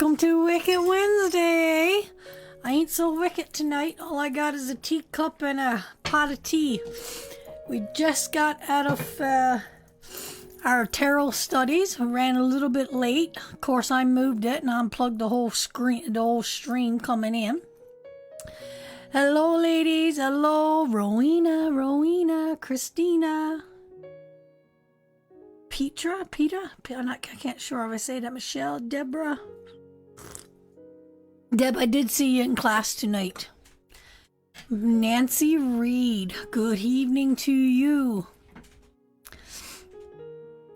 Welcome to Wicked Wednesday. I ain't so wicked tonight. All I got is a teacup and a pot of tea. We just got out of our tarot studies. We ran a little bit late. Of course, I moved it and unplugged the whole stream coming in. Hello, ladies. Hello, Rowena, Christina, Petra. I can't sure if I say that. Michelle, Deborah. Deb, I did see you in class tonight. Nancy Reed, good evening to you.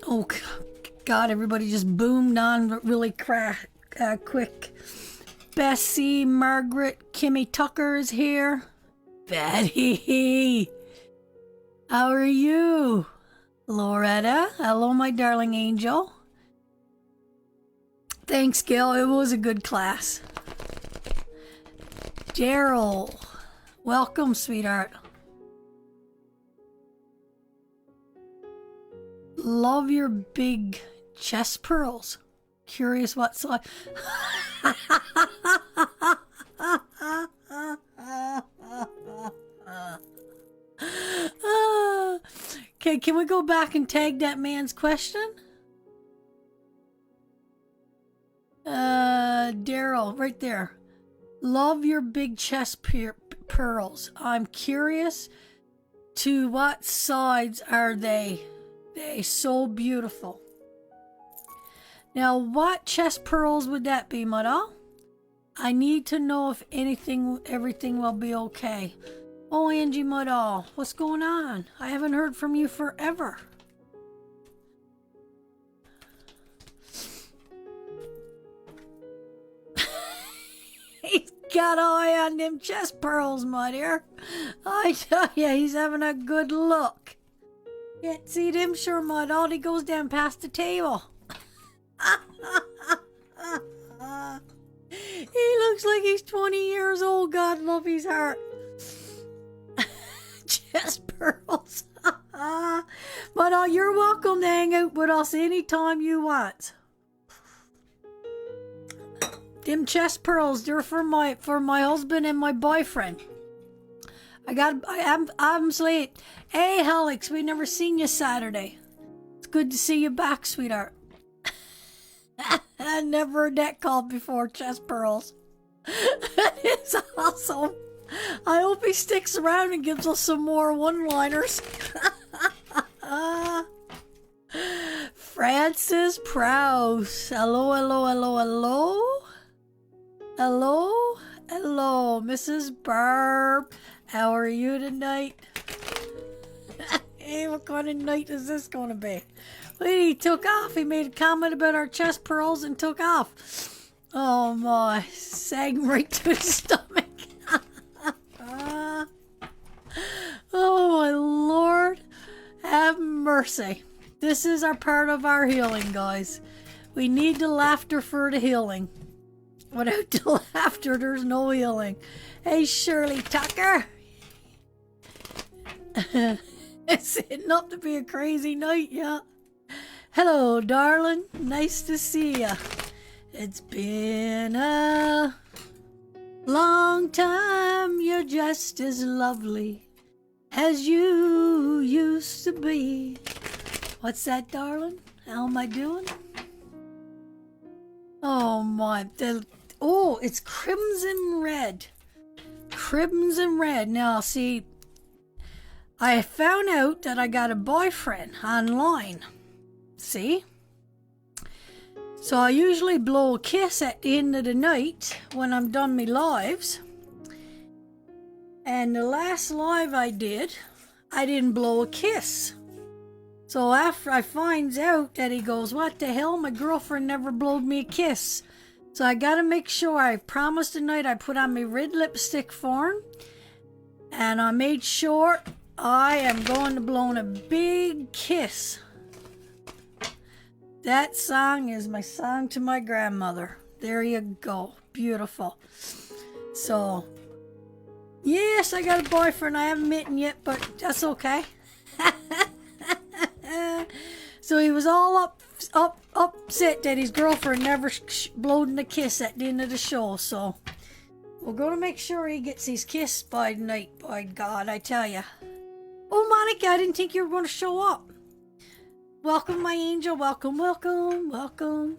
Oh, God, everybody just boomed on really quick. Bessie, Margaret, Kimmy Tucker is here. Betty, how are you? Loretta, hello, my darling angel. Thanks, Gil. It was a good class. Daryl, welcome, sweetheart. Love your big chest pearls. Curious what size. Okay, can we go back and tag that man's question? Daryl, right there. Love your big chest pearls. I'm curious to what sides are they? They so beautiful. Now, what chest pearls would that be, Mother? I need to know if everything will be okay. Oh, Angie Mother, what's going on? I haven't heard from you forever. He's got an eye on them chest pearls, my dear. I tell you, he's having a good look. Can't see them, sure, Mud. All he goes down past the table. He looks like he's 20 years old. God love his heart. Chest pearls. But you're welcome to hang out with us anytime you want. Them chest pearls, they're for my husband and my boyfriend. I'm late. Hey, Alex, we never seen you Saturday. It's good to see you back, sweetheart. I never heard that called before, chest pearls. It's awesome. I hope he sticks around and gives us some more one-liners. Francis Prowse. Hello. Hello, Mrs. Barb. How are you tonight? Hey, what kind of night is this going to be? Wait, he took off. He made a comment about our chest pearls and took off. Oh my, sang right to his stomach. Oh my Lord, have mercy. This is our part of our healing, guys. We need the laughter for the healing. Without the laughter, there's no healing. Hey, Shirley Tucker. It's hitting up to be a crazy night, yeah. Hello, darling. Nice to see ya. It's been a long time. You're just as lovely as you used to be. What's that, darling? How am I doing? Oh, my. It's crimson red. Crimson red. Now, see, I found out that I got a boyfriend online. See? So I usually blow a kiss at the end of the night when I'm done my lives. And the last live I did, I didn't blow a kiss. So after I finds out that he goes, what the hell? My girlfriend never blowed me a kiss. So I gotta make sure. I promised tonight I put on my red lipstick for him. And I made sure I am going to blow a big kiss. That song is my song to my grandmother. There you go. Beautiful. So, yes, I got a boyfriend. I haven't met him yet, but that's okay. So he was all up upset that his girlfriend never blowed him a kiss at the end of the show. So we're gonna make sure he gets his kiss by night. By God, I tell ya. Oh, Monica, I didn't think you were going to show up. Welcome, my angel. Welcome, welcome, welcome.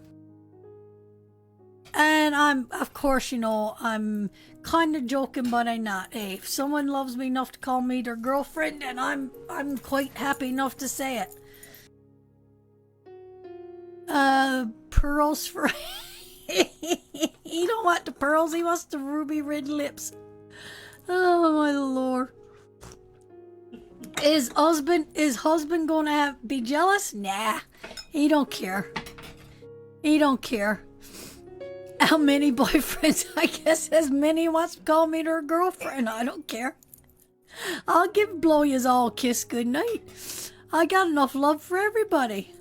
And of course, I'm kind of joking, but I'm not. Hey, if someone loves me enough to call me their girlfriend, then I'm quite happy enough to say it. Pearls for... He don't want the pearls, he wants the ruby red lips. Oh, my Lord. Is husband gonna be jealous? Nah, he don't care. He don't care. How many boyfriends? I guess as many wants to call me their girlfriend. I don't care. I'll blow yous all a kiss good night. I got enough love for everybody.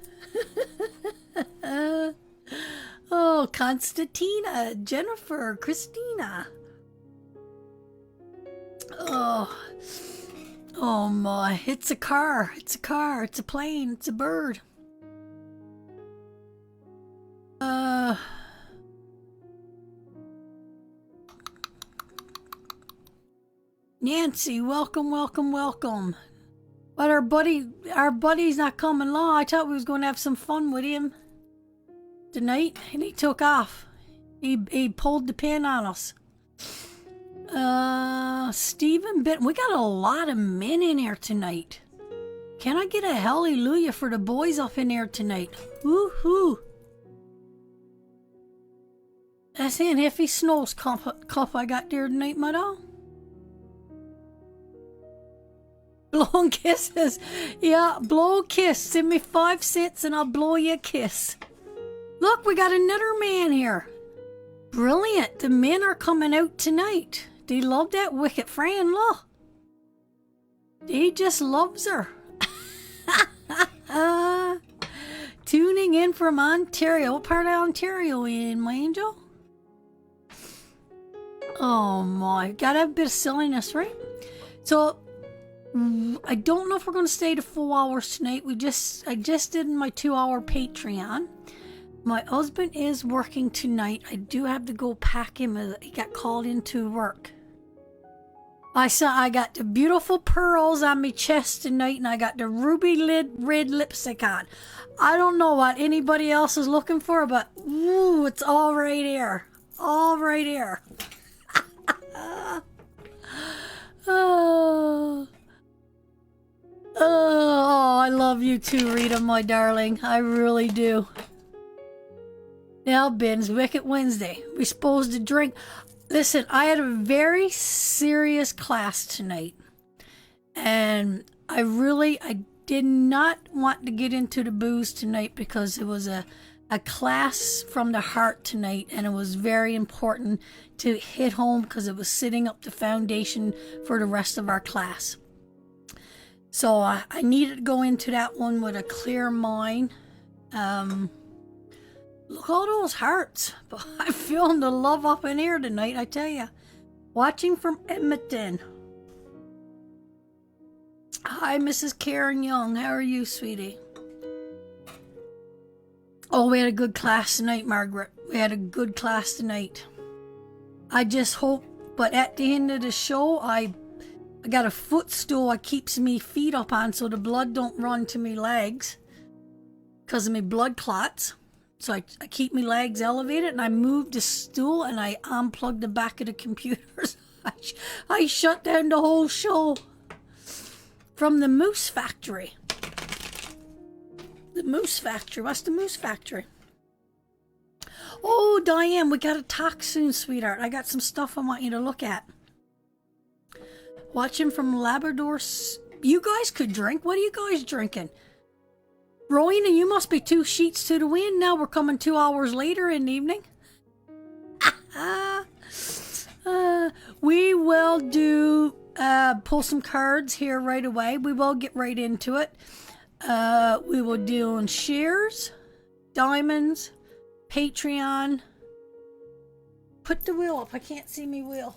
Oh, Constantina, Jennifer, Christina. Oh my, it's a car, it's a plane, it's a bird. Nancy, welcome, welcome, welcome. But our buddy's not coming along. I thought we was going to have some fun with him tonight, and he took off. He pulled the pin on us. Stephen Benton. We got a lot of men in here tonight. Can I get a hallelujah for the boys up in here tonight? Woohoo! That's an Effie Snow's cup I got there tonight, my dog. Blowing kisses. Yeah, blow a kiss. Send me 5 cents and I'll blow you a kiss. Look, we got another man here. Brilliant. The men are coming out tonight. They love that wicked Fran, look. He just loves her. Tuning in from Ontario. What part of Ontario are you in, my angel? Oh my, gotta have a bit of silliness, right? So, I don't know if we're going to stay to 4 hours tonight. I just did my 2-hour Patreon. My husband is working tonight. I do have to go pack him. He got called into work. I got the beautiful pearls on my chest tonight, and I got the ruby red lipstick on. I don't know what anybody else is looking for, but ooh, it's all right here. All right here. Oh, I love you too, Rita, my darling. I really do. Now, Ben's Wicked Wednesday. We supposed to drink. Listen, I had a very serious class tonight. And I did not want to get into the booze tonight because it was a class from the heart tonight. And it was very important to hit home because it was setting up the foundation for the rest of our class. So I needed to go into that one with a clear mind. Look, all those hearts. I'm feeling the love up in here tonight, I tell you. Watching from Edmonton. Hi, Mrs. Karen Young. How are you, sweetie? Oh, we had a good class tonight, Margaret. We had a good class tonight. I just hope, but at the end of the show, I got a footstool I keeps me feet up on so the blood don't run to me legs because of me blood clots. So I keep my legs elevated, and I moved the stool and I unplugged the back of the computers. I shut down the whole show from the Moose Factory. The Moose Factory. What's the Moose Factory? Oh, Diane, we got to talk soon, sweetheart. I got some stuff I want you to look at. Watching from Labrador. You guys could drink. What are you guys drinking? Rowena, you must be 2 sheets to the wind. Now we're coming 2 hours later in the evening. We will pull some cards here right away. We will get right into it. We will do shares, diamonds, Patreon. Put the wheel up. I can't see me wheel.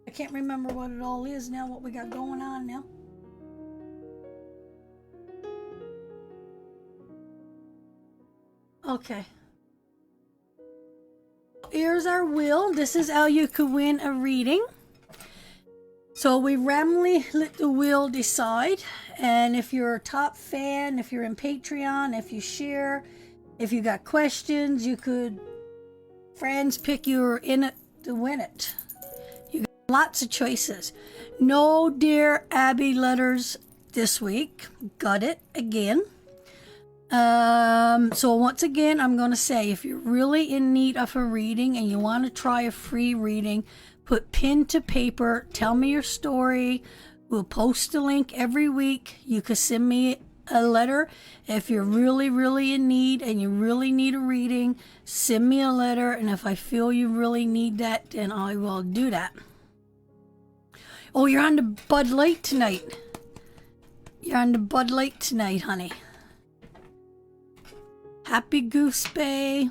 I can't remember what it all is now, what we got going on now. Okay. Here's our wheel. This is how you could win a reading. So we randomly let the wheel decide. And if you're a top fan, if you're in Patreon, if you share, if you got questions, you could, friends, pick you're in it to win it. You got lots of choices. No Dear Abby letters this week. Got it again. So once again, I'm going to say, if you're really in need of a reading and you want to try a free reading, put pen to paper, tell me your story. We'll post a link every week. You can send me a letter. If you're really, really in need and you really need a reading, send me a letter. And if I feel you really need that, then I will do that. Oh, you're on the Bud Light tonight. You're on the Bud Light tonight, honey. Happy Goose Bay.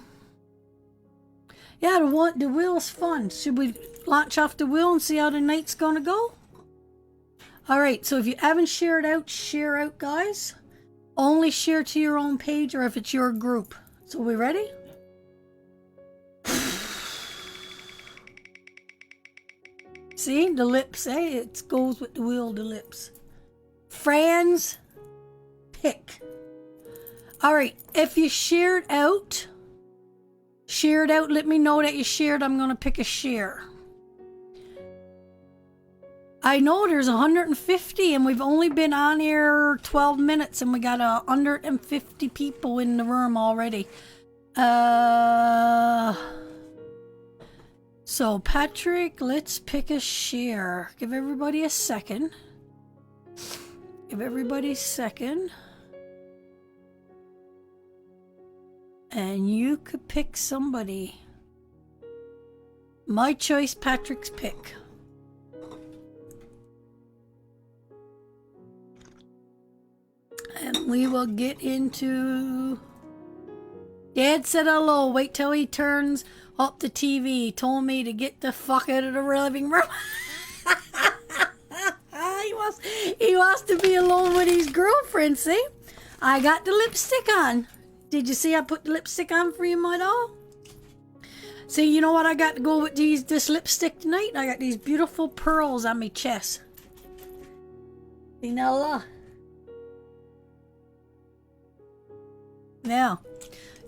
Yeah, the wheel's fun. Should we launch off the wheel and see how the night's gonna go? Alright, so if you haven't shared out, share out, guys. Only share to your own page or if it's your group. So we ready? See, the lips, eh? It goes with the wheel, the lips. Fran's pick. Alright, if you shared out, let me know that you shared. I'm going to pick a share. I know there's 150 and we've only been on here 12 minutes and we got 150 people in the room already. So Patrick, let's pick a share. Give everybody a second. Give everybody a second. And you could pick somebody. My choice, Patrick's pick. And we will get into... Dad said hello. Wait till he turns up the TV. He told me to get the fuck out of the living room. he wants to be alone with his girlfriend, see? I got the lipstick on. Did you see I put the lipstick on for you, my doll? See, you know what I got to go with this lipstick tonight? I got these beautiful pearls on my chest. Now,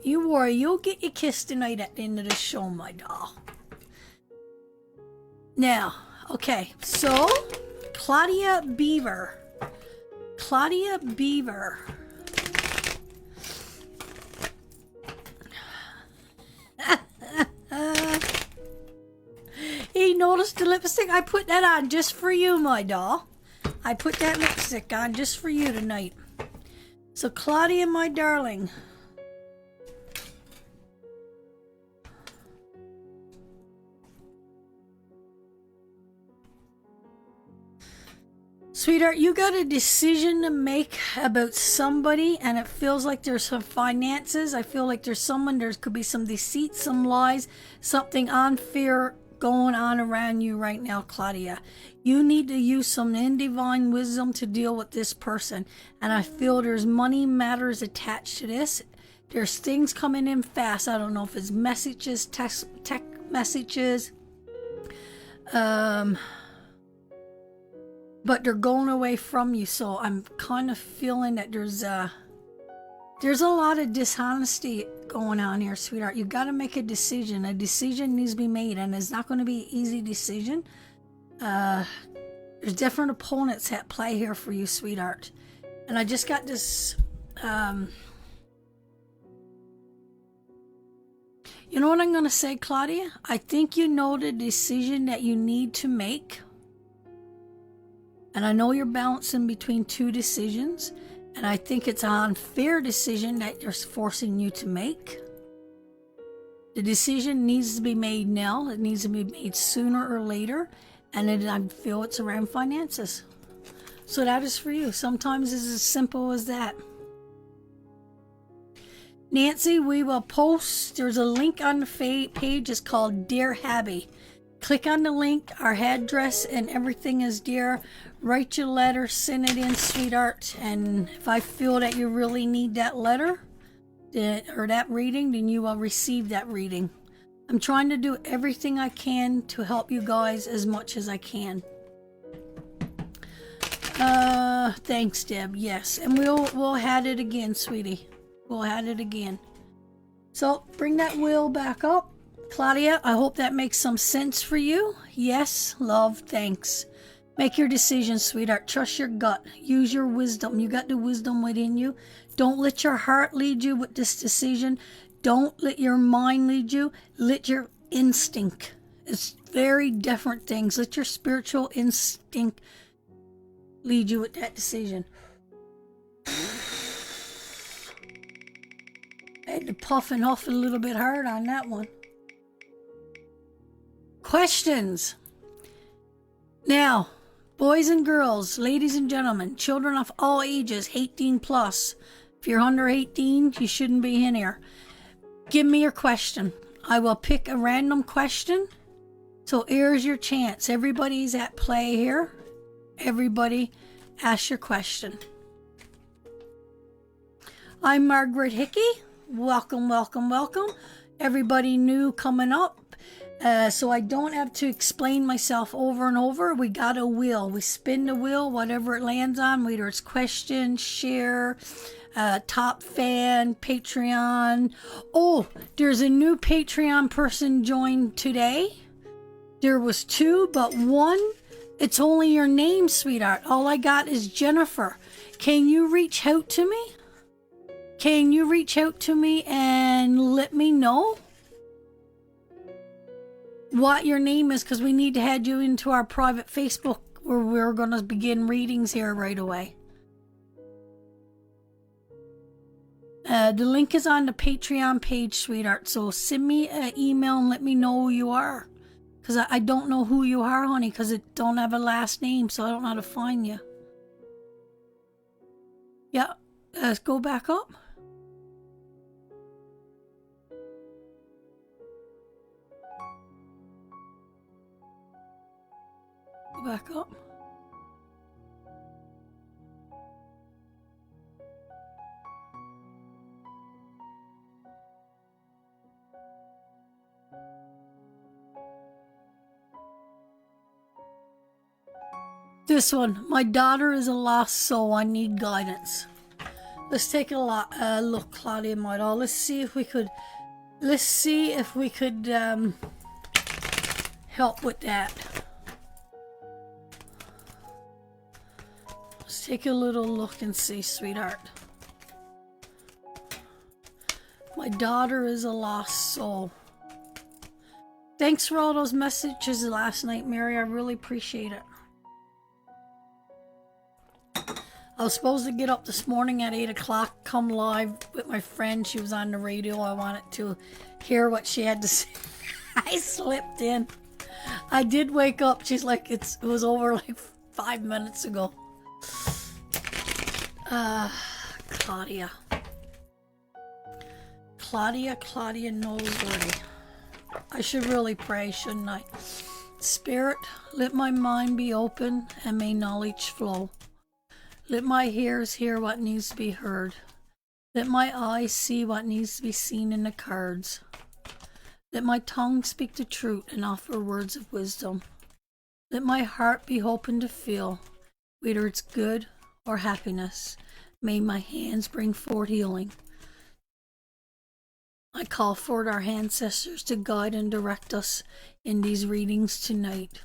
you'll get your kiss tonight at the end of the show, my doll. Now, okay, so Claudia Beaver. He noticed the lipstick. I put that on just for you, my doll. I put that lipstick on just for you tonight. So Claudia, my darling. Sweetheart, you got a decision to make about somebody and it feels like there's some finances. I feel like there's someone, there could be some deceit, some lies, something unfair going on around you right now, Claudia. You need to use some divine wisdom to deal with this person. And I feel there's money matters attached to this. There's things coming in fast. I don't know if it's messages, text messages. But they're going away from you. So I'm kind of feeling that there's a lot of dishonesty going on here, sweetheart. You got to make a decision. A decision needs to be made, and it's not going to be an easy decision. There's different opponents at play here for you, sweetheart. And I just got this... you know what I'm going to say, Claudia? I think you know the decision that you need to make. And I know you're balancing between two decisions. And I think it's an unfair decision that they're forcing you to make. The decision needs to be made now. It needs to be made sooner or later. And I feel it's around finances. So that is for you. Sometimes it's as simple as that. Nancy, we will post. There's a link on the page. It's called Dear Abby. Click on the link. Our address and everything is there. Write your letter. Send it in, sweetheart. And if I feel that you really need that letter, or that reading, then you will receive that reading. I'm trying to do everything I can to help you guys as much as I can. Thanks, Deb. Yes, and we'll have it again, sweetie. We'll have it again. So bring that wheel back up. Claudia, I hope that makes some sense for you. Yes, love, thanks. Make your decision, sweetheart. Trust your gut. Use your wisdom. You got the wisdom within you. Don't let your heart lead you with this decision. Don't let your mind lead you. Let your instinct. It's very different things. Let your spiritual instinct lead you with that decision. I had to puff and huff a little bit hard on that one. Questions. Now, boys and girls, ladies and gentlemen, children of all ages, 18 plus. If you're under 18, you shouldn't be in here. Give me your question. I will pick a random question. So here's your chance. Everybody's at play here. Everybody, ask your question. I'm Margaret Hickey. Welcome, welcome, welcome. Everybody new coming up. So I don't have to explain myself over and over. We got a wheel. We spin the wheel, whatever it lands on, whether it's question, share, top fan, Patreon. Oh, there's a new Patreon person joined today. There was 2, but 1, it's only your name, sweetheart. All I got is Jennifer. Can you reach out to me? Can you reach out to me and let me know what your name is? Because we need to add you into our private Facebook where we're going to begin readings here right away. The link is on the Patreon page, sweetheart. So send me an email and let me know who you are. Because I don't know who you are, honey, because it don't have a last name, so I don't know how to find you. Yeah, let's go back up. Go back up. This one, my daughter is a lost soul. I need guidance. Let's take a look, Claudia Model. Let's see if we could. Help with that. Let's take a little look and see, sweetheart. My daughter is a lost soul. Thanks for all those messages last night, Mary. I really appreciate it. I was supposed to get up this morning at 8 o'clock, come live with my friend. She was on the radio. I wanted to hear what she had to say. I slipped in. I did wake up. She's like, it was over like 5 minutes ago. Claudia. Claudia Noseworthy. I should really pray, shouldn't I? Spirit, let my mind be open and may knowledge flow. Let my ears hear what needs to be heard. Let my eyes see what needs to be seen in the cards. Let my tongue speak the truth and offer words of wisdom. Let my heart be open to feel, whether it's good or happiness. May my hands bring forth healing. I call forth our ancestors to guide and direct us in these readings tonight.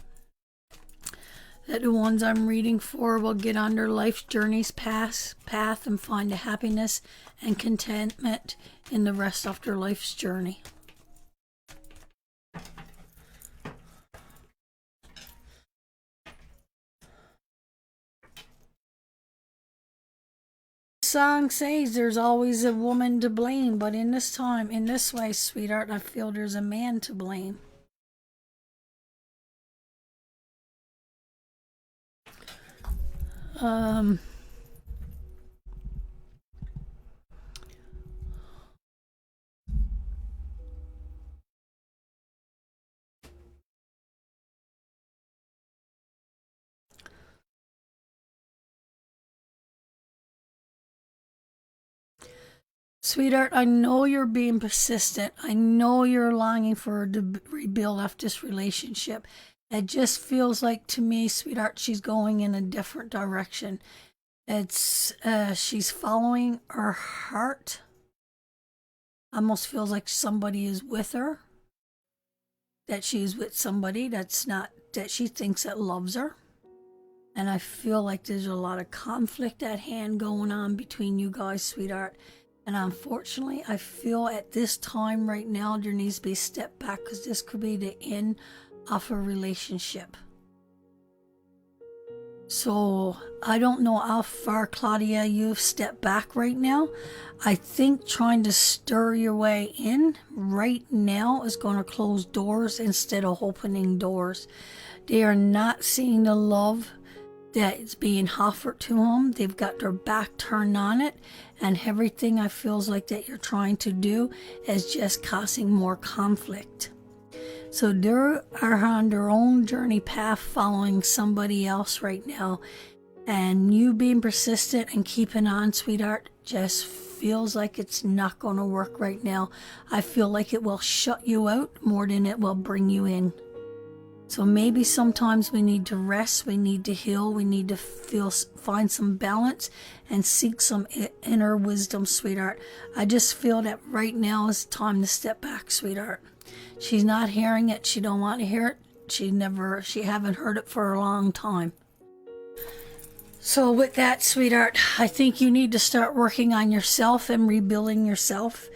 That the ones I'm reading for will get on their life's journey's path and find the happiness and contentment in the rest of their life's journey. The song says there's always a woman to blame, but in this way, sweetheart, I feel there's a man to blame. Sweetheart, I know you're being persistent. I know you're longing for her to rebuild after this relationship. It just feels like to me, sweetheart, she's going in a different direction. It's she's following her heart. Almost feels like somebody is with her. That she's with somebody that's not, that she thinks that loves her. And I feel like there's a lot of conflict at hand going on between you guys, sweetheart. And unfortunately, I feel at this time right now, there needs to be a step back because this could be the end of a relationship. So I don't know how far, Claudia, you've stepped back right now. I think trying to stir your way in right now is going to close doors instead of opening doors. They are not seeing the love that is being offered to them. They've got their back turned on it, and everything I feels like that you're trying to do is just causing more conflict. So they are on their own journey path following somebody else right now. And you being persistent and keeping on, sweetheart, just feels like it's not going to work right now. I feel like it will shut you out more than it will bring you in. So maybe sometimes we need to rest, we need to heal, we need to find some balance and seek some inner wisdom, sweetheart. I just feel that right now is time to step back, sweetheart. She's not hearing it. She don't want to hear it. She haven't heard it for a long time. So with that, sweetheart, I think you need to start working on yourself and rebuilding yourself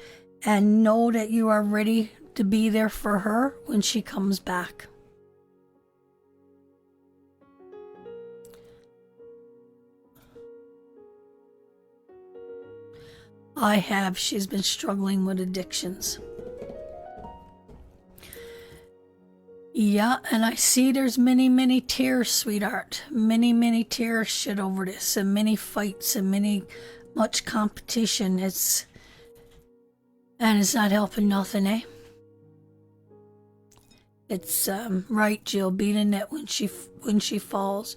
and know that you are ready to be there for her when she comes back. She's been struggling with addictions. Yeah, and I see there's many tears, sweetheart. Many tears shed over this, and many fights, and much competition. It's not helping nothing, eh? It's right, Jill, be the net when she falls.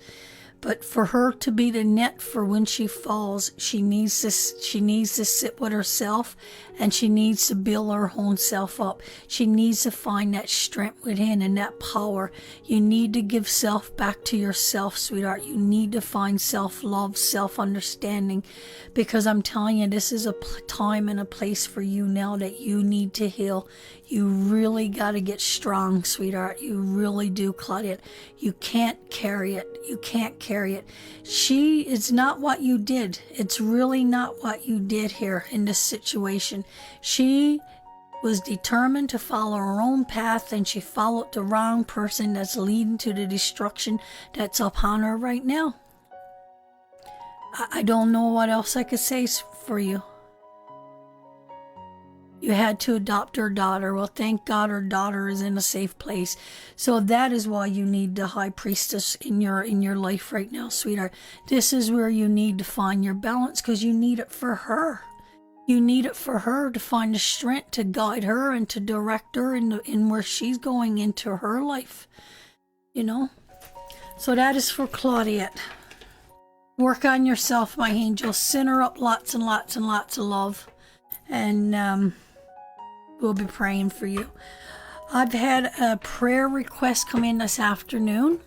But for her to be the net for when she falls, she needs to sit with herself, and she needs to build her own self up. She needs to find that strength within and that power. You need to give self back to yourself, sweetheart. You need to find self-love, self-understanding, because I'm telling you, this is a time and a place for you now that you need to heal. You really got to get strong, sweetheart. You really do, Claudia. You can't carry it. You can't carry it. She is not what you did. It's really not what you did here in this situation. She was determined to follow her own path, and she followed the wrong person that's leading to the destruction that's upon her right now. I don't know what else I could say for you. You had to adopt her daughter. Well, thank God her daughter is in a safe place. So that is why you need the high priestess in your life right now, sweetheart. This is where you need to find your balance, because you need it for her. You need it for her to find the strength to guide her and to direct her in where she's going into her life. You know? So that is for Claudette. Work on yourself, my angel. Send her up lots and lots and lots of love. And we'll be praying for you. I've had a prayer request come in this afternoon.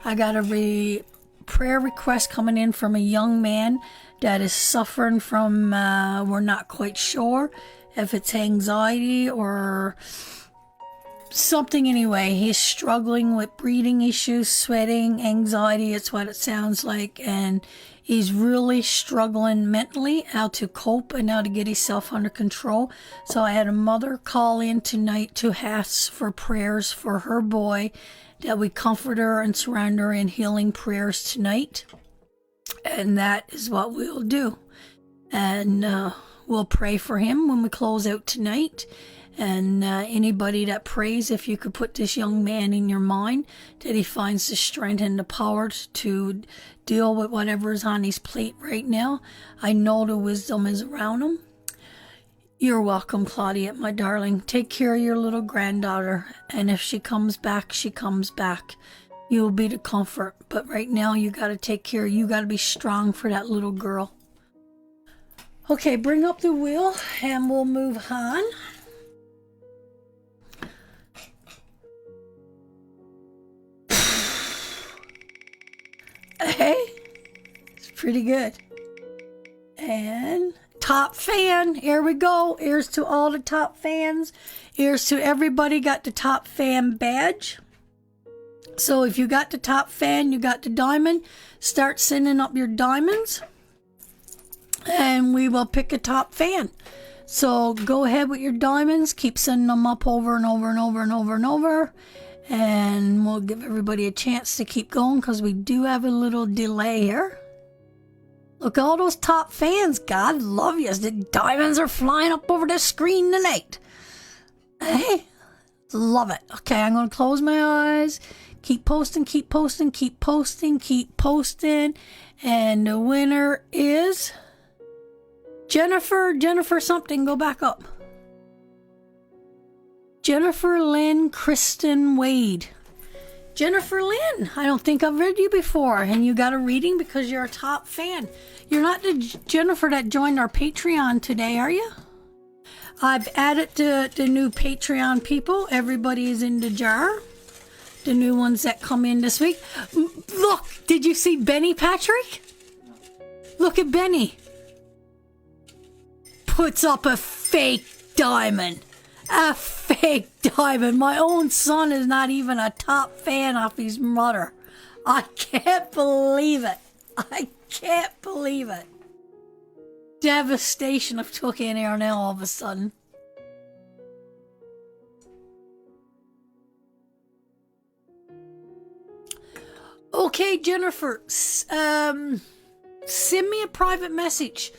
I got a prayer request coming in from a young man that is suffering from, we're not quite sure if it's anxiety or something. Anyway, he's struggling with breathing issues, sweating, anxiety. It's what it sounds like. And he's really struggling mentally, how to cope and how to get himself under control. So I had a mother call in tonight to ask for prayers for her boy, that we comfort her and surround her in healing prayers tonight. And that is what we'll do. And we'll pray for him when we close out tonight. And anybody that prays, if you could put this young man in your mind, that he finds the strength and the power to deal with whatever is on his plate right now. I know the wisdom is around him. You're welcome, Claudia, my darling. Take care of your little granddaughter. And if she comes back, she comes back. You'll be the comfort. But right now, you got to take care. You got to be strong for that little girl. Okay, bring up the wheel and we'll move on. Hey, it's pretty good. And top fan, here we go. Here's to all the top fans. Here's to everybody got the top fan badge. So if you got the top fan, you got the diamond, start sending up your diamonds and we will pick a top fan. So go ahead with your diamonds, keep sending them up over and over and over and over and over. And we'll give everybody a chance to keep going because we do have a little delay here. Look, all those top fans, God love you. The diamonds are flying up over the screen tonight. Hey, love it. Okay, I'm going to close my eyes. Keep posting, keep posting, keep posting, keep posting. And the winner is Jennifer something. Go back up. Jennifer Lynn Kristen Wade. Jennifer Lynn, I don't think I've read you before, and you got a reading because you're a top fan. You're not the Jennifer that joined our Patreon today, are you? I've added the new Patreon people. Everybody is in the jar. The new ones that come in this week. Look, did you see Benny, Patrick? Look at Benny. Puts up a fake diamond. A fake diamond. My own son is not even a top fan of his mother. I can't believe it. I can't believe it. Devastation of took in here now all of a sudden. Okay, Jennifer, send me a private message.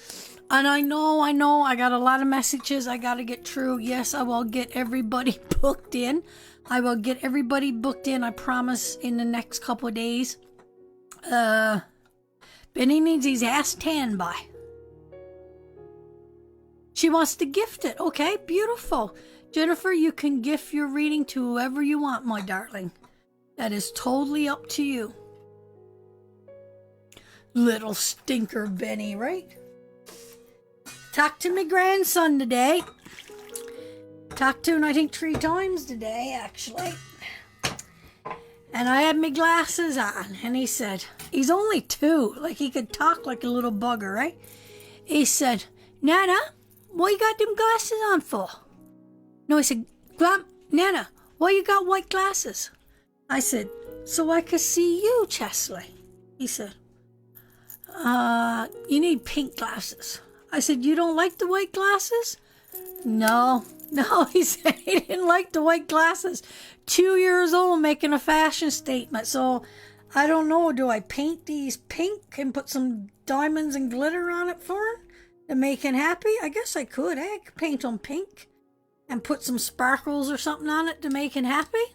And I know, I got a lot of messages I got to get through. Yes, I will get everybody booked in. I will get everybody booked in, I promise, in the next couple of days. Benny needs his ass tanned by. She wants to gift it. Okay, beautiful. Jennifer, you can gift your reading to whoever you want, my darling. That is totally up to you. Little stinker Benny, right? Talked to my grandson today. Talked to him, I think, 3 times today, actually. And I had my glasses on, and he said, he's only 2, like he could talk like a little bugger, right? He said, Nana, what you got them glasses on for? No, I said, Nana, why you got white glasses? I said, so I could see you, Chesley. He said, you need pink glasses. I said, you don't like the white glasses? No, he said he didn't like the white glasses. 2 years old making a fashion statement. So, I don't know, do I paint these pink and put some diamonds and glitter on it for him to make him happy? I guess I could. I could paint them pink and put some sparkles or something on it to make him happy.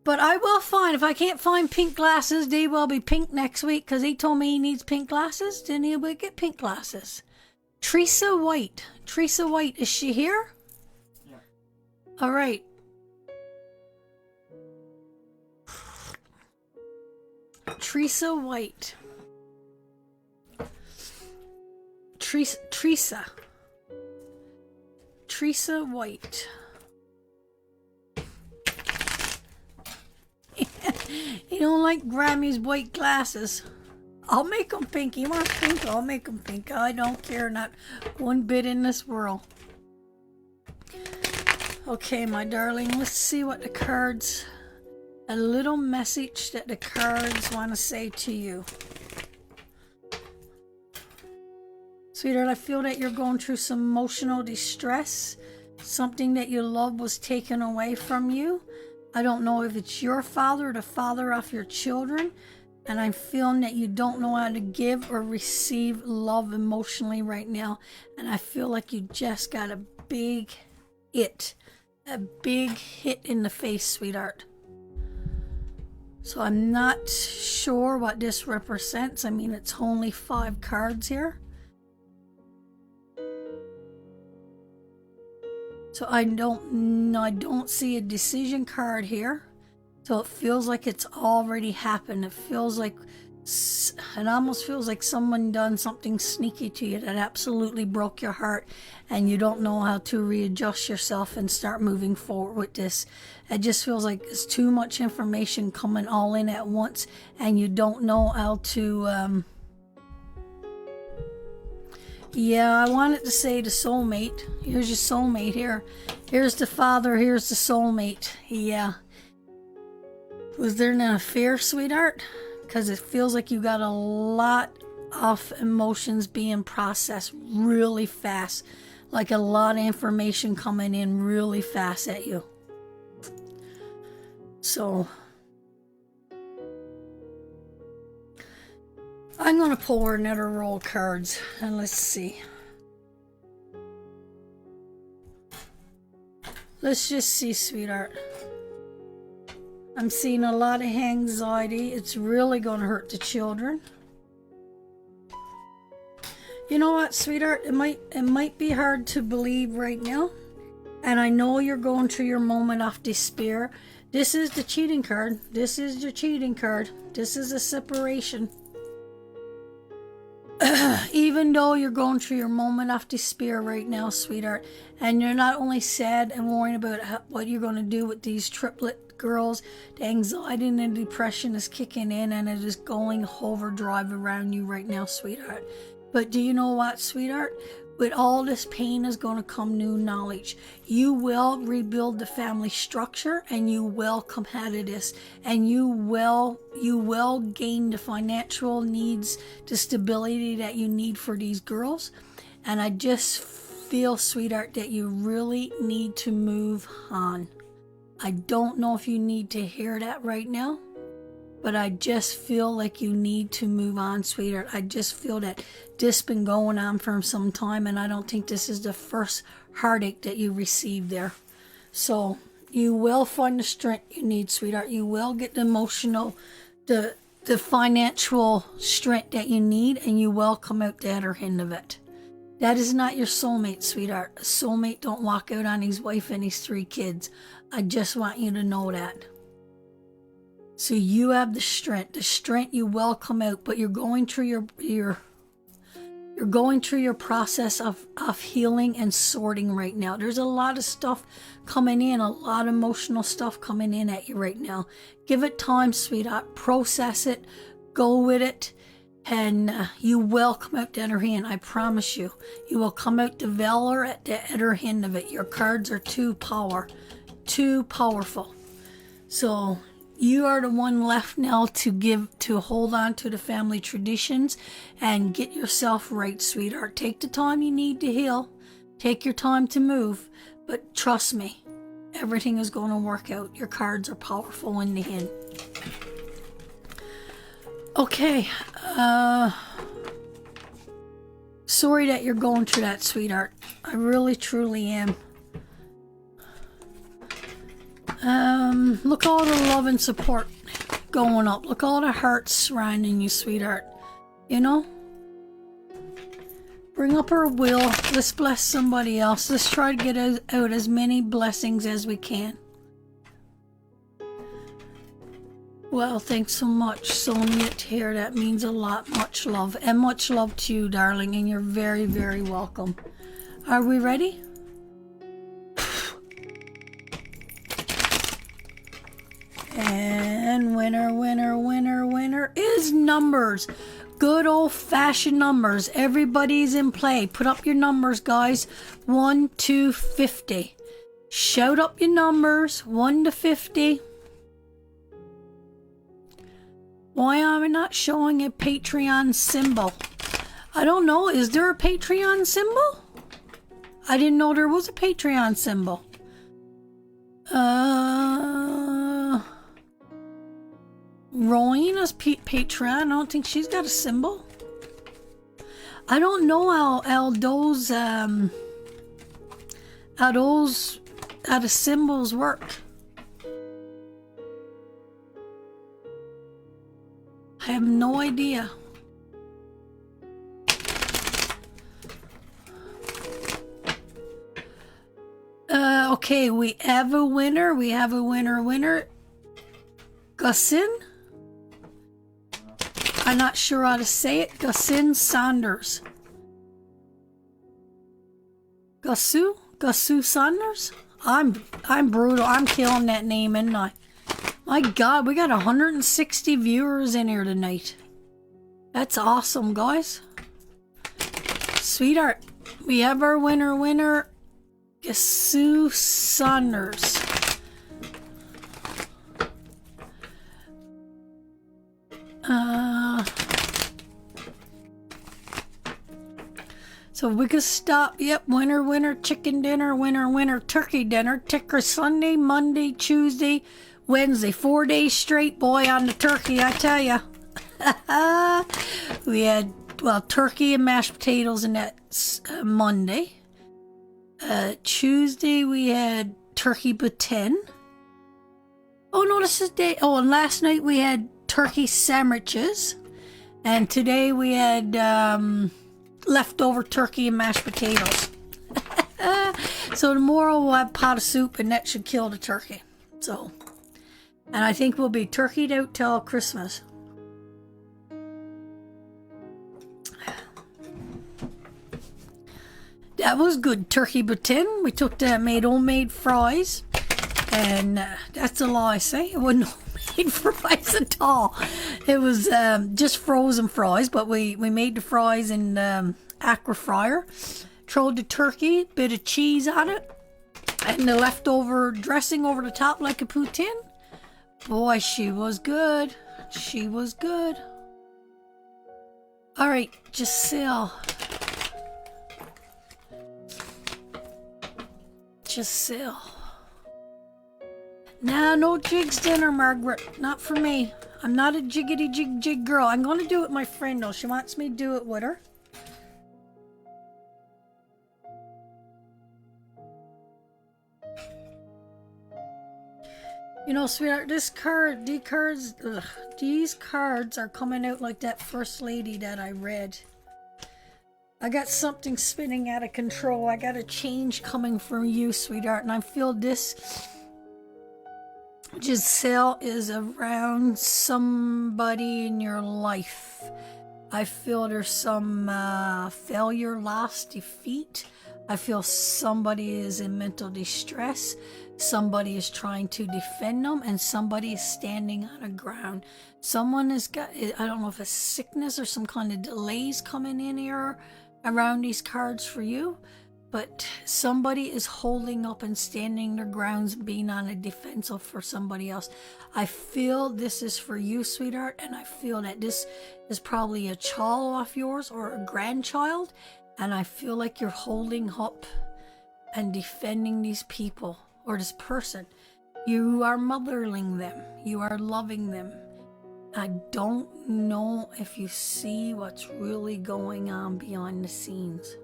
But I will find, if I can't find pink glasses, they will be pink next week because he told me he needs pink glasses. Then he will get pink glasses. Teresa White, is she here? Yeah. All right. Teresa White. Teresa White. You don't like Grammy's white glasses. I'll make them pink. He wants pink, I'll make them pink. I don't care, not one bit in this world. Okay, my darling, let's see what the cards, a little message that the cards want to say to you. Sweetheart, I feel that you're going through some emotional distress. Something that you love was taken away from you. I don't know if it's your father or the father of your children. And I'm feeling that you don't know how to give or receive love emotionally right now. And I feel like you just got a big hit in the face, sweetheart. So I'm not sure what this represents. I mean, it's only 5 cards here. So I don't see a decision card here. So it feels like it's already happened. It feels like It almost feels like someone done something sneaky to you that absolutely broke your heart, and you don't know how to readjust yourself and start moving forward with this. It just feels like it's too much information coming all in at once, and you don't know how to yeah, I wanted to say the soulmate. Here's your soulmate here. Here's the father, here's the soulmate. Yeah. Was there an affair, sweetheart? Because it feels like you got a lot of emotions being processed really fast. Like a lot of information coming in really fast at you. So I'm going to pull another roll of cards and let's see. Let's just see, sweetheart. I'm seeing a lot of anxiety. It's really going to hurt the children. You know what, sweetheart? It might be hard to believe right now. And I know you're going through your moment of despair. This is the cheating card. This is your cheating card. This is a separation. Even though you're going through your moment of despair right now, sweetheart, and you're not only sad and worrying about what you're going to do with these triplet girls, the anxiety and the depression is kicking in and it is going overdrive around you right now, sweetheart. But do you know what, sweetheart? With all this pain is going to come new knowledge. You will rebuild the family structure and you will come out of this, and you will gain the financial needs, the stability that you need for these girls. And I just feel, sweetheart, that you really need to move on. I don't know if you need to hear that right now, but I just feel like you need to move on, sweetheart. I just feel that this been going on for some time, and I don't think this is the first heartache that you received there. So you will find the strength you need, sweetheart. You will get the emotional, the financial strength that you need, and you will come out the other end of it. That is not your soulmate, sweetheart. A soulmate don't walk out on his wife and his 3 kids. I just want you to know that. So you have the strength. The strength, you will come out, but you're going through you're going through your process of healing and sorting right now. There's a lot of stuff coming in, a lot of emotional stuff coming in at you right now. Give it time, sweetheart. Process it. Go with it. And you will come out the other end. I promise you. You will come out the valor at the other end of it. Your cards are too powerful. So you are the one left now to hold on to the family traditions and get yourself right, sweetheart. Take the time you need to heal. Take your time to move. But trust me, everything is going to work out. Your cards are powerful in the end. Okay. Sorry that you're going through that, sweetheart. I really, truly am. Look all the love and support going up. Look all the hearts surrounding you, sweetheart. You know? Bring up our will. Let's bless somebody else. Let's try to get out as many blessings as we can. Well, thanks so much, Sonia, to hear. That means a lot. Much love. And much love to you, darling. And you're very, very welcome. Are we ready? And winner is numbers. Good old-fashioned numbers. Everybody's in play. Put up your numbers, guys. 1 to 50. Shout up your numbers. 1 to 50. Why am I not showing a Patreon symbol? I don't know. Is there a Patreon symbol? I didn't know there was a Patreon symbol. Rowena's Patreon. I don't think she's got a symbol. I don't know how the symbols work. I have no idea. Okay, we have a winner. We have a winner. Gussin? I'm not sure how to say it. Gussin Saunders. Gussu Saunders? I'm brutal. I'm killing that name, isn't I? My God, we got 160 viewers in here tonight. That's awesome, guys. Sweetheart, we have our winner, Gussu Saunders. So we could stop. Yep, winner, chicken dinner, winner, turkey dinner, ticker Sunday, Monday, Tuesday, Wednesday. 4 days straight, boy, on the turkey, I tell ya. We had, well, turkey and mashed potatoes, and that's Monday. Tuesday we had turkey batin. Oh no, this is day. Oh, and last night we had turkey sandwiches, and today we had leftover turkey and mashed potatoes. So tomorrow we'll have pot of soup, and that should kill the turkey. So, and I think we'll be turkeyed out till Christmas. That was good turkey batin. We took that, made homemade fries, and that's a lie I say. It wasn't homemade fries at all. It was just frozen fries, but we made the fries in aqua fryer, throw the turkey, bit of cheese on it, and the leftover dressing over the top like a poutine. Boy, she was good. She was good. All right, Giselle. Nah, no jigs dinner, Margaret. Not for me. I'm not a jiggity jig girl. I'm going to do it with my friend, though. She wants me to do it with her. You know, sweetheart, these cards are coming out like that first lady that I read. I got something spinning out of control. I got a change coming from you, sweetheart. And I feel this Giselle is around somebody in your life. I feel there's some failure, loss, defeat. I feel somebody is in mental distress. Somebody is trying to defend them, and somebody is standing on the ground. Someone has got, I don't know if it's sickness or some kind of delays coming in here around these cards for you, but somebody is holding up and standing their grounds, being on a defensive for somebody else. I feel this is for you, sweetheart, and I feel that this is probably a child of yours or a grandchild, and I feel like you're holding up and defending these people or this person. You are mothering them. You are loving them. I don't know if you see what's really going on behind the scenes.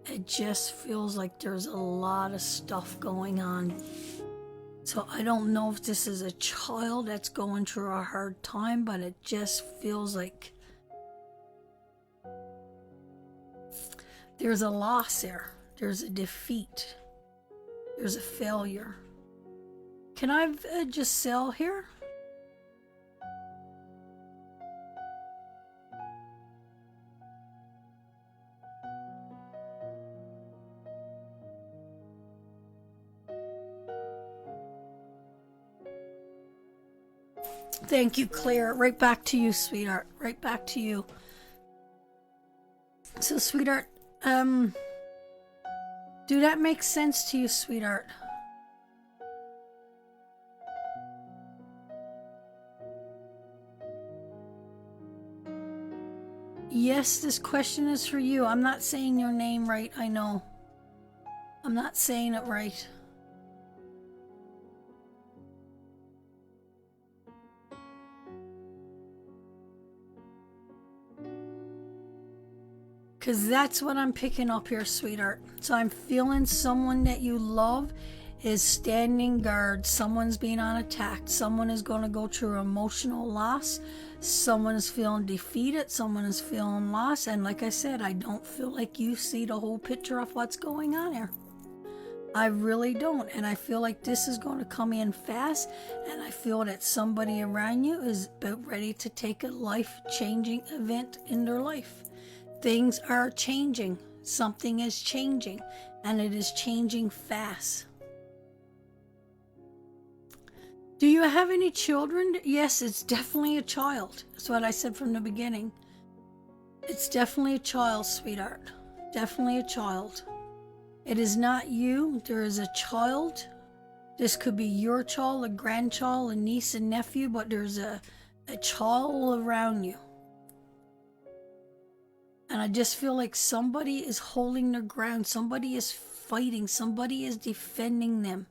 It just feels like there's a lot of stuff going on. So I don't know if this is a child that's going through a hard time, but it just feels like there's a loss there. There's a defeat. There's a failure. Can I have Giselle here? Thank you, Claire. Right back to you, sweetheart. Right back to you. So, sweetheart, do that make sense to you, sweetheart? Yes, this question is for you. I'm not saying your name right, I know. I'm not saying it right. Because that's what I'm picking up here, sweetheart. So I'm feeling someone that you love is standing guard. Someone's being on attack. Someone is going to go through emotional loss. Someone is feeling defeated. Someone is feeling lost. And like I said, I don't feel like you see the whole picture of what's going on here. I really don't. And I feel like this is going to come in fast. And I feel that somebody around you is about ready to take a life-changing event in their life. Things are changing. Something is changing. And it is changing fast. Do you have any children? Yes, it's definitely a child. That's what I said from the beginning. It's definitely a child, sweetheart. Definitely a child. It is not you. There is a child. This could be your child, a grandchild, a niece and nephew, but there's a child around you. And I just feel like somebody is holding their ground. Somebody is fighting. Somebody is defending them.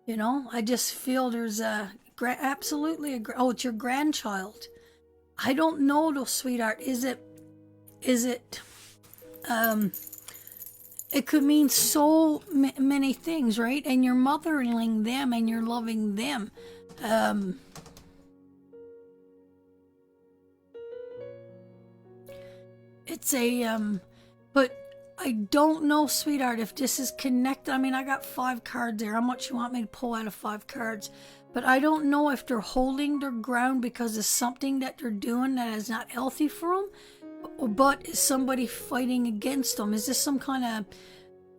You know, I just feel there's absolutely it's your grandchild. I don't know though, sweetheart. Is it, it could mean so many things, right? And you're mothering them and you're loving them. It's but I don't know, sweetheart, if this is connected. I mean, I got 5 cards there. How much you want me to pull out of 5 cards? But I don't know if they're holding their ground because of something that they're doing that is not healthy for them. But is somebody fighting against them? Is this some kind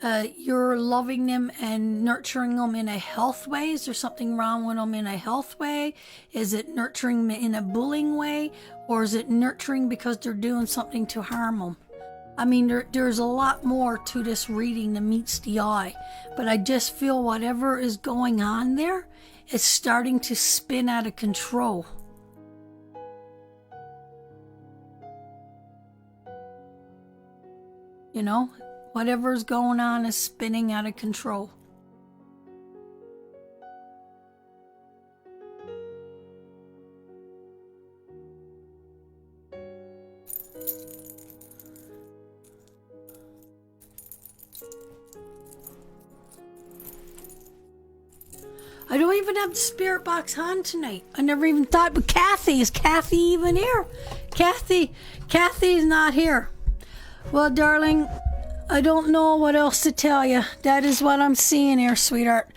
of, you're loving them and nurturing them in a health way? Is there something wrong with them in a health way? Is it nurturing them in a bullying way? Or is it nurturing because they're doing something to harm them? I mean, there's a lot more to this reading than meets the eye. But I just feel whatever is going on there is starting to spin out of control. You know, whatever's going on is spinning out of control. I don't even have the spirit box on tonight. I never even thought, but Kathy, is Kathy even here? Kathy's not here. Well, darling, I don't know what else to tell you. That is what I'm seeing here, sweetheart.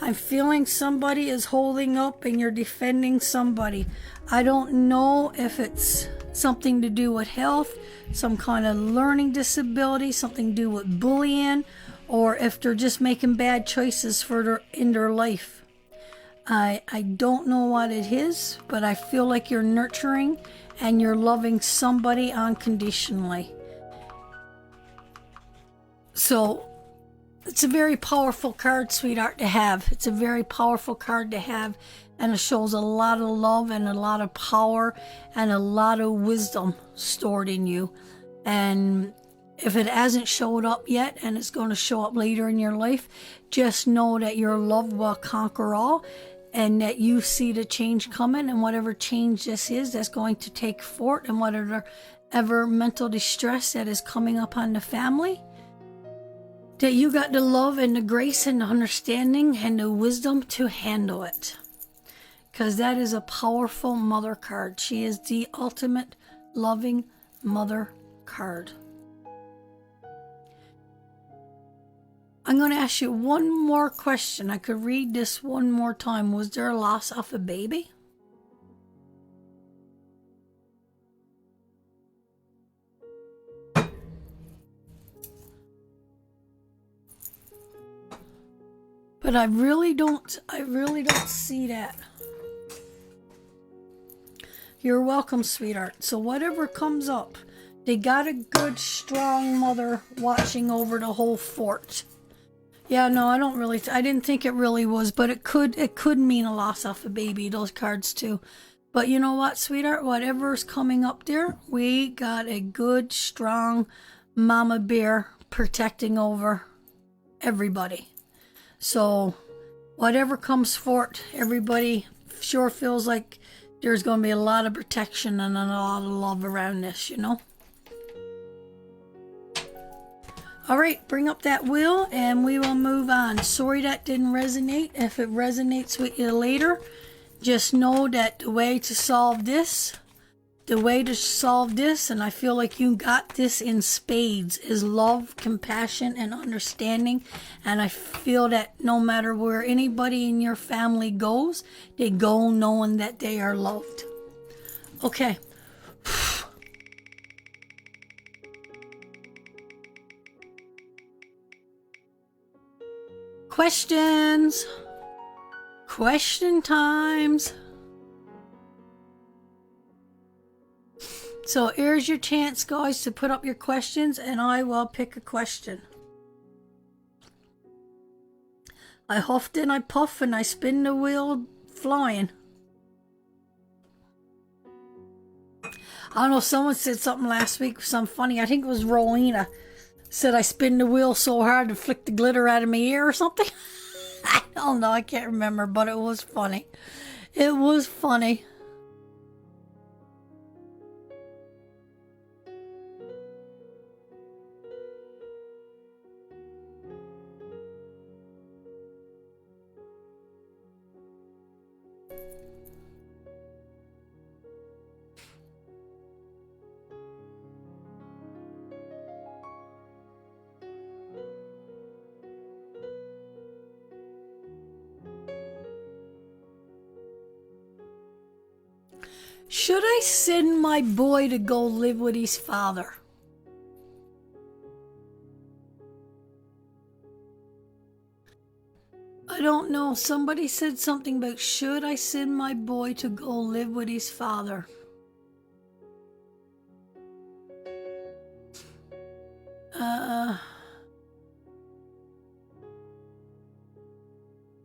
I'm feeling somebody is holding up and you're defending somebody. I don't know if it's something to do with health, some kind of learning disability, something to do with bullying, or if they're just making bad choices in their life. I don't know what it is, but I feel like you're nurturing and you're loving somebody unconditionally. So it's a very powerful card, sweetheart, to have. It's a very powerful card to have, and it shows a lot of love and a lot of power and a lot of wisdom stored in you. And if it hasn't showed up yet and it's going to show up later in your life, just know that your love will conquer all and that you see the change coming, and whatever change this is that's going to take forth, and whatever mental distress that is coming upon the family, that you got the love and the grace and the understanding and the wisdom to handle it. Because that is a powerful mother card. She is the ultimate loving mother card. I'm going to ask you one more question. I could read this one more time. Was there a loss of a baby? But I really don't see that. You're welcome, sweetheart. So whatever comes up, they got a good, strong mother watching over the whole fort. Yeah, no, I didn't think it really was, but it could mean a loss of a baby, those cards too. But you know what, sweetheart? Whatever's coming up there, we got a good, strong mama bear protecting everybody. So whatever comes forth, everybody sure feels like there's going to be a lot of protection and a lot of love around this, you know? All right, bring up that wheel and we will move on. Sorry that didn't resonate. If it resonates with you later, just know that the way to solve this the way to solve this, and I feel like you got this in spades, is love, compassion, and understanding. And I feel that no matter where anybody in your family goes, they go knowing that they are loved. Okay. Questions. Question times. So here's your chance, guys, to put up your questions, and I will pick a question. I huffed and I puff and I spin the wheel flying. I don't know, someone said something last week, something funny. I think it was Rowena. Said I spin the wheel so hard to flick the glitter out of my ear or something. I don't know, I can't remember, but it was funny. It was funny. Should I send my boy to go live with his father? I don't know. Somebody said something about should I send my boy to go live with his father?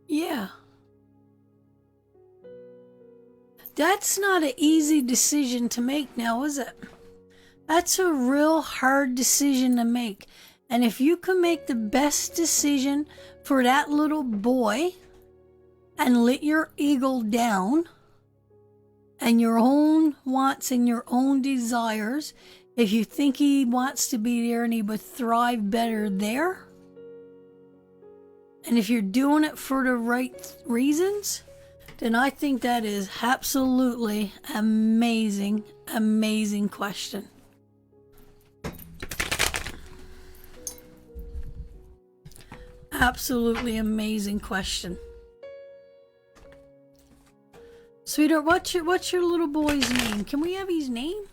Yeah. That's not an easy decision to make now, is it? That's a real hard decision to make. And if you can make the best decision for that little boy and let your ego down and your own wants and your own desires, if you think he wants to be there and he would thrive better there, and if you're doing it for the right reasons, then I think that is absolutely amazing, amazing question. Absolutely amazing question. Sweetheart, what's your little boy's name? Can we have his name?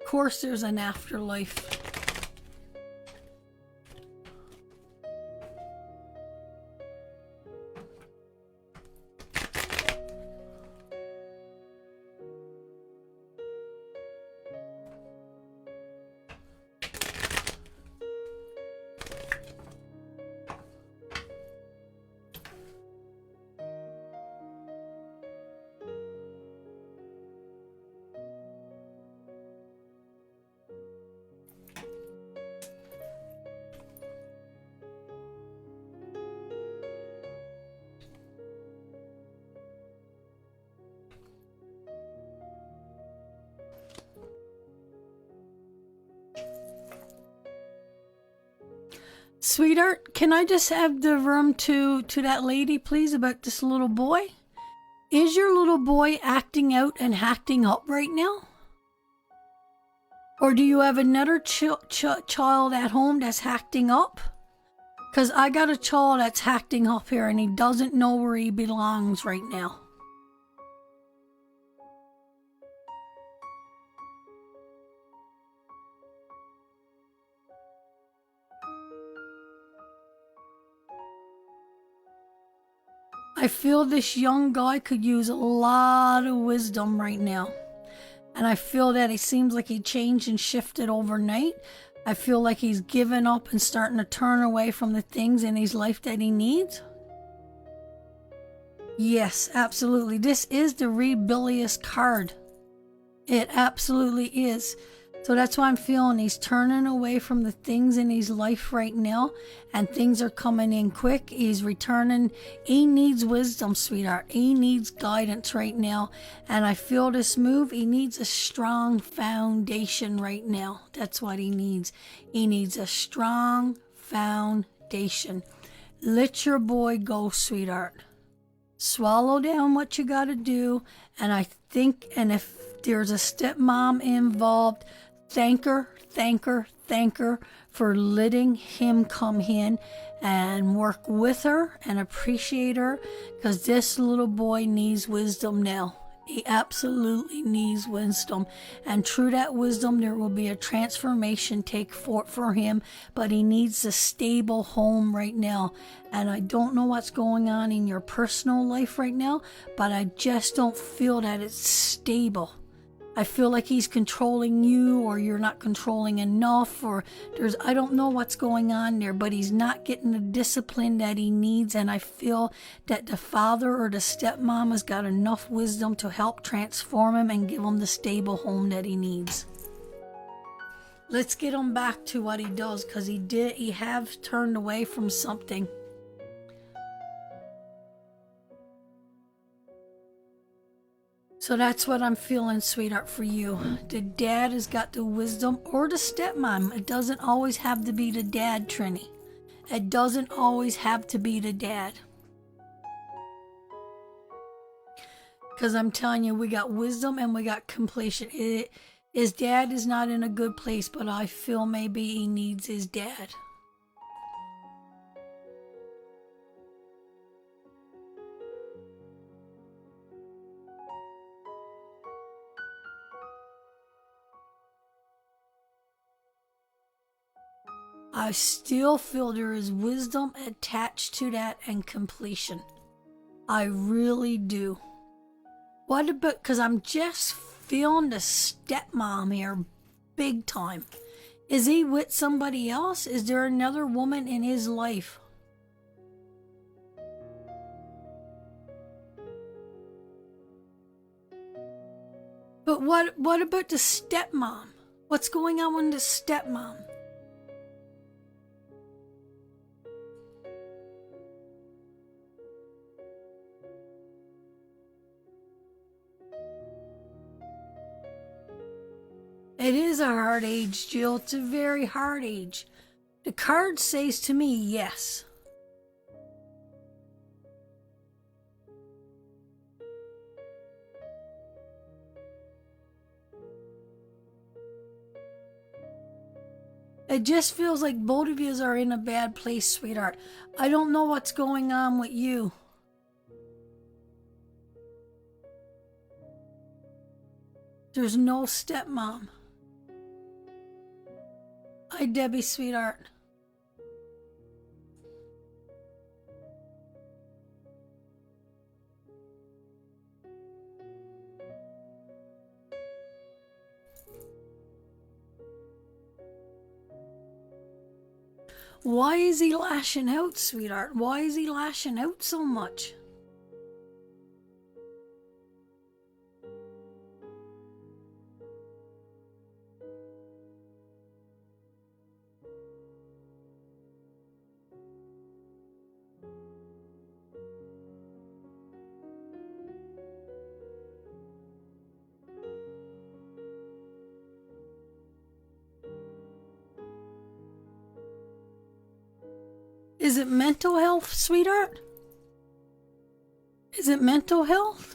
Of course there's an afterlife. Sweetheart, can I just have the room to that lady, please, about this little boy? Is your little boy acting out and acting up right now? Or do you have another child at home that's acting up? Because I got a child that's acting up here and he doesn't know where he belongs right now. I feel this young guy could use a lot of wisdom right now. And I feel that he seems like he changed and shifted overnight. I feel like he's given up and starting to turn away from the things in his life that he needs. Yes, absolutely. This is the rebellious card. It absolutely is. So that's why I'm feeling he's turning away from the things in his life right now, and things are coming in quick. He's returning. He needs wisdom, sweetheart. He needs guidance right now. And I feel this move. He needs a strong foundation right now. That's what he needs. He needs a strong foundation. Let your boy go, sweetheart. Swallow down what you got to do. And I think, and if there's a stepmom involved, thank her for letting him come in and work with her and appreciate her, because this little boy needs wisdom now. He absolutely needs wisdom, and through that wisdom there will be a transformation take for him, but he needs a stable home right now. And I don't know what's going on in your personal life right now, but I just don't feel that it's stable. I feel like he's controlling you, or you're not controlling enough, or I don't know what's going on there, but he's not getting the discipline that he needs. And I feel that the father or the stepmom has got enough wisdom to help transform him and give him the stable home that he needs. Let's get him back to what he does, because he have turned away from something. So that's what I'm feeling, sweetheart, for you. The dad has got the wisdom, or the stepmom. It doesn't always have to be the dad, Trini. It doesn't always have to be the dad. Because I'm telling you, we got wisdom and we got completion. His dad is not in a good place, but I feel maybe he needs his dad. I still feel there is wisdom attached to that and completion. I really do. What about, because I'm just feeling the stepmom here big time. Is he with somebody else? Is there another woman in his life? But what about the stepmom? What's going on with the stepmom? It is a hard age, Jill. It's a very hard age. The card says to me, yes. It just feels like both of you are in a bad place, sweetheart. I don't know what's going on with you. There's no stepmom. Hi, Debbie, sweetheart. Why is he lashing out, sweetheart? Why is he lashing out so much? Is it mental health, sweetheart? Is it mental health?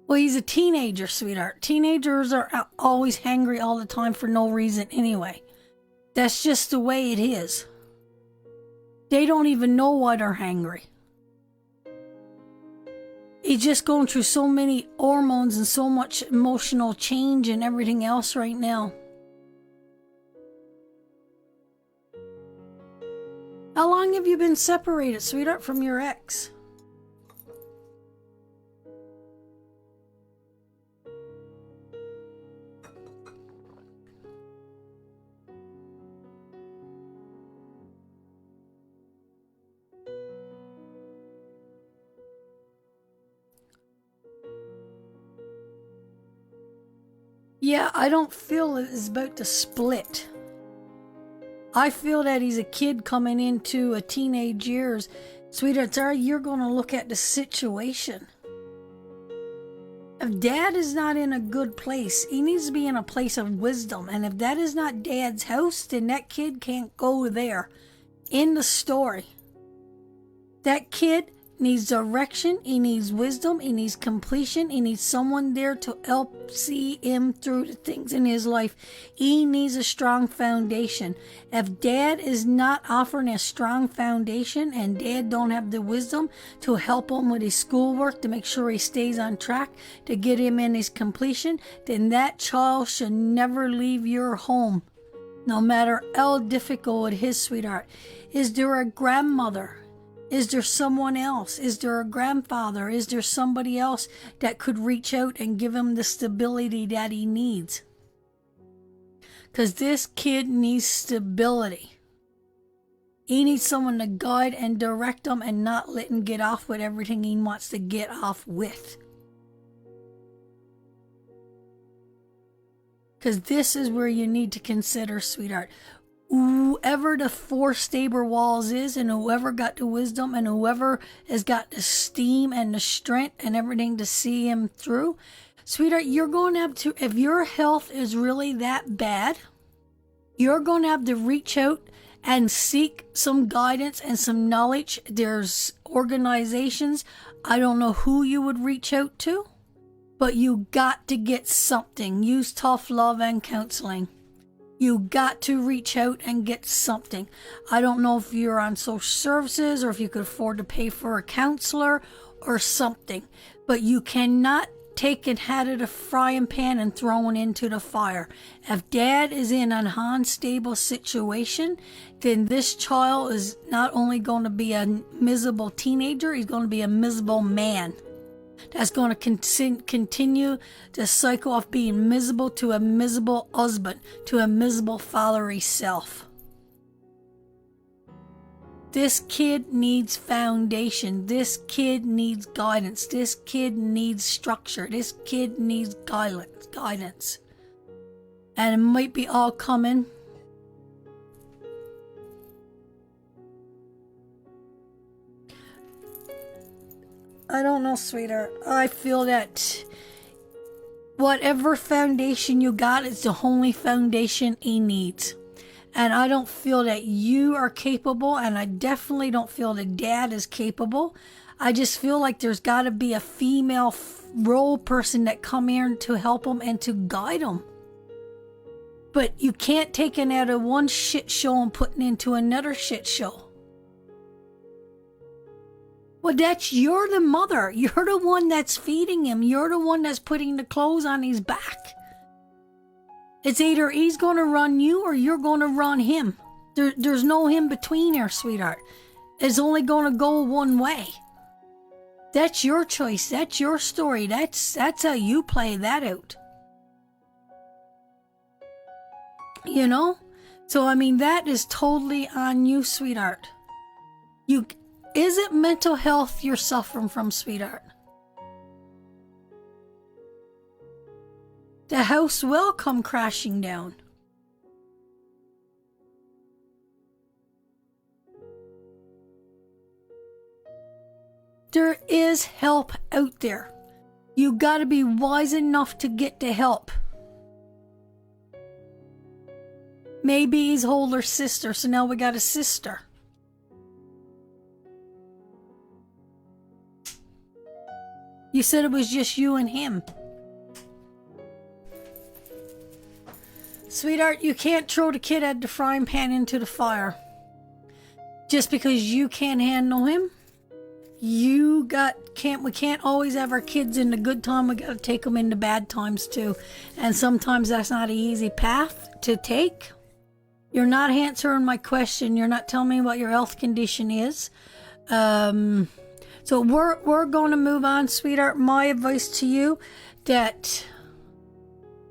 Well, he's a teenager, sweetheart. Teenagers are always hangry all the time for no reason anyway. That's just the way it is. They don't even know why they're hangry. He's just going through so many hormones and so much emotional change and everything else right now. How long have you been separated, sweetheart, from your ex? Yeah, I don't feel it is about to split. I feel that he's a kid coming into a teenage years. Sweetheart, you're going to look at the situation. If dad is not in a good place, he needs to be in a place of wisdom. And if that is not dad's house, then that kid can't go there. In the story, that kid needs direction, he needs wisdom, he needs completion, he needs someone there to help see him through the things in his life. He needs a strong foundation. If dad is not offering a strong foundation and dad don't have the wisdom to help him with his schoolwork, to make sure he stays on track, to get him in his completion, then that child should never leave your home, no matter how difficult it is, sweetheart. Is there a grandmother? Is there someone else? Is there a grandfather? Is there somebody else that could reach out and give him the stability that he needs? Because this kid needs stability. He needs someone to guide and direct him and not let him get off with everything he wants to get off with. Because this is where you need to consider, sweetheart. Whoever the four stable walls is, and whoever got the wisdom, and whoever has got the steam and the strength and everything to see him through, sweetheart, you're going to have to, if your health is really that bad, you're going to have to reach out and seek some guidance and some knowledge. There's organizations, I don't know who you would reach out to, but you got to get something. Use tough love and counseling. You got to reach out and get something. I don't know if you're on social services or if you could afford to pay for a counselor or something, but you cannot take it out of the frying pan and throw it into the fire. If dad is in an unstable situation, then this child is not only going to be a miserable teenager, he's going to be a miserable man. That's going to continue the cycle of being miserable to a miserable husband, to a miserable father himself. This kid needs foundation. This kid needs guidance. This kid needs structure. This kid needs guidance. And it might be all coming. I don't know, sweetheart. I feel that whatever foundation you got is the only foundation he needs. And I don't feel that you are capable, and I definitely don't feel that dad is capable. I just feel like there's got to be a female role person that come here to help him and to guide him. But you can't take it out of one shit show and put it into another shit show. Well, you're the mother. You're the one that's feeding him. You're the one that's putting the clothes on his back. It's either he's going to run you or you're going to run him. There's no in between here, sweetheart. It's only going to go one way. That's your choice. That's your story. That's how you play that out. You know? So, I mean, that is totally on you, sweetheart. Is it mental health you're suffering from, sweetheart? The house will come crashing down. There is help out there. You gotta be wise enough to get the help. Maybe he's older sister, so now we got a sister. You said it was just you and him. Sweetheart, you can't throw the kid out the frying pan into the fire. just because you can't handle him. We can't always have our kids in the good time. We got to take them in the bad times too. And sometimes that's not an easy path to take. You're not answering my question. You're not telling me what your health condition is. So we're going to move on, sweetheart. My advice to you, that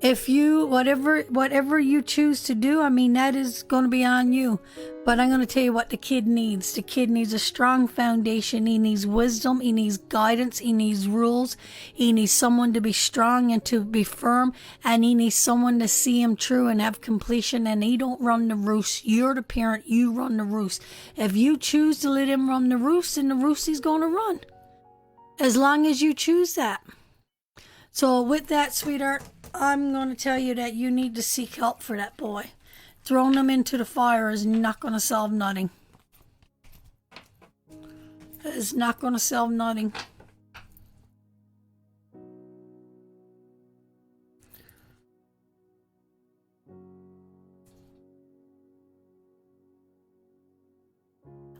if you, whatever you choose to do, I mean, that is going to be on you. But I'm going to tell you what the kid needs. The kid needs a strong foundation. He needs wisdom. He needs guidance. He needs rules. He needs someone to be strong and to be firm. And he needs someone to see him through and have completion. And he don't run the roost. You're the parent. You run the roost. If you choose to let him run the roost, then the roost he's going to run. As long as you choose that. So with that, sweetheart, I'm going to tell you that you need to seek help for that boy. Throwing him into the fire is not going to solve nothing. It is not going to solve nothing.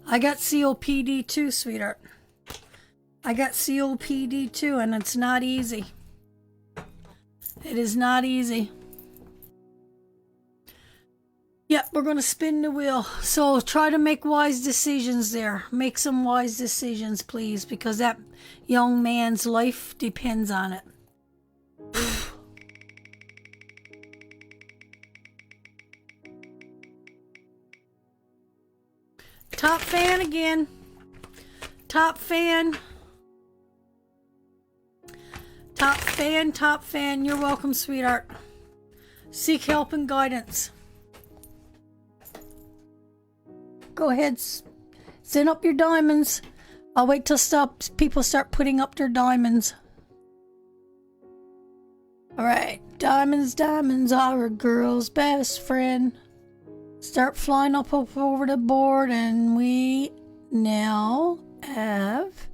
I got COPD too, sweetheart. I got COPD too, and it's not easy. It is not easy. Yep, we're going to spin the wheel. So try to make wise decisions there. Make some wise decisions, please, because that young man's life depends on it. Top fan again. Top fan. Top fan, top fan. You're welcome, sweetheart. Seek help and guidance. Go ahead. Send up your diamonds. I'll wait till people start putting up their diamonds. Alright. Diamonds, diamonds are a girl's best friend. Start flying up over the board, and we now have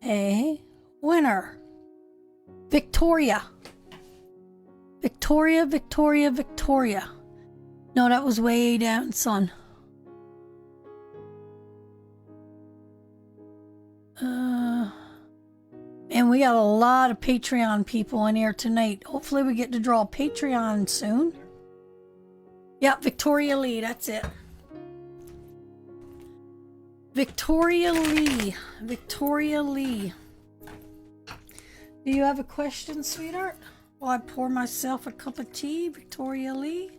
a winner. Victoria. Victoria, Victoria, Victoria. No, that was way down, son. And we got a lot of Patreon people in here tonight. Hopefully we get to draw Patreon soon. Yep, Victoria Lee, that's it. Victoria Lee. Victoria Lee. Do you have a question, sweetheart? While I pour myself a cup of tea, Victoria Lee?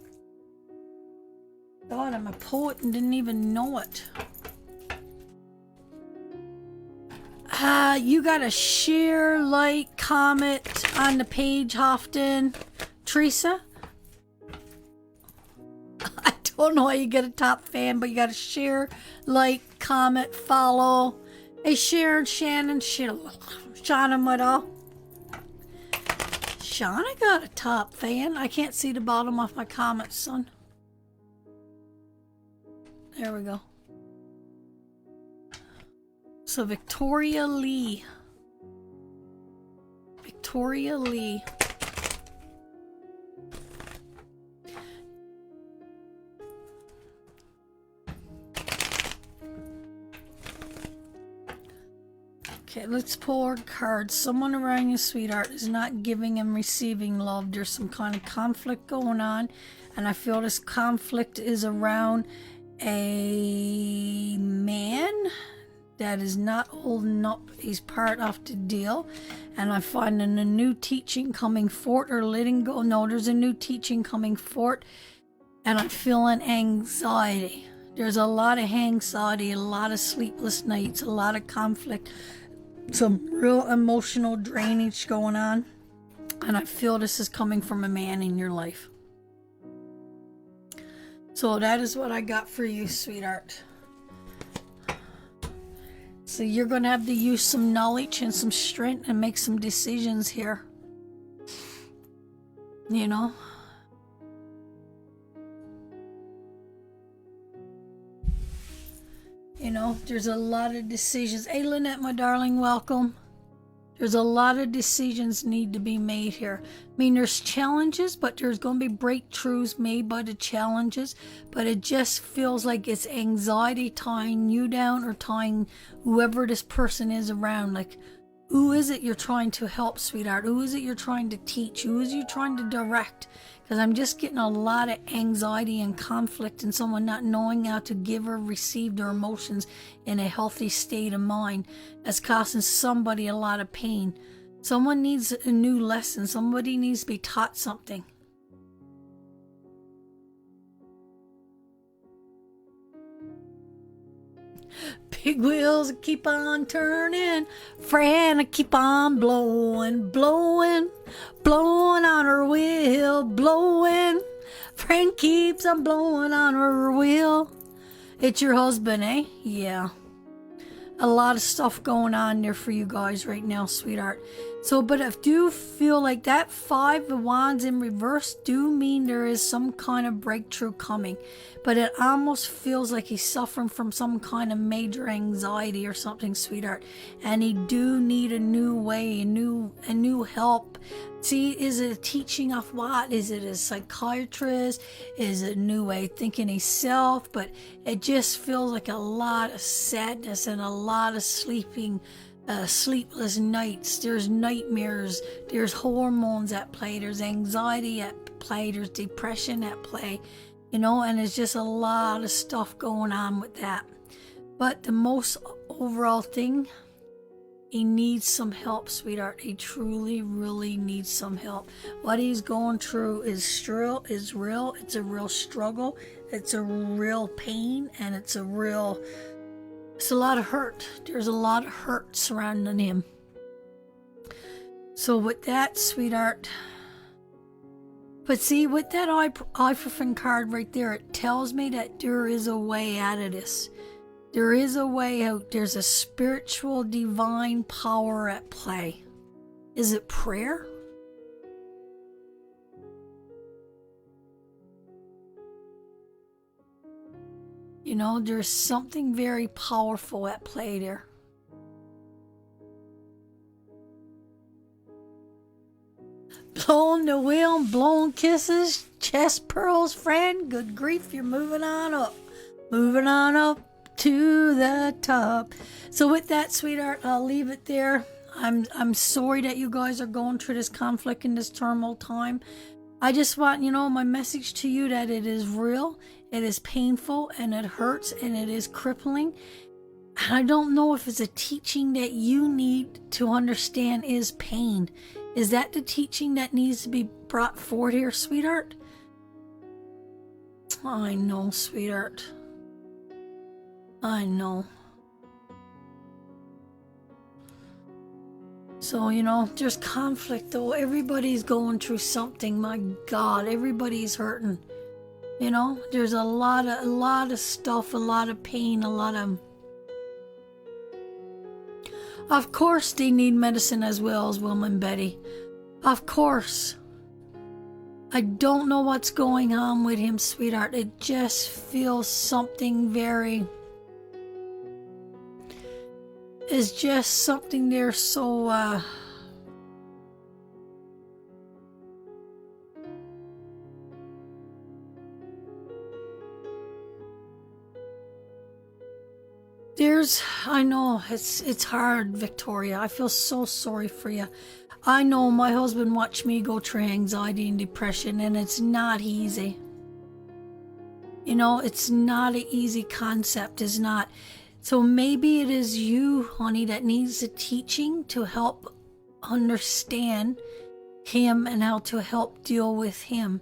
God, I'm a poet and didn't even know it. You gotta share, like, comment on the page often. Teresa? I don't know how you get a top fan, but you gotta share, like, comment, follow. Hey, Sharon, Shannon, Shauna Muddle. Shauna got a top fan. I can't see the bottom of my comments, son. There we go. So Victoria Lee. Victoria Lee. Okay, let's pull cards. Someone around you, sweetheart, is not giving and receiving love. There's some kind of conflict going on, and I feel this conflict is around a man that is not holding up his part of the deal, and I'm finding a new teaching coming forth, or letting go. No, there's a new teaching coming forth, and I'm feeling anxiety. There's a lot of anxiety, a lot of sleepless nights, a lot of conflict, some real emotional drainage going on, and I feel this is coming from a man in your life. So that is what I got for you, sweetheart. So you're going to have to use some knowledge and some strength and make some decisions here. You know? You know, there's a lot of decisions. Hey, Lynette, my darling, welcome. There's a lot of decisions need to be made here. I mean, there's challenges, but there's going to be breakthroughs made by the challenges. But it just feels like it's anxiety tying you down or tying whoever this person is around. Like, who is it you're trying to help, sweetheart? Who is it you're trying to teach? Who is you trying to direct? Because I'm just getting a lot of anxiety and conflict and someone not knowing how to give or receive their emotions in a healthy state of mind. That's causing somebody a lot of pain. Someone needs a new lesson. Somebody needs to be taught something. Big wheels keep on turning. Fran, I keep on blowing, blowing, blowing on her wheel, blowing. Fran keeps on blowing on her wheel. It's your husband, eh? Yeah. A lot of stuff going on there for you guys right now, sweetheart. So, but I do feel like that 5 of Wands in reverse do mean there is some kind of breakthrough coming. But it almost feels like he's suffering from some kind of major anxiety or something, sweetheart. And he do need a new way, a new help. See, is it a teaching of what? Is it a psychiatrist? Is it a new way of thinking himself? But it just feels like a lot of sadness and a lot of sleepless nights. There's nightmares. There's hormones at play. There's anxiety at play. There's depression at play. You know, and there's just a lot of stuff going on with that. But the most overall thing, he needs some help, sweetheart. He truly, really needs some help. What he's going through is real. It's a real struggle. It's a real pain, and it's a lot of hurt. There's a lot of hurt surrounding him. So with that, sweetheart. But see, with that Hierophant card right there, it tells me that there is a way out of this. There is a way out. There's a spiritual, divine power at play. Is it prayer? You know, there's something very powerful at play there. Blowing the wheel, blowing kisses, chest pearls, Fran. Good grief, you're moving on up. Moving on up to the top. So with that, sweetheart, I'll leave it there. I'm sorry that you guys are going through this conflict in this turmoil time. I just want, my message to you that it is real, it is painful, and it hurts, and it is crippling. And I don't know if it's a teaching that you need to understand is pain. Is that the teaching that needs to be brought forward here, sweetheart? I know, sweetheart. I know. So, there's conflict, though. Everybody's going through something. My God, everybody's hurting. There's a lot of stuff, a lot of pain, a lot of... Of course they need medicine as well as Wilma and Betty. Of course. I don't know what's going on with him, sweetheart. It just feels something very... It's just something there so... I know it's hard, Victoria. I feel so sorry for you. I know my husband watched me go through anxiety and depression, and it's not easy. It's not an easy concept. It's not. So maybe it is you, honey, that needs the teaching to help understand him and how to help deal with him.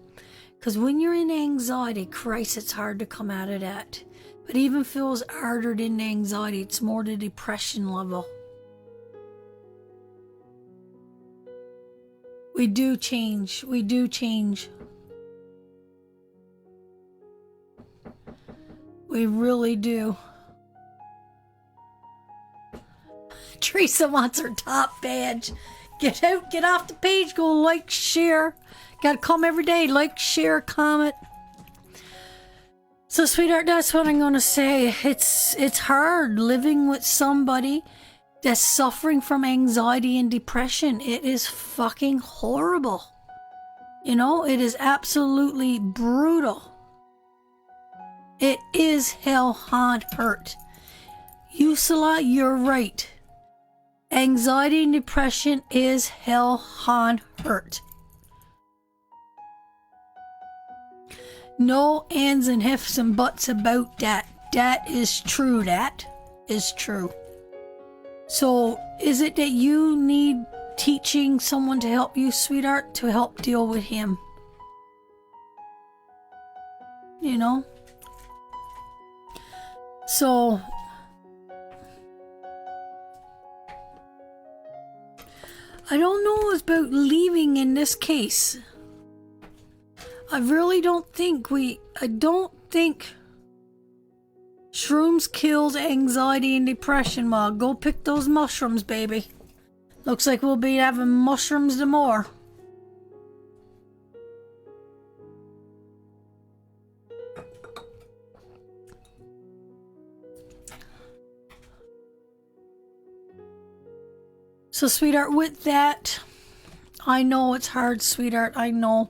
Because when you're in anxiety, Christ, it's hard to come out of that. It even feels harder than anxiety. It's more the depression level. We do change. We do change. We really do. Teresa wants her top badge. Get out, get off the page, go like, share. Gotta come every day, like, share, comment. So, sweetheart, that's what I'm going to say. It's hard living with somebody that's suffering from anxiety and depression. It is fucking horrible. You know, it is absolutely brutal. It is hell on hurt. Usala, you're right. Anxiety and depression is hell on hurt. No ands and ifs and buts about that. That is true. That is true. So, is it that you need teaching someone to help you, sweetheart, to help deal with him? You know? So, I don't know about leaving in this case. I really don't think shrooms kills anxiety and depression. Well, go pick those mushrooms, baby. Looks like we'll be having mushrooms the more. So, sweetheart, with that, I know it's hard, sweetheart, I know.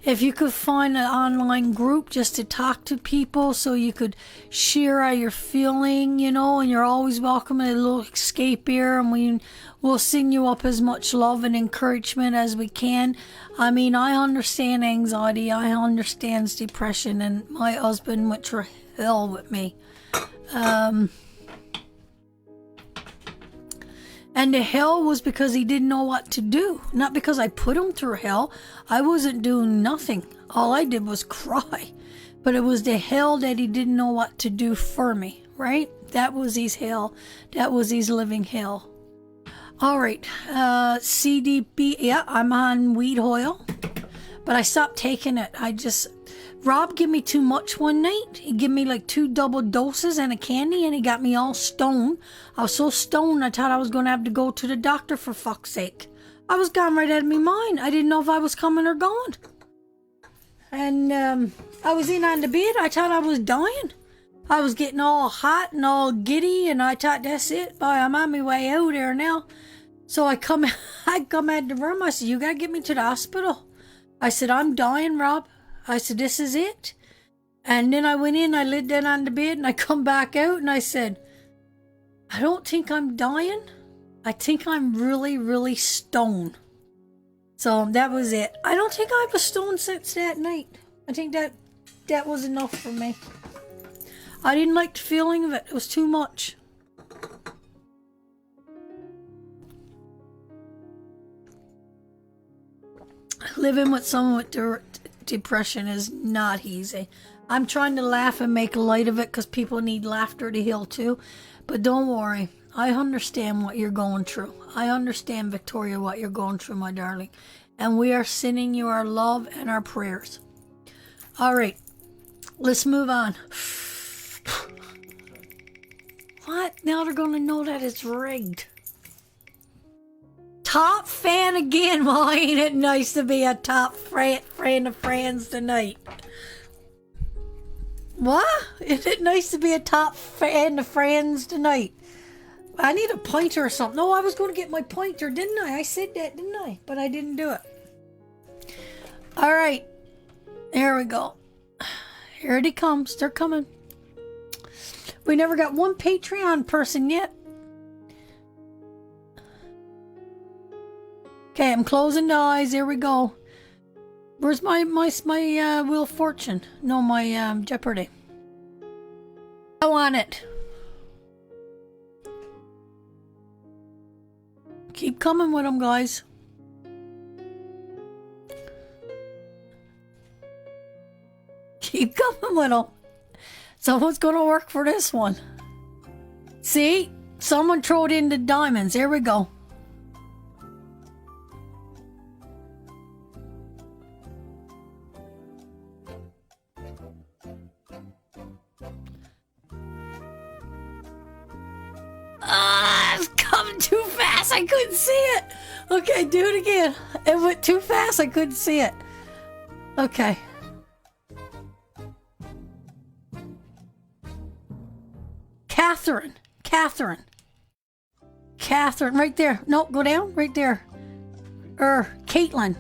If you could find an online group just to talk to people so you could share how you're feeling, you know, and you're always welcome in a little escape here, and we'll send you up as much love and encouragement as we can. I mean, I understand anxiety, I understand depression, and my husband went through hell with me. And the hell was because he didn't know what to do. Not because I put him through hell. I wasn't doing nothing. All I did was cry. But it was the hell that he didn't know what to do for me, right? That was his hell. That was his living hell. All right. CDB. Yeah, I'm on weed oil. But I stopped taking it. Rob gave me too much one night. He gave me like 2 double doses and a candy, and he got me all stoned. I was so stoned I thought I was going to have to go to the doctor, for fuck's sake. I was gone right out of my mind. I didn't know if I was coming or going. And I was in on the bed. I thought I was dying. I was getting all hot and all giddy, and I thought, that's it. Boy, I'm on my way out there now. So I come out the room. I said, you got to get me to the hospital. I said, I'm dying, Rob. I said, this is it. And then I went in, I laid down on the bed, and I come back out, and I said, I don't think I'm dying. I think I'm really, really stoned. So that was it. I don't think I was stoned since that night. I think that was enough for me. I didn't like the feeling of it. It was too much. Living with someone with depression is not easy. I'm trying to laugh and make light of it because people need laughter to heal too. But don't worry. I understand what you're going through. I understand, Victoria, what you're going through, my darling. And we are sending you our love and our prayers. All right. Let's move on. What? Now they're going to know that it's rigged. Top fan again. Well, ain't it nice to be a top friend of Fran's tonight? What? Isn't it nice to be a top fan of Fran's tonight? I need a pointer or something. No, I was going to get my pointer, didn't I? I said that, didn't I? But I didn't do it. All right. There we go. Here it comes. They're coming. We never got one Patreon person yet. Okay, I'm closing the eyes. Here we go. Where's my Wheel of Fortune? No, my Jeopardy. I want it. Keep coming with them, guys. Keep coming with them. Someone's going to work for this one. See? Someone threw it into diamonds. Here we go. It's coming too fast. I couldn't see it. Okay, do it again. It went too fast. I couldn't see it. Okay. Catherine, right there. No, go down, right there. Caitlin.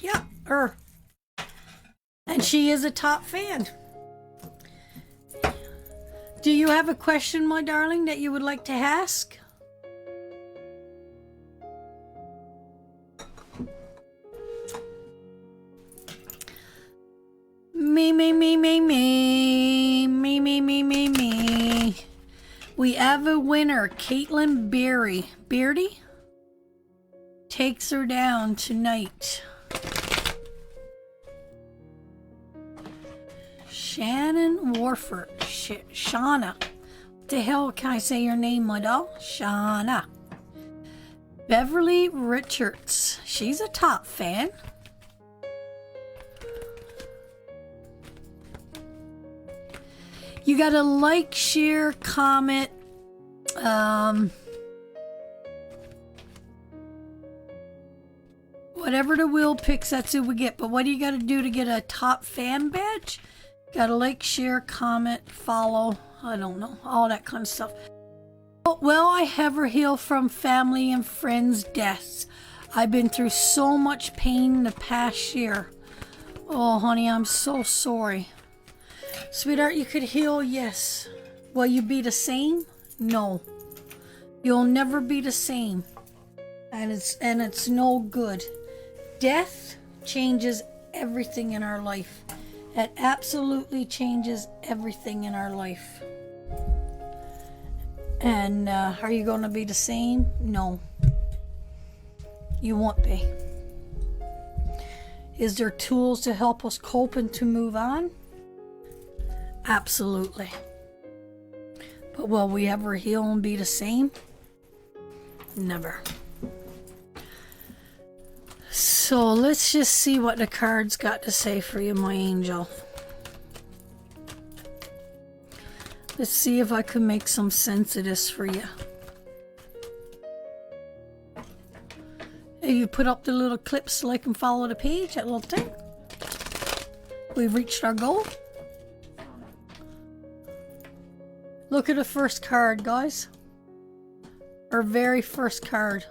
Yeah, and she is a top fan. Do you have a question, my darling, that you would like to ask? Me. We have a winner, Caitlin Beardy takes her down tonight. Shannon Warford. Shauna. What the hell can I say your name, my doll? Shauna. Beverly Richards. She's a top fan. You gotta like, share, comment. Whatever the wheel picks, that's who we get. But what do you gotta do to get a top fan badge? Gotta like, share, comment, follow. I don't know. All that kind of stuff. Well, I have her heal from family and friends' deaths. I've been through so much pain the past year. Oh, honey, I'm so sorry. Sweetheart, you could heal, yes. Will you be the same? No. You'll never be the same. And it's no good. Death changes everything in our life. It absolutely changes everything in our life. And are you going to be the same? No. You won't be. Is there tools to help us cope and to move on? Absolutely. But will we ever heal and be the same? Never. So let's just see what the cards got to say for you, my angel. Let's see if I can make some sense of this for you. Hey, you put up the little clips so I can follow the page, that little thing. We've reached our goal. Look at the first card, guys. Our very first card.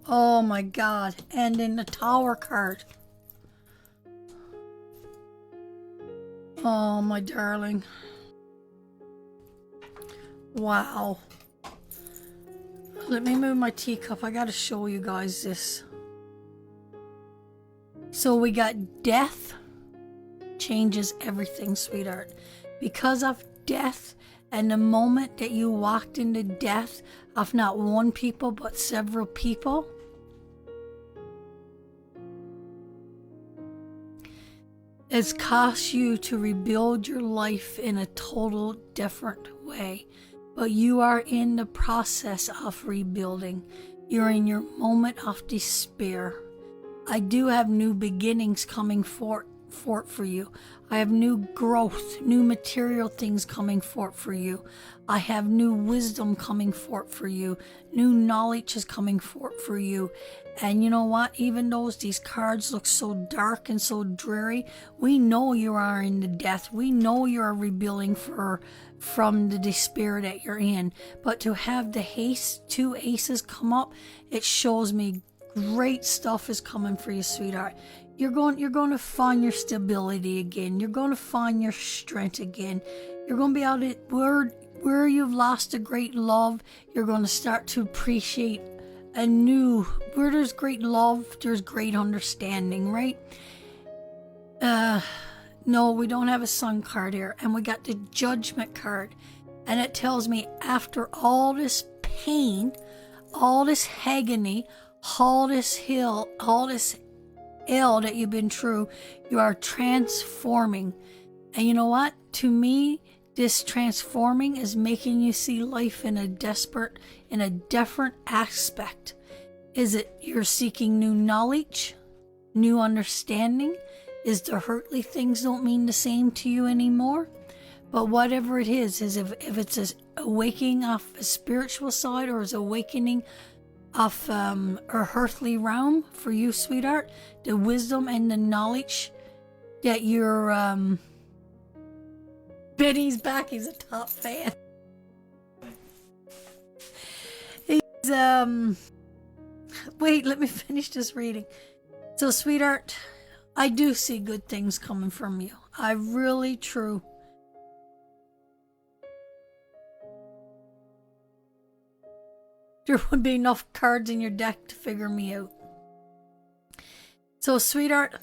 Oh my God. And in the Tower card. Oh, my darling. Wow. Let me move my teacup. I gotta show you guys this. So we got death changes everything, sweetheart. Because of death and the moment that you walked into death of not one people but several people, it's cost you to rebuild your life in a total different way. But you are in the process of rebuilding. You're in your moment of despair. I do have new beginnings coming forth for you. I have new growth, new material things coming forth for you. I have new wisdom coming forth for you. New knowledge is coming forth for you. And you know what? Even though these cards look so dark and so dreary, we know you are in the death. We know you are rebuilding from the despair that you're in. But to have the two aces come up, it shows me great stuff is coming for you, sweetheart. You're going to find your stability again. You're going to find your strength again. You're going to be able to, where you've lost a great love, you're going to start to appreciate a new, where there's great love, there's great understanding, right? No, we don't have a Sun card here. And we got the Judgment card. And it tells me after all this pain, all this agony, all this hill, all this ill that you've been through, you are transforming. And you know what? To me, this transforming is making you see life in a different aspect. Is it you're seeking new knowledge, new understanding? Is the hurtly things don't mean the same to you anymore? But whatever it is if it's a awakening of a spiritual side or is awakening of a earthly realm for you, sweetheart, the wisdom and the knowledge that you're Benny's back. He's a top fan. He's, wait, let me finish this reading. So, sweetheart, I do see good things coming from you. I really, true. There would be enough cards in your deck to figure me out. So, sweetheart,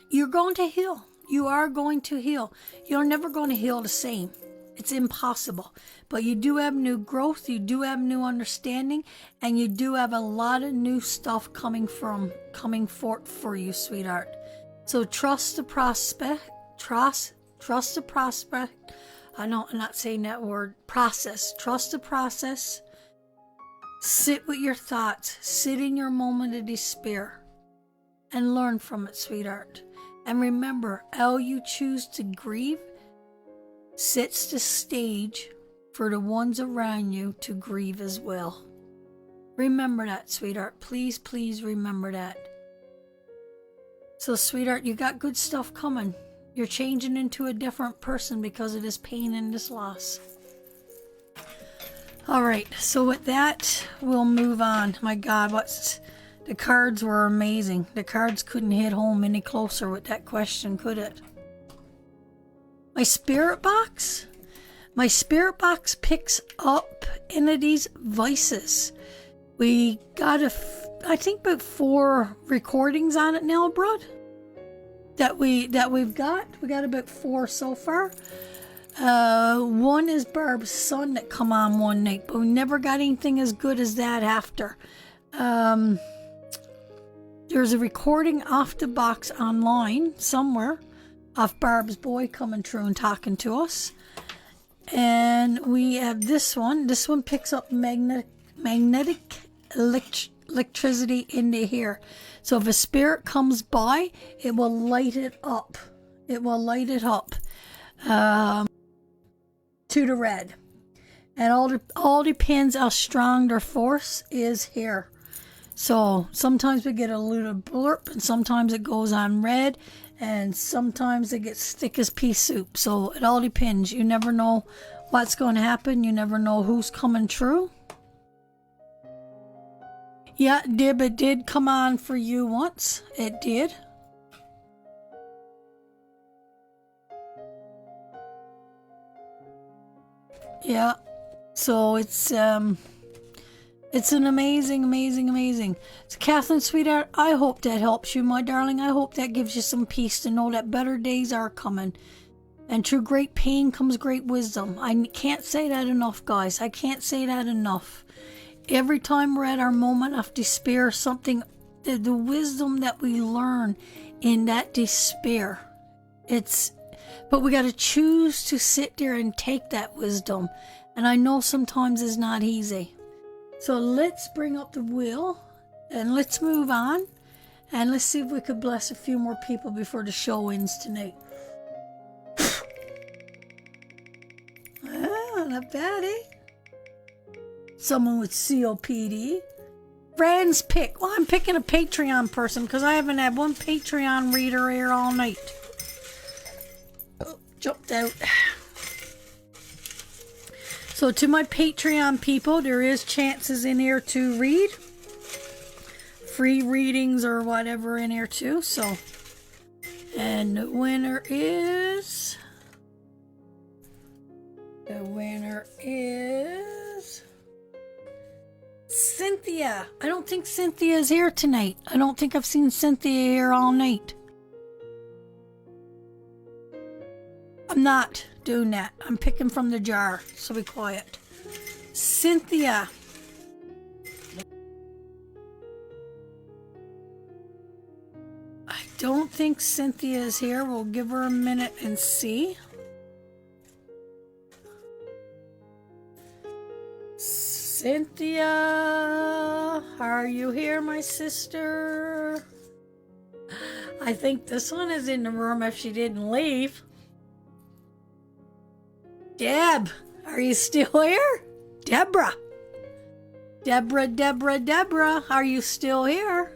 you're going to heal. You are going to heal. You're never going to heal the same. It's impossible. But you do have new growth. You do have new understanding. And you do have a lot of new stuff coming forth for you, sweetheart. So trust the prospect. Trust the prospect. I know I'm not saying that word. Process. Trust the process. Sit with your thoughts. Sit in your moment of despair. And learn from it, sweetheart. And remember, how you choose to grieve sets the stage for the ones around you to grieve as well. Remember that, sweetheart. Please, please remember that. So, sweetheart, you got good stuff coming. You're changing into a different person because of this pain and this loss. All right, so with that, we'll move on. My God, the cards were amazing. The cards couldn't hit home any closer with that question, could it? My spirit box picks up entities' voices. We got I think about 4 recordings on it now, Brud. That we've got. We got about 4 so far. One is Barb's son that come on one night, but we never got anything as good as that after. There's a recording off the box online somewhere of Barb's boy coming through and talking to us. And we have this one. This one picks up magnetic electricity into here. So if a spirit comes by, it will light it up. It will light it up to the red. And all depends how strong their force is here. So sometimes we get a little blurp, and sometimes it goes on red, and sometimes it gets thick as pea soup. So it all depends. You never know what's going to happen. You never know who's coming through. Yeah, Dib, it did come on for you once. It did. Yeah. So it's an amazing. So Kathleen, sweetheart, I hope that helps you, my darling. I hope that gives you some peace to know that better days are coming. And through great pain comes great wisdom. I can't say that enough, guys. I can't say that enough. Every time we're at our moment of despair, the wisdom that we learn in that despair, but we got to choose to sit there and take that wisdom. And I know sometimes it's not easy. So let's bring up the wheel and let's move on. And let's see if we could bless a few more people before the show ends tonight. Not bad, eh? Someone with COPD. Fran's pick. Well, I'm picking a Patreon person because I haven't had one Patreon reader here all night. Oh, jumped out. So to my Patreon people, there is chances in here to read. Free readings or whatever in here too. So, and the winner is... Cynthia. I don't think Cynthia is here tonight. I don't think I've seen Cynthia here all night. I'm not doing that. I'm picking from the jar, so be quiet. Cynthia. I don't think Cynthia is here. We'll give her a minute and see. Cynthia, are you here, my sister? I think this one is in the room if she didn't leave. Deb, are you still here? Deborah, are you still here?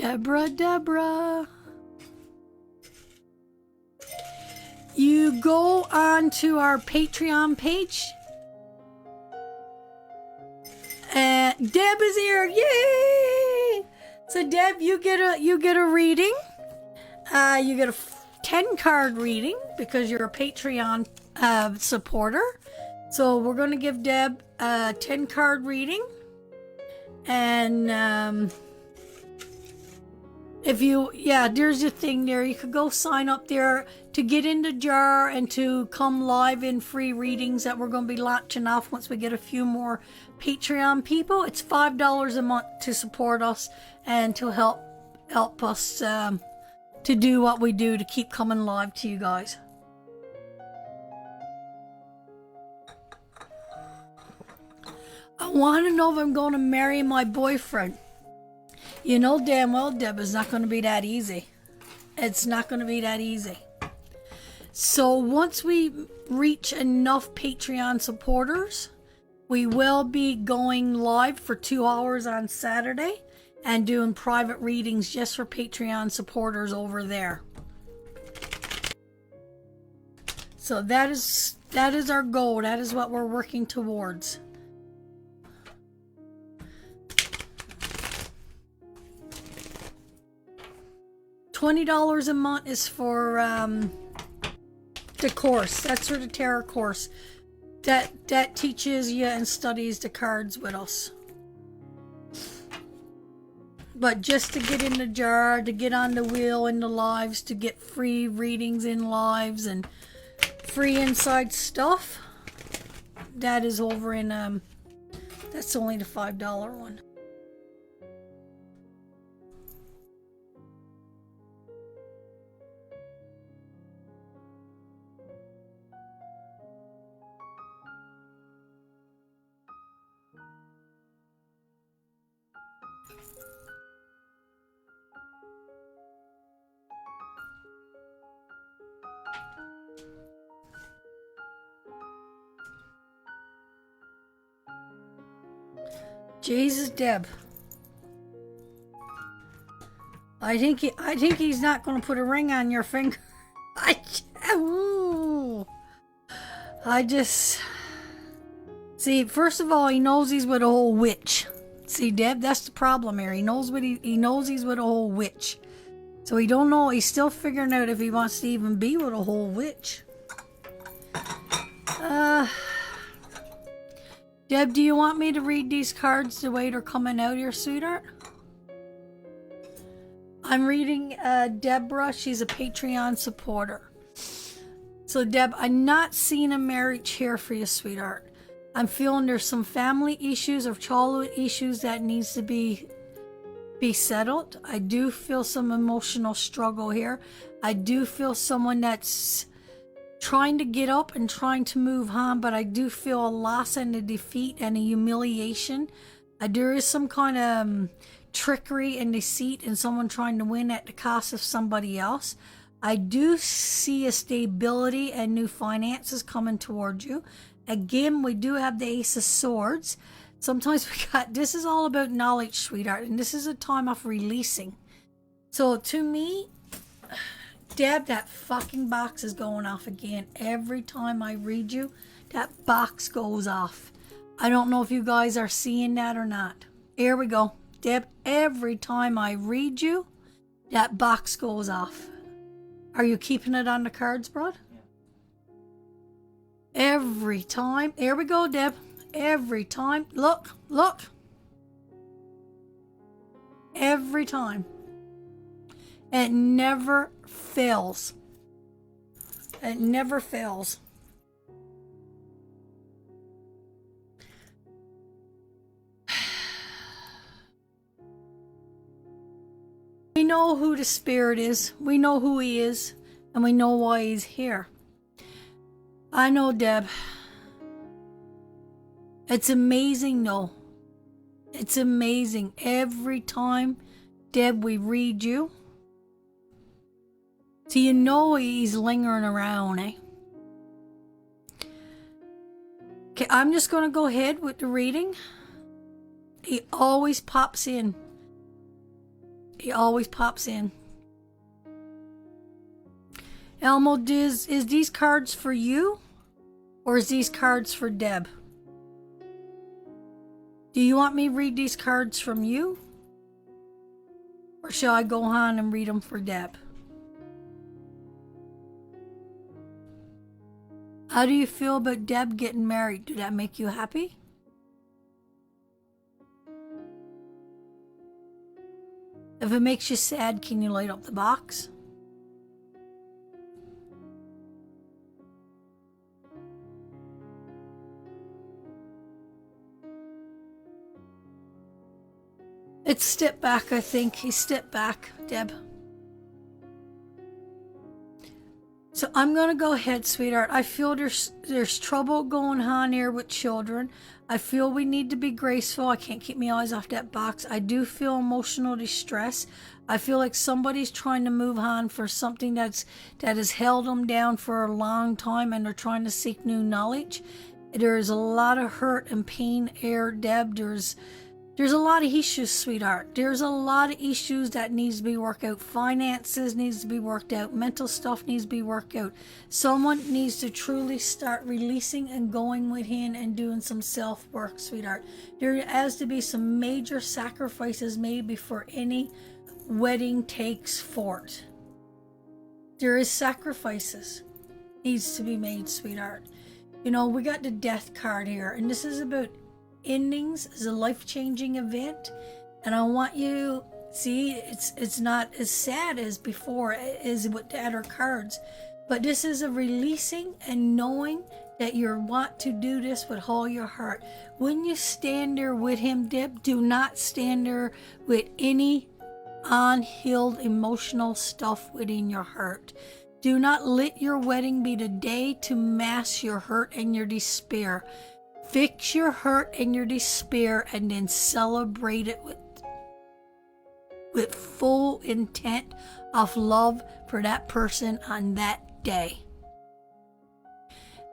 Deborah. You go on to our Patreon page. And Deb is here. Yay! So Deb, you get a reading. You get a 10 card reading because you're a Patreon supporter. So we're going to give Deb a 10 card reading. And there's your thing there. You could go sign up there to get in the jar and to come live in free readings that we're going to be launching off once we get a few more Patreon people. It's $5 a month to support us and to help us to do what we do to keep coming live to you guys. I want to know if I'm going to marry my boyfriend. You know damn well, Deb, it's not going to be that easy. It's not going to be that easy. So once we reach enough Patreon supporters, we will be going live for 2 hours on Saturday and doing private readings just for Patreon supporters over there. So that is our goal. That is what we're working towards. $20 a month is for the course. That's for the tarot course. That teaches you and studies the cards with us. But just to get in the jar, to get on the wheel in the lives, to get free readings in lives and free inside stuff, that is over in that's only the $5 one. Jesus, Deb. I think he's not going to put a ring on your finger. I just see. First of all, he knows he's with a whole witch. See, Deb, that's the problem here. He knows he's with a whole witch. So he don't know. He's still figuring out if he wants to even be with a whole witch. Deb, do you want me to read these cards the way they're coming out here, sweetheart? I'm reading Deborah. She's a Patreon supporter. So, Deb, I'm not seeing a marriage here for you, sweetheart. I'm feeling there's some family issues or childhood issues that needs to be settled. I do feel some emotional struggle here. I do feel someone that's trying to get up and trying to move on, but I do feel a loss and a defeat and a humiliation. There is some kind of trickery and deceit and someone trying to win at the cost of somebody else. I do see a stability and new finances coming towards you. Again, we do have the Ace of Swords. Sometimes this is all about knowledge, sweetheart, and this is a time of releasing. So to me, Deb, that fucking box is going off again. Every time I read you, that box goes off. I don't know if you guys are seeing that or not. Here we go. Deb, every time I read you, that box goes off. Are you keeping it on the cards, Brad? Yeah. Every time. Here we go, Deb. Every time. Look. Every time. It never fails. It never fails. We know who the spirit is. We know who he is. And we know why he's here. I know, Deb. It's amazing, though. It's amazing. Every time, Deb, we read you. So you know he's lingering around, eh? Okay, I'm just going to go ahead with the reading. He always pops in. He always pops in. Elmo, is these cards for you? Or is these cards for Deb? Do you want me to read these cards from you? Or shall I go on and read them for Deb? How do you feel about Deb getting married? Do that make you happy? If it makes you sad, can you light up the box? It's step back, I think. He stepped back, Deb. So I'm going to go ahead, sweetheart. I feel there's trouble going on here with children. I feel we need to be graceful. I can't keep my eyes off that box. I do feel emotional distress. I feel like somebody's trying to move on for something that has held them down for a long time, and they're trying to seek new knowledge. There is a lot of hurt and pain here, Deb. There's a lot of issues, sweetheart. There's a lot of issues that needs to be worked out. Finances needs to be worked out. Mental stuff needs to be worked out. Someone needs to truly start releasing and going within and doing some self-work, sweetheart. There has to be some major sacrifices made before any wedding takes fort. There is sacrifices needs to be made, sweetheart. You know, we got the death card here, and this is about endings is a life-changing event, and I want you see it's not as sad as before as with the other cards, but this is a releasing and knowing that you want to do this with all your heart. When you stand there with him, Deb, do not stand there with any unhealed emotional stuff within your heart. Do not let your wedding be the day to mask your hurt and your despair. Fix your hurt and your despair and then celebrate it with full intent of love for that person on that day.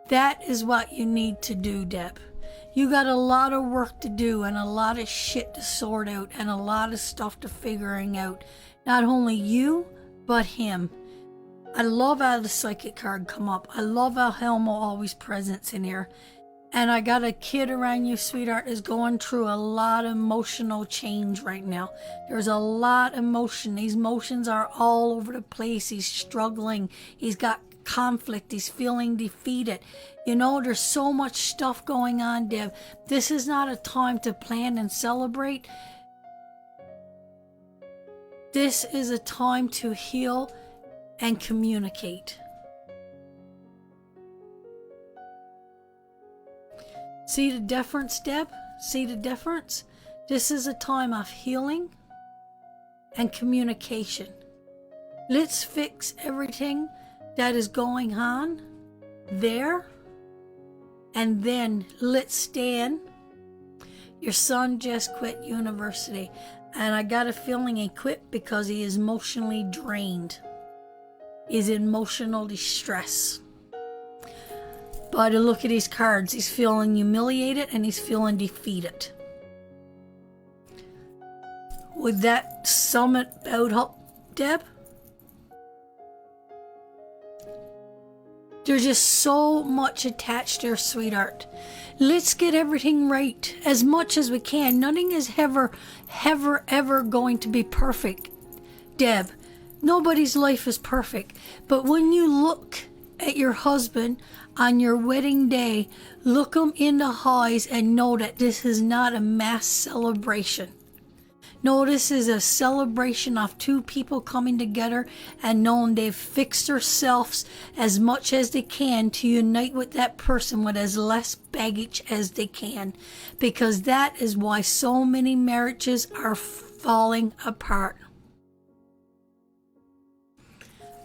That is what you need to do, Deb. You got a lot of work to do and a lot of shit to sort out and a lot of stuff to figuring out. Not only you, but him. I love how the psychic card come up. I love how Helmo always presents in here. And I got a kid around you, sweetheart, is going through a lot of emotional change right now. There's a lot of emotion. These emotions are all over the place. He's struggling. He's got conflict. He's feeling defeated. You know, there's so much stuff going on, Deb. This is not a time to plan and celebrate. This is a time to heal and communicate. See the difference, Deb? See the difference? This is a time of healing and communication. Let's fix everything that is going on there, and then let's stand. Your son just quit university, and I got a feeling he quit because he is emotionally drained. He's in emotional distress. By the look at these cards, he's feeling humiliated and he's feeling defeated. Would that sum it out up, Deb? There's just so much attached there, sweetheart. Let's get everything right as much as we can. Nothing is ever going to be perfect, Deb. Nobody's life is perfect. But when you look at your husband on your wedding day, look him in the eyes and know that this is not a mass celebration. No, this is a celebration of two people coming together and knowing they've fixed themselves as much as they can to unite with that person with as less baggage as they can. Because that is why so many marriages are falling apart.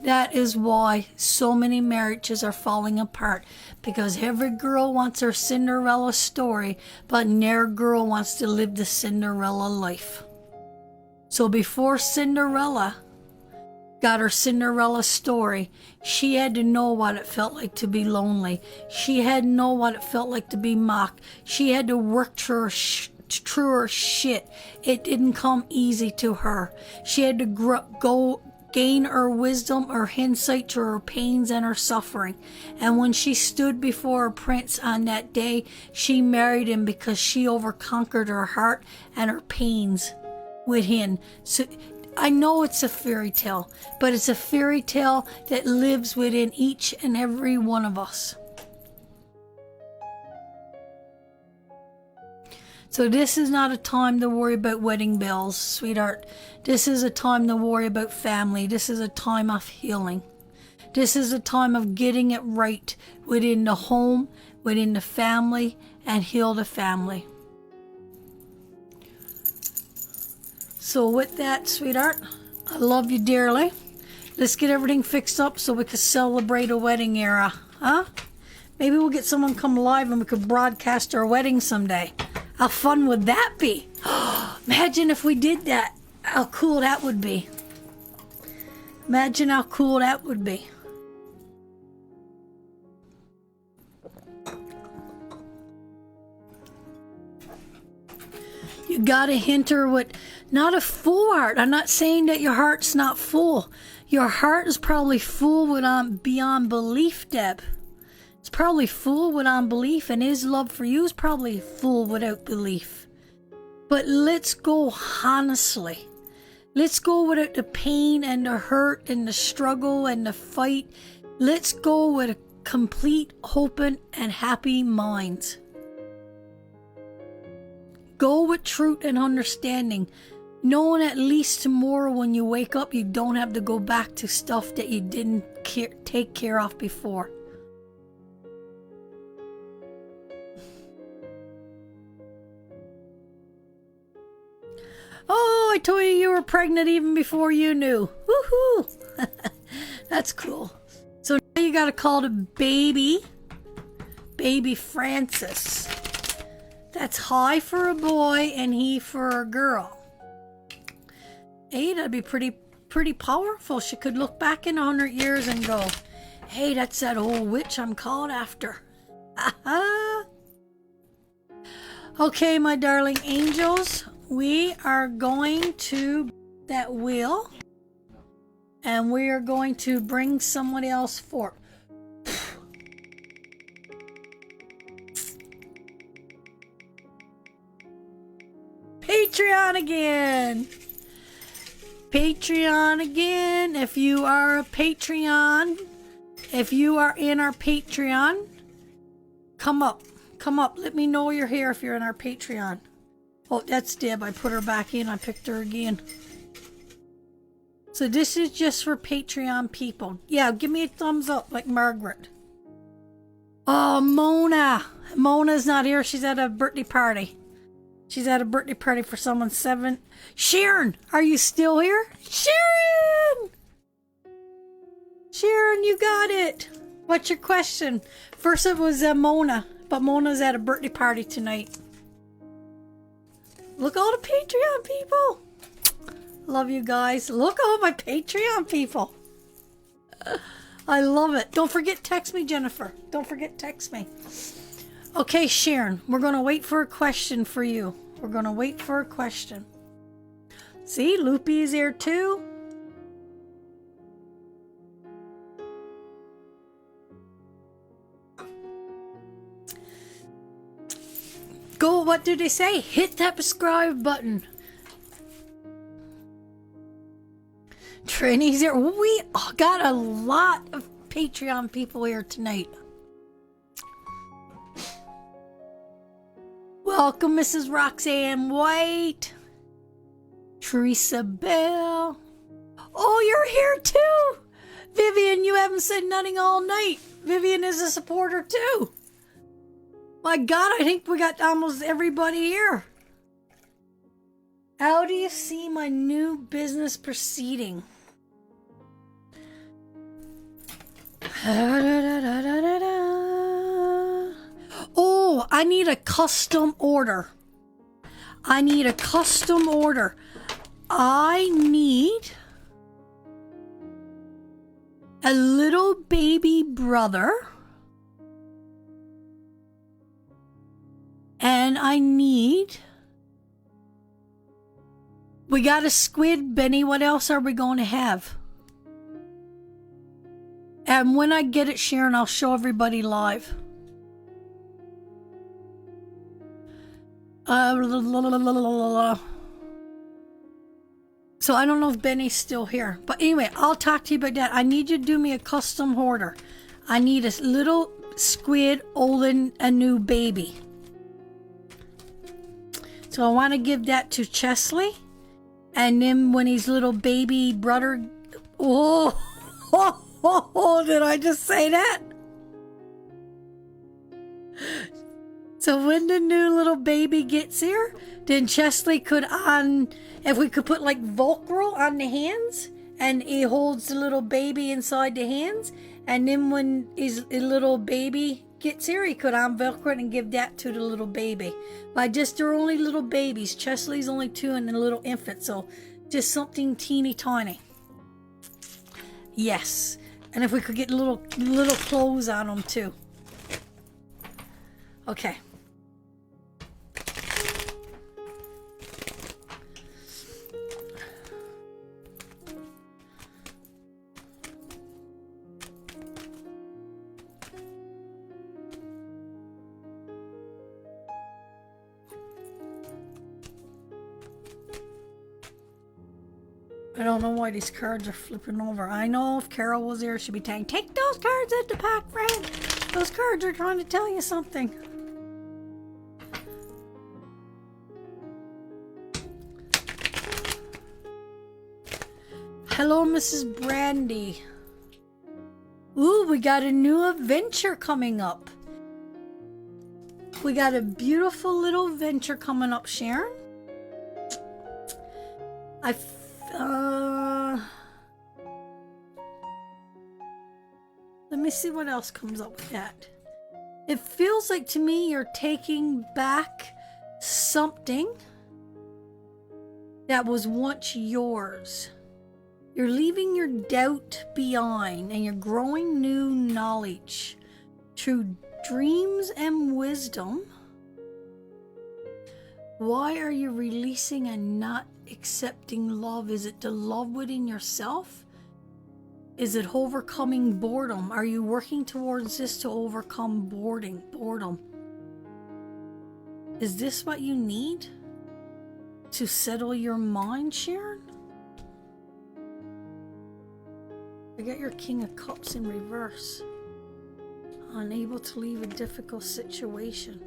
That is why so many marriages are falling apart, because every girl wants her Cinderella story, but ne'er girl wants to live the Cinderella life. So before Cinderella got her Cinderella story, she had to know what it felt like to be lonely. She had to know what it felt like to be mocked. She had to work truer shit. It didn't come easy to her. She had to go gain her wisdom, her insight to her pains and her suffering. And when she stood before her prince on that day, she married him because she overconquered her heart and her pains with him. So I know it's a fairy tale, but it's a fairy tale that lives within each and every one of us. So this is not a time to worry about wedding bells, sweetheart. This is a time to worry about family. This is a time of healing. This is a time of getting it right within the home, within the family, and heal the family. So with that, sweetheart, I love you dearly. Let's get everything fixed up so we can celebrate a wedding era, huh? Maybe we'll get someone come live and we could broadcast our wedding someday. How fun would that be? Imagine if we did that. How cool that would be. Imagine how cool that would be. You gotta hint her with not a full heart. I'm not saying that your heart's not full. Your heart is probably full with beyond belief, Deb. It's probably full with unbelief, and his love for you is probably full without belief. But let's go honestly. Let's go without the pain and the hurt and the struggle and the fight. Let's go with a complete open and happy mind. Go with truth and understanding, knowing at least tomorrow when you wake up you don't have to go back to stuff that you didn't take care of before. Oh, I told you were pregnant even before you knew. Woohoo! That's cool. So now you gotta call the baby Francis. That's high for a boy and he for a girl. Hey, that'd be pretty powerful. She could look back in 100 years and go, hey, that's that old witch I'm called after. Okay, my darling angels. We are going to that wheel and we are going to bring someone else forth. Patreon again. Patreon again. If you are a Patreon, if you are in our Patreon, come up. Come up. Let me know you're here if you're in our Patreon. Oh, that's Deb. I put her back in. I picked her again. So this is just for Patreon people. Yeah, give me a thumbs up like Margaret. Oh, Mona. Mona's not here. She's at a birthday party. She's at a birthday party for someone's 7th. Sharon, are you still here? Sharon! Sharon, you got it. What's your question? First it was Mona, but Mona's at a birthday party tonight. Look, all the Patreon people. Love you guys. Look, all my Patreon people. I love it. Don't forget, text me, Jennifer. Don't forget, text me. Okay, Sharon, we're going to wait for a question for you. We're going to wait for a question. See, Loopy is here too. Go, what do they say? Hit that subscribe button. Trini's here. We got a lot of Patreon people here tonight. Welcome, Mrs. Roxanne White. Teresa Bell. Oh, you're here too. Vivian, you haven't said nothing all night. Vivian is a supporter too. My God, I think we got almost everybody here. How do you see my new business proceeding? Oh, I need a custom order. I need a custom order. I need a little baby brother. And I need We got a squid, Benny. What else are we going to have? And when I get it, Sharon, I'll show everybody live. So I don't know if Benny's still here. But anyway, I'll talk to you about that. I need you to do me a custom order. I need a little squid holding a new baby. So I want to give that to Chesley. And then when his little baby brother... Oh, did I just say that? So when the new little baby gets here, then Chesley could if we could put like Velcro on the hands, and he holds the little baby inside the hands, and then when his little baby gets here, he could Velcro it and give that to the little baby. But they're only little babies. Chesley's only 2 and a little infant, so just something teeny tiny. Yes. And if we could get little clothes on them too. Okay. I don't know why these cards are flipping over. I know if Carol was there, she'd be saying, take those cards out the pack, Fran. Those cards are trying to tell you something. Hello, Mrs. Brandy. Ooh, we got a new adventure coming up. We got a beautiful little adventure coming up, Sharon. Let me see what else comes up with that. It feels like to me you're taking back something that was once yours. You're leaving your doubt behind and you're growing new knowledge through dreams and wisdom. Why are you releasing and not accepting love? Is it the love within yourself? Is it overcoming boredom? Are you working towards this to overcome boredom? Is this what you need to settle your mind, Sharon? I got your King of Cups in reverse. Unable to leave a difficult situation.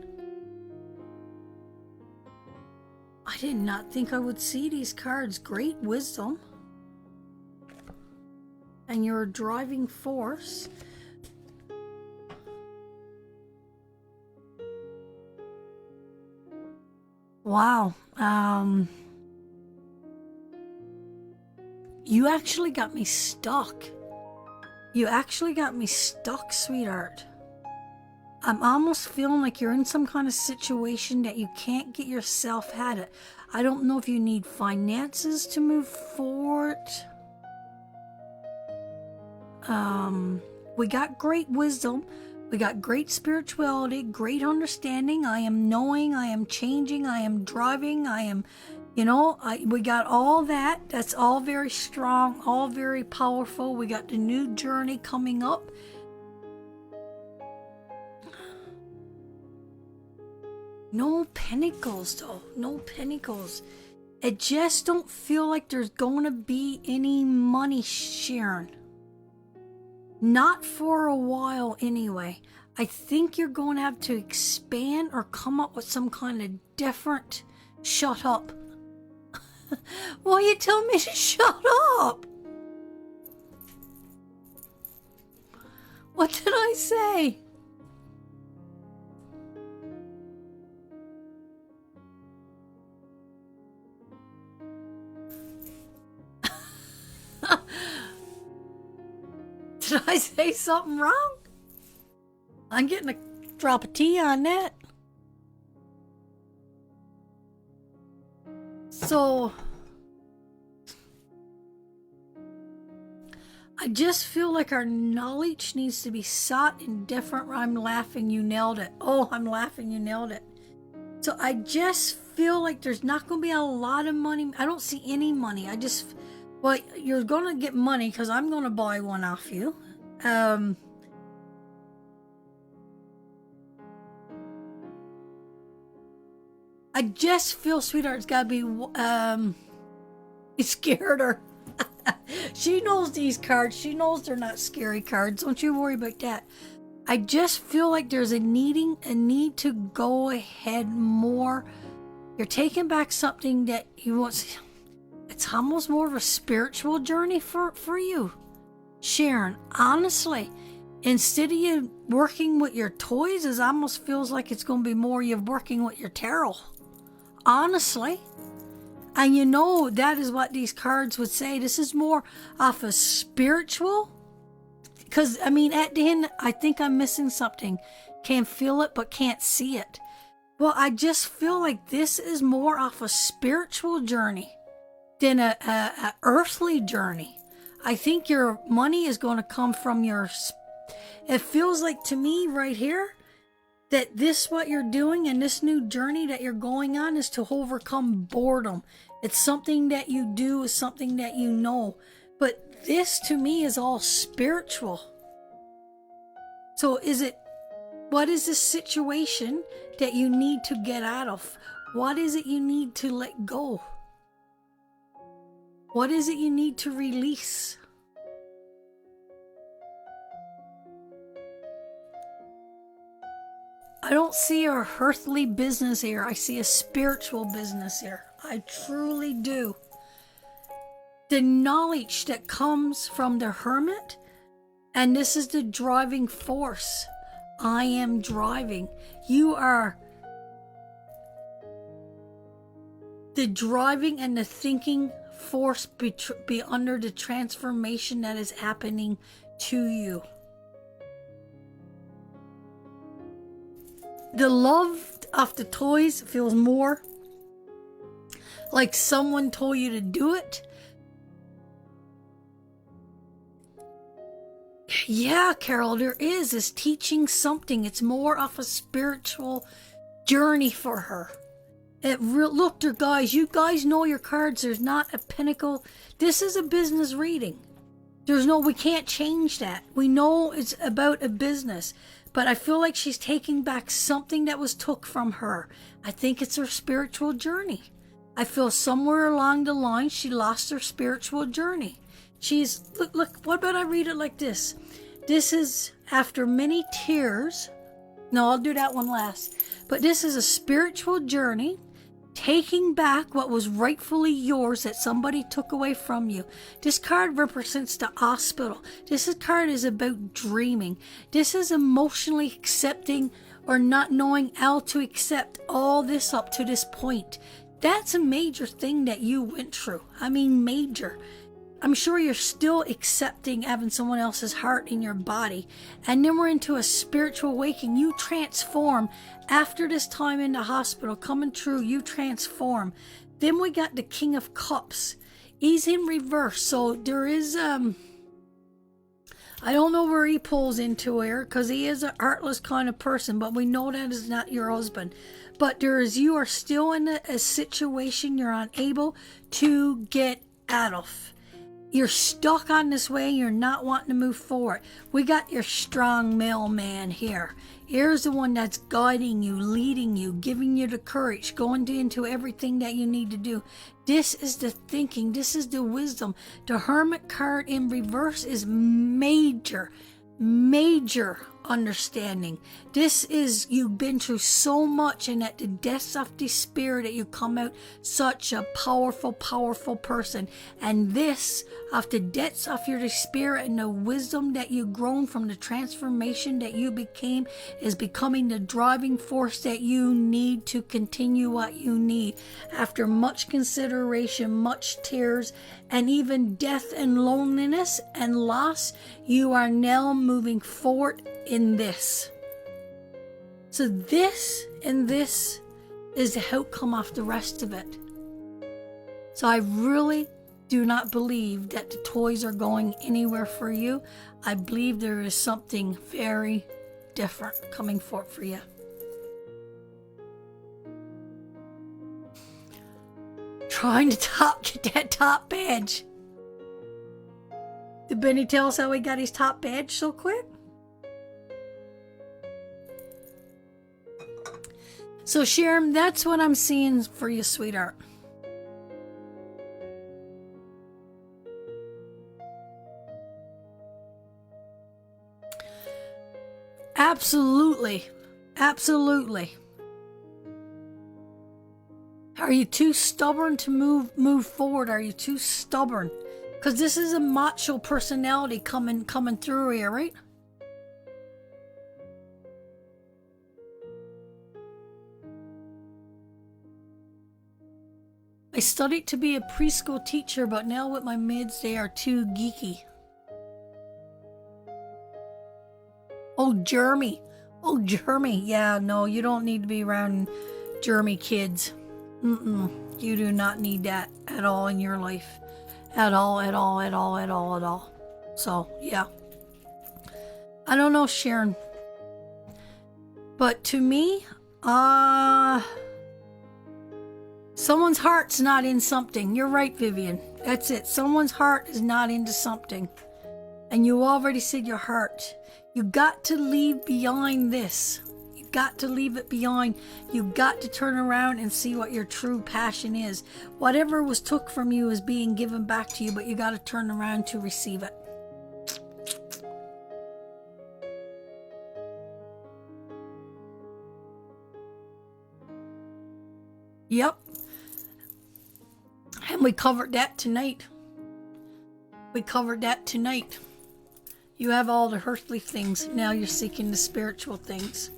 I did not think I would see these cards. Great wisdom. And you're a driving force. Wow. You actually got me stuck. You actually got me stuck, sweetheart. I'm almost feeling like you're in some kind of situation that you can't get yourself out of. I don't know if you need finances to move forward. We got great wisdom. We got great spirituality, great understanding. I am knowing, I am changing, I am driving, I am, we got all that. That's all very strong, all very powerful. We got the new journey coming up. No pentacles, though. No pentacles. It just don't feel like there's going to be any money, Sharon. Not for a while, anyway. I think you're going to have to expand or come up with some kind of different... Shut up. Why you tell me to shut up? What did I say? Did I say something wrong? I'm getting a drop of tea on that. So, I just feel like our knowledge needs to be sought in different... I'm laughing, you nailed it. Oh, I'm laughing, you nailed it. So I just feel like there's not going to be a lot of money. I don't see any money. Well, you're going to get money because I'm going to buy one off you. I just feel, sweetheart, it's got to be, it scared her. She knows these cards. She knows they're not scary cards. Don't you worry about that. I just feel like there's a need to go ahead more. You're taking back something that you want. It's almost more of a spiritual journey for you, Sharon. Honestly, instead of you working with your toys, it almost feels like it's going to be more you working with your tarot. Honestly. And you know that is what these cards would say. This is more off a spiritual. Because, I mean, at the end, I think I'm missing something. Can feel it, but can't see it. Well, I just feel like this is more off a spiritual journey than a earthly journey. I think your money is going to come from your... It feels like to me right here that this, what you're doing and this new journey that you're going on is to overcome boredom. It's something that you do, is something that you know. But this to me is all spiritual. So what is this situation that you need to get out of? What is it you need to let go? What is it you need to release? I don't see a earthly business here. I see a spiritual business here. I truly do. The knowledge that comes from the Hermit, and this is the driving force. I am driving. You are the driving and the thinking force be under the transformation that is happening to you. The love of the toys feels more like someone told you to do it. Yeah, Carol, there is teaching something. It's more of a spiritual journey for her. Look, there, guys, you guys know your cards. There's not a pinnacle. This is a business reading. We can't change that. We know it's about a business. But I feel like she's taking back something that was took from her. I think it's her spiritual journey. I feel somewhere along the line she lost her spiritual journey. Look, what about I read it like this? This is after many tears. No, I'll do that one last. But this is a spiritual journey, taking back what was rightfully yours that somebody took away from you. This card represents the hospital. This card is about dreaming. This is emotionally accepting or not knowing how to accept all this up to this point. That's a major thing that you went through. I mean, major. I'm sure you're still accepting having someone else's heart in your body. And then we're into a spiritual awakening. You transform. After this time in the hospital, coming through, you transform. Then we got the King of Cups. He's in reverse. So there is, I don't know where he pulls into here because he is a heartless kind of person. But we know that is not your husband. But you are still in a situation you're unable to get out of. You're stuck on this way. You're not wanting to move forward. We got your strong male man here. Here's the one that's guiding you, leading you, giving you the courage, going into everything that you need to do. This is the thinking. This is the wisdom. The Hermit card in reverse is major understanding. This is, you've been through so much, and at the depths of the spirit that you come out such a powerful person. And this, of the depths of your spirit and the wisdom that you've grown from the transformation that you became, is becoming the driving force that you need to continue what you need. After much consideration, much tears, and even death and loneliness and loss, you are now moving forward in this. So this and this is the outcome of the rest of it. So I really do not believe that the toys are going anywhere for you. I believe there is something very different coming forth for you. Trying to get that top badge. Did Benny tell us how he got his top badge so quick? So Sharon, that's what I'm seeing for you, sweetheart. Absolutely. Absolutely. Are you too stubborn to move forward? Are you too stubborn? Because this is a macho personality coming through here, right? I studied to be a preschool teacher, but now with my mids, they are too geeky. Oh, Jeremy. Oh, Jeremy. Yeah, no, you don't need to be around Jeremy kids. You do not need that at all in your life. At all. So, yeah. I don't know, Sharon. But to me, someone's heart's not in something. You're right, Vivian. That's it. Someone's heart is not into something. And you already said your heart. You got to leave behind this. You got to leave it behind. You got to turn around and see what your true passion is. Whatever was took from you is being given back to you, but you got to turn around to receive it. Yep. And we covered that tonight. You have all the earthly things. Now you're seeking the spiritual things.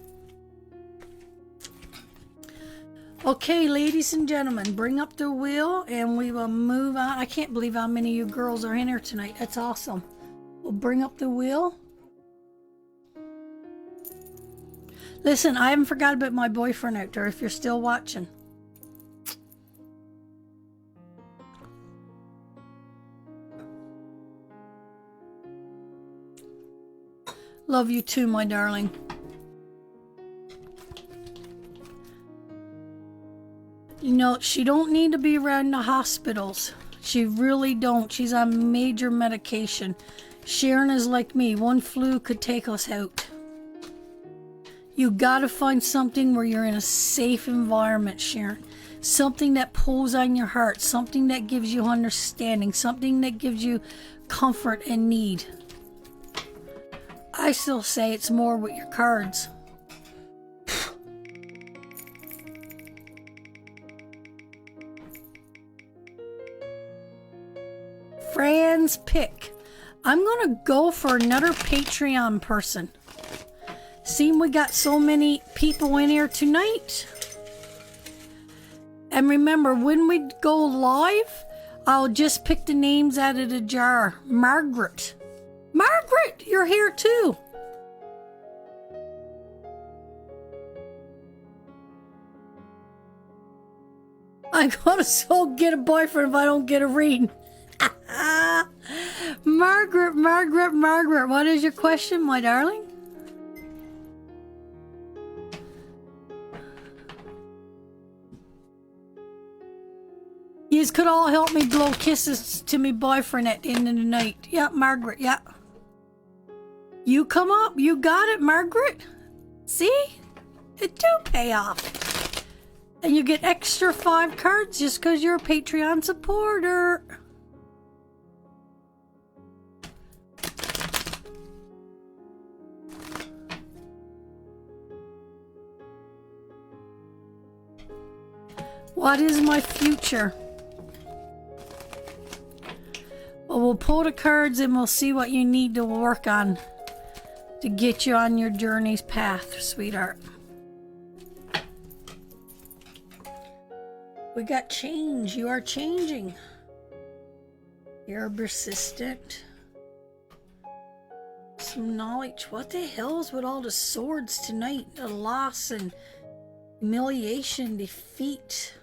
Okay, ladies and gentlemen, bring up the wheel and we will move on. I can't believe how many of you girls are in here tonight. That's awesome. We'll bring up the wheel. Listen, I haven't forgot about my boyfriend out there if you're still watching. Love you too, my darling. You know, she don't need to be around the hospitals. She really don't. She's on major medication. Sharon is like me. One flu could take us out. You gotta find something where you're in a safe environment, Sharon. Something that pulls on your heart. Something that gives you understanding. Something that gives you comfort and need. I still say it's more with your cards. Fran's pick. I'm going to go for another Patreon person. Seeing we got so many people in here tonight. And remember, when we go live, I'll just pick the names out of the jar. Margaret, you're here too. I'm gonna so get a boyfriend if I don't get a reading. Margaret, what is your question, my darling? Yous could all help me blow kisses to me boyfriend at the end of the night. Yeah, Margaret, yeah. You come up, you got it, Margaret. See? It do pay off. And you get extra 5 cards just because you're a Patreon supporter. What is my future? Well, we'll pull the cards and we'll see what you need to work on to get you on your journey's path, sweetheart. We got change. You are changing. You're persistent. Some knowledge. What the hell is with all the swords tonight? The loss and humiliation, defeat.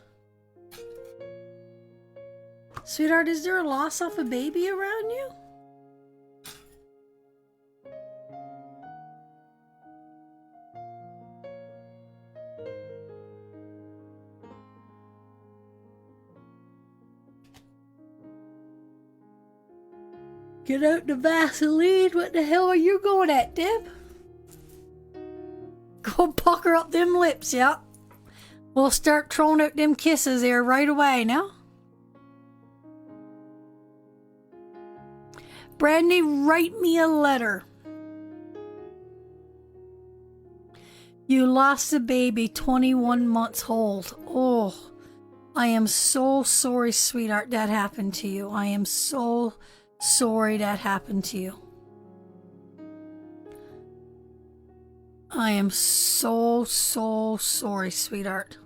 Sweetheart, is there a loss of a baby around you? Get out the Vaseline. What the hell are you going at, Deb? Go pucker up them lips, yeah. We'll start throwing out them kisses there right away now. Brandy, write me a letter. You lost a baby 21 months old. Oh, I am so sorry, sweetheart, that happened to you. I am so sorry that happened to you. I am so sorry, sweetheart.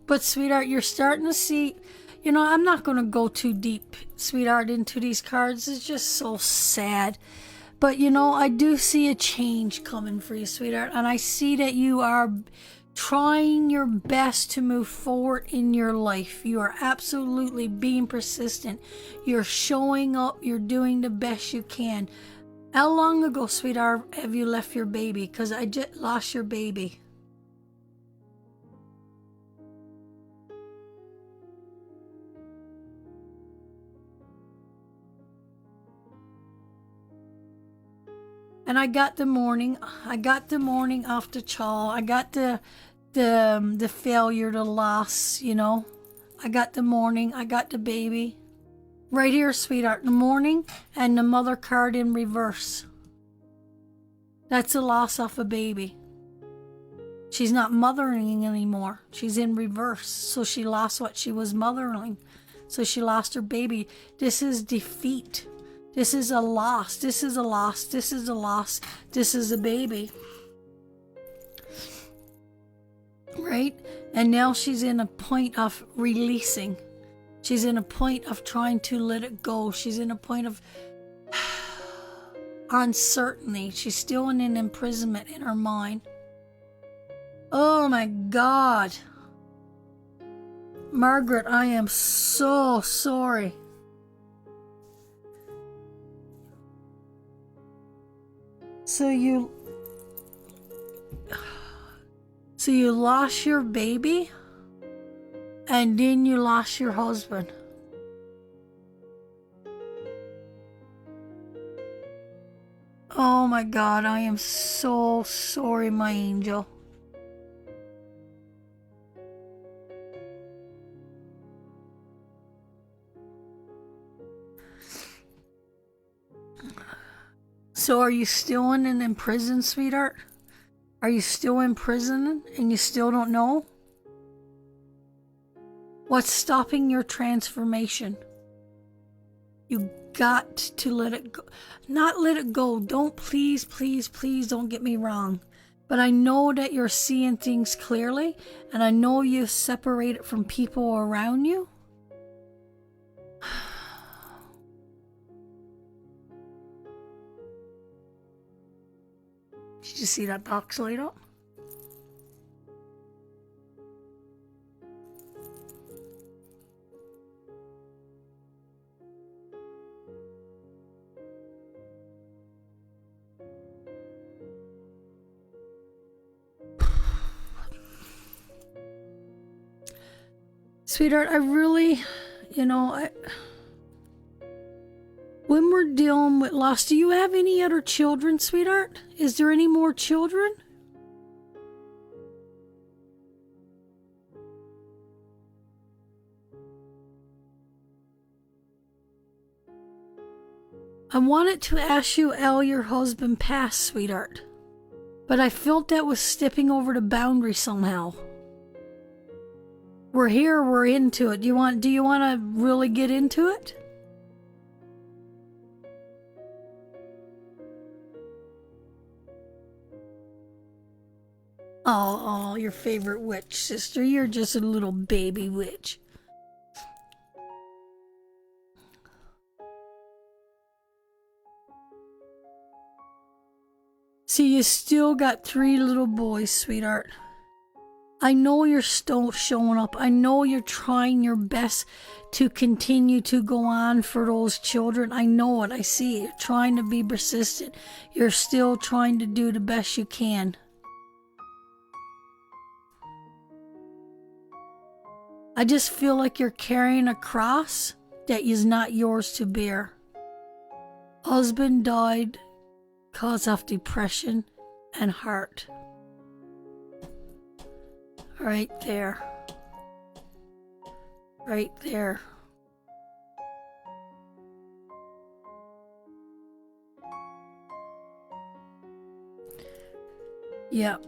But, sweetheart, you're starting to see, you know, I'm not going to go too deep, sweetheart, into these cards. It's just so sad. But, you know, I do see a change coming for you, sweetheart. And I see that you are trying your best to move forward in your life. You are absolutely being persistent. You're showing up. You're doing the best you can. How long ago, sweetheart, have you left your baby? Because I just lost your baby. And I got the morning after child. I got the failure, the loss, you know. I got the morning, I got the baby. Right here, sweetheart, the morning and the mother card in reverse. That's a loss of a baby. She's not mothering anymore. She's in reverse. So she lost what she was mothering. So she lost her baby. This is defeat. This is a loss. This is a loss. This is a loss. This is a baby. Right? And now she's in a point of releasing. She's in a point of trying to let it go. She's in a point of uncertainty. She's still in an imprisonment in her mind. Oh my God. Margaret, I am so sorry. So you lost your baby and then you lost your husband. Oh my God, I am so sorry, my angel. So are you still in prison, sweetheart? Are you still in prison and you still don't know? What's stopping your transformation? You got to let it go. Not let it go. Don't, please don't get me wrong. But I know that you're seeing things clearly, and I know you separate it from people around you. Did you see that box light up? Sweetheart, I really, when we're dealing with loss, do you have any other children, sweetheart? Is there any more children? I wanted to ask you how your husband passed, sweetheart, but I felt that was stepping over the boundary somehow. We're here, we're into it. Do you want to really get into it? Oh, your favorite witch, sister. You're just a little baby witch. See, you still got 3 little boys, sweetheart. I know you're still showing up. I know you're trying your best to continue to go on for those children. I know it. I see it. You're trying to be persistent. You're still trying to do the best you can. I just feel like you're carrying a cross that is not yours to bear. Husband died because of depression and heart. Right there. Right there. Yep.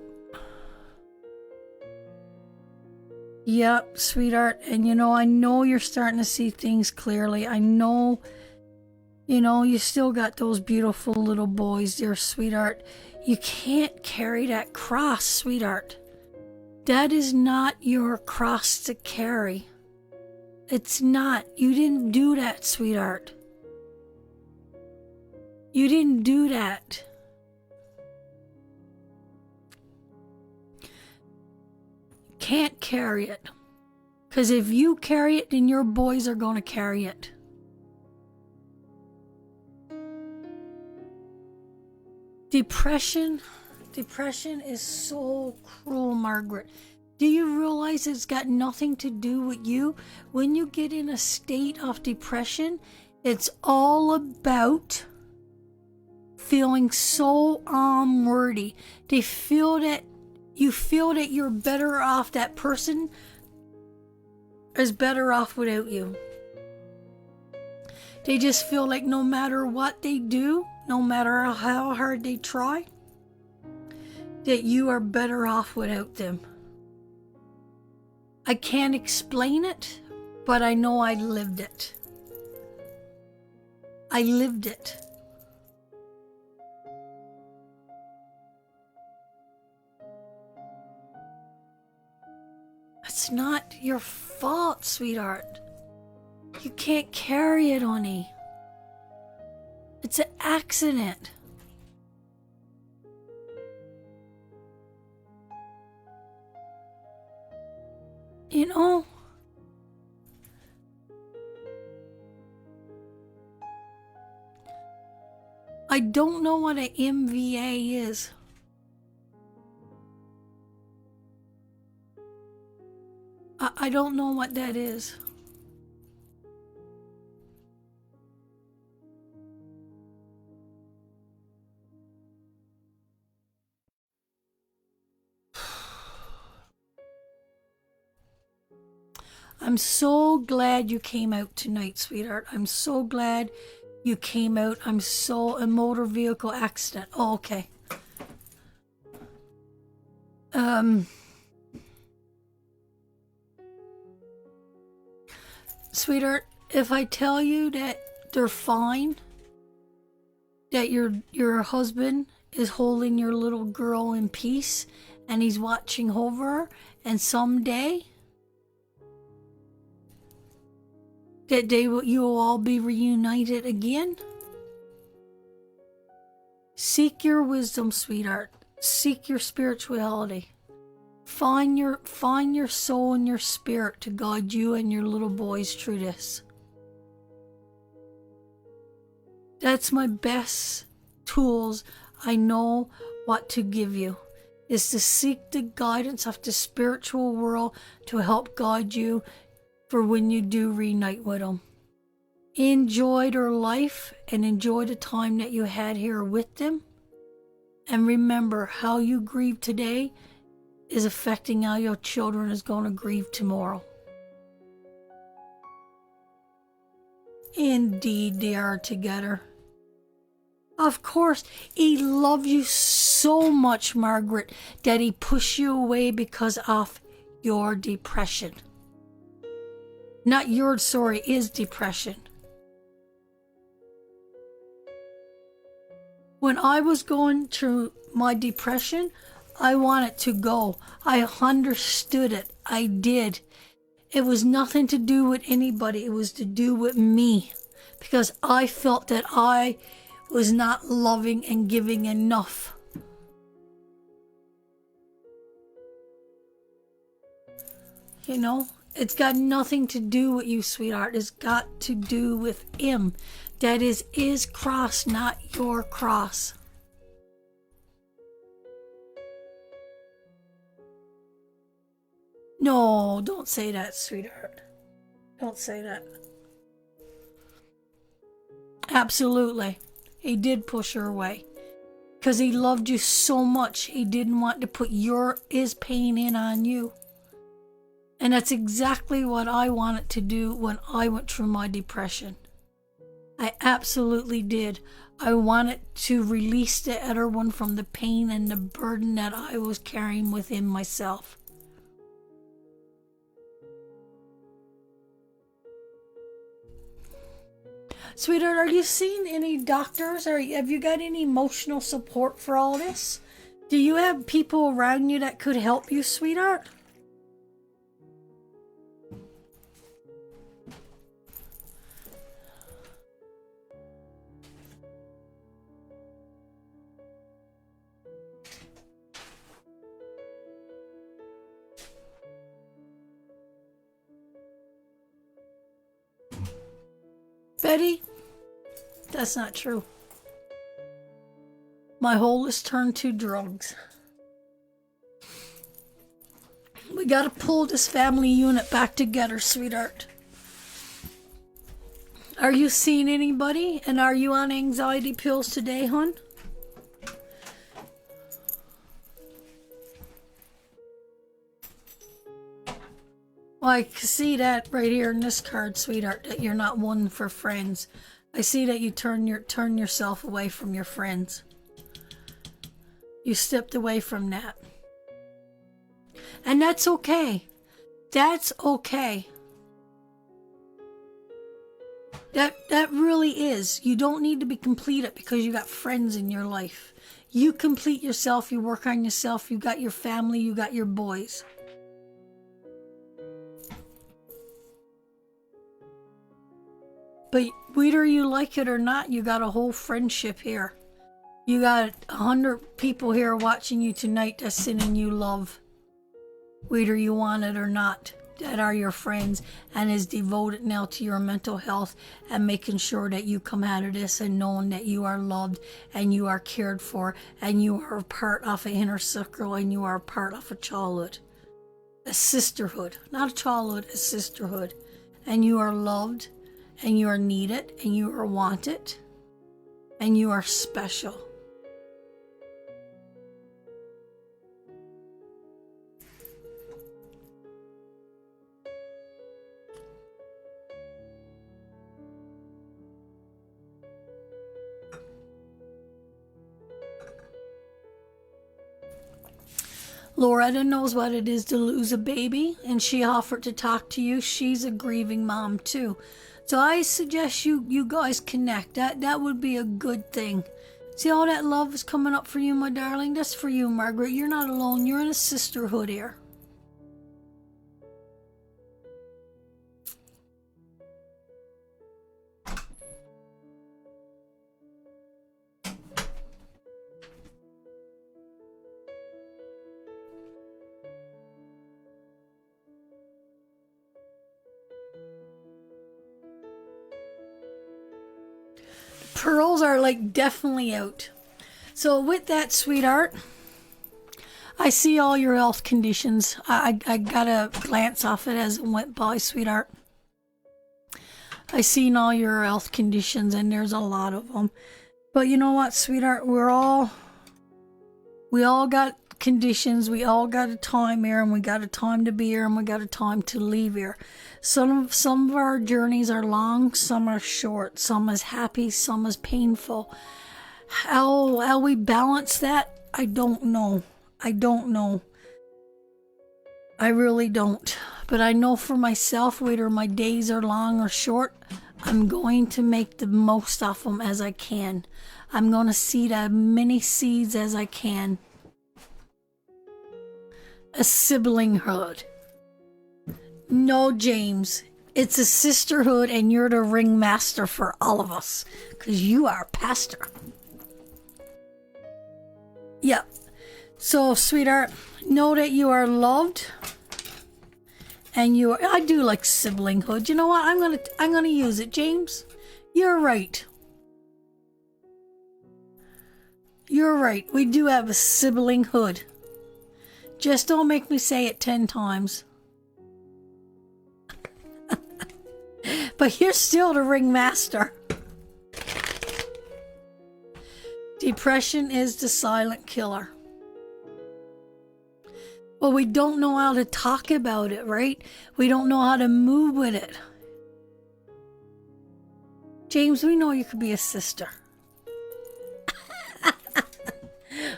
Yep, sweetheart. And I know you're starting to see things clearly. I know, you still got those beautiful little boys there, sweetheart. You can't carry that cross, sweetheart. That is not your cross to carry. It's not. You didn't do that, sweetheart. You didn't do that. Can't carry it. Because if you carry it, then your boys are going to carry it. Depression is so cruel, Margaret. Do you realize it's got nothing to do with you? When you get in a state of depression, it's all about feeling so unworthy. You feel that you're better off, that person is better off without you. They just feel like no matter what they do, no matter how hard they try, that you are better off without them. I can't explain it, but I know I lived it. I lived it. It's not your fault, sweetheart. You can't carry it, honey. It's an accident. I don't know what an MVA is. I don't know what that is. I'm so glad you came out tonight, sweetheart. I'm so glad you came out. A motor vehicle accident. Oh, okay. Sweetheart, if I tell you that they're fine, that your husband is holding your little girl in peace and he's watching over her, and someday that you will all be reunited again? Seek your wisdom, sweetheart. Seek your spirituality. Find your soul and your spirit to guide you and your little boys through this. That's my best tools. I know what to give you, is to seek the guidance of the spiritual world to help guide you for when you do reunite with them. Enjoy their life and enjoy the time that you had here with them. And remember, how you grieve today is affecting how your children is going to grieve tomorrow. Indeed, they are together. Of course, he loved you so much, Margaret, that he pushed you away because of your depression. Not your, sorry, his depression. When I was going through my depression, I wanted to go. I understood it. I did. It was nothing to do with anybody. It was to do with me. Because I felt that I was not loving and giving enough. It's got nothing to do with you, sweetheart. It's got to do with him. That is his cross, not your cross. No, don't say that, sweetheart. Don't say that. Absolutely. He did push her away. Because he loved you so much, he didn't want to put his pain in on you. And that's exactly what I wanted to do when I went through my depression. I absolutely did. I wanted to release the other one from the pain and the burden that I was carrying within myself. Sweetheart, are you seeing any doctors, or have you got any emotional support for all this? Do you have people around you that could help you, sweetheart? Betty, that's not true. My whole is turned to drugs. We gotta pull this family unit back together, sweetheart. Are you seeing anybody? And are you on anxiety pills today, hon? Well, I see that right here in this card, sweetheart, that you're not one for friends. I see that you turn yourself away from your friends. You stepped away from that. And that's okay. That's okay. That really is. You don't need to be completed because you got friends in your life. You complete yourself, you work on yourself, you got your family, you got your boys. But whether you like it or not, you got a whole friendship here. You got 100 people here watching you tonight that's sending you love. Whether you want it or not, that are your friends and is devoted now to your mental health and making sure that you come out of this and knowing that you are loved and you are cared for and you are a part of an inner circle and you are a part of a childhood. A sisterhood, not a childhood, a sisterhood. And you are loved. And you are needed, and you are wanted, and you are special. Loretta knows what it is to lose a baby, and she offered to talk to you. She's a grieving mom, too. So I suggest you guys connect. That would be a good thing. See all that love is coming up for you, my darling? That's for you, Margaret. You're not alone. You're in a sisterhood here. Pearls are like definitely out. So with that, sweetheart, I see all your health conditions. I got a glance off it as it went by, sweetheart. I seen all your health conditions and there's a lot of them. But you know what, sweetheart, we all got conditions. We all got a time here, and we got a time to be here, and we got a time to leave here. Some of our journeys are long, some are short, some is happy, some is painful. How we balance that, I don't know. I really don't. But I know for myself, whether my days are long or short, I'm going to make the most of them as I can. I'm going to seed as many seeds as I can. A siblinghood. No, James. It's a sisterhood, and you're the ringmaster for all of us. Because you are pastor. Yep. So, sweetheart, know that you are loved. And I do like siblinghood. You know what? I'm gonna use it, James. You're right. You're right. We do have a siblinghood. Just don't make me say it 10 times. But you're still the ringmaster. Depression is the silent killer. Well, we don't know how to talk about it, right? We don't know how to move with it. James, we know you could be a sister.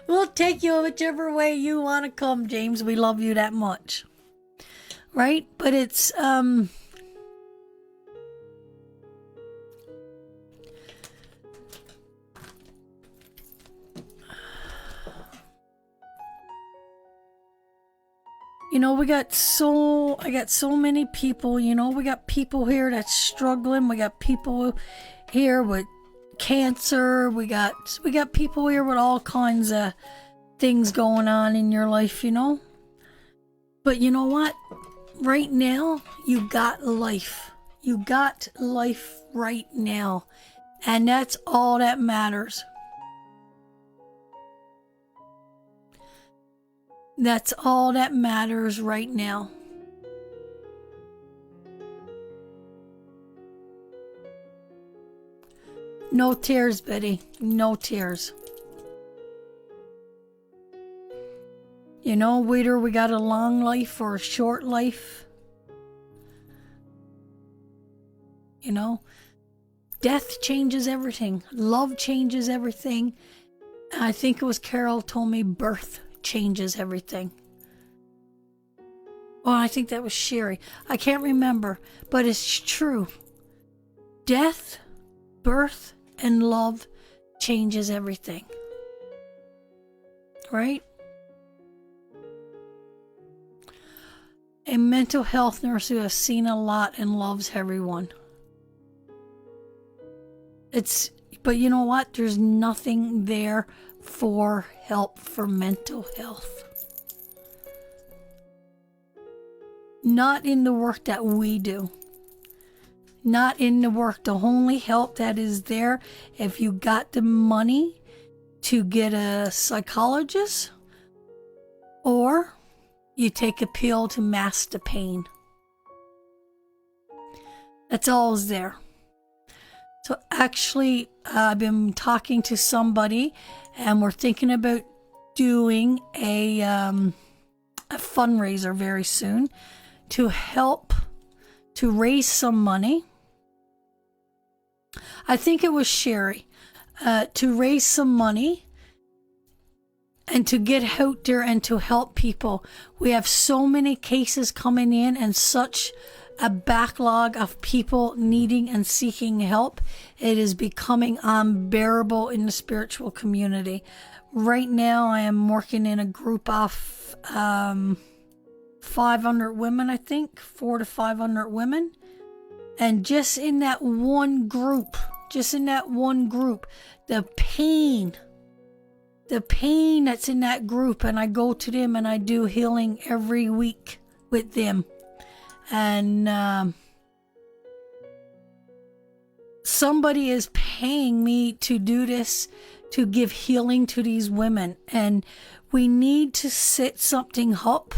We'll take you whichever way you want to come, James. We love you that much. Right? But it's, you know, I got so many people, you know, we got people here that's struggling. We got people here with cancer. We got people here with all kinds of things going on in your life, you know. But you know what? Right now, you got life. You got life right now. And that's all that matters. That's all that matters right now. No tears, Betty. No tears. You know, whether we got a long life or a short life. You know, death changes everything. Love changes everything. I think it was Carol told me birth changes everything. Oh, I think that was Sherry. I can't remember, but it's true. Death, birth, and love changes everything. Right? A mental health nurse who has seen a lot and loves everyone. But you know what? There's nothing there for help for mental health. Not in the work that we do. Not in the work. The only help that is there, if you got the money to get a psychologist, or you take a pill to mask the pain. That's all is there. So actually, I've been talking to somebody, and we're thinking about doing a fundraiser very soon to help to raise some money. I think it was Sherry, to raise some money and to get out there and to help people. We have so many cases coming in and such a backlog of people needing and seeking help. It is becoming unbearable in the spiritual community. Right now, I am working in a group of 500 women, I think, 400 to 500 women. And just in that one group, the pain that's in that group, and I go to them and I do healing every week with them. And somebody is paying me to do this, to give healing to these women. And we need to set something up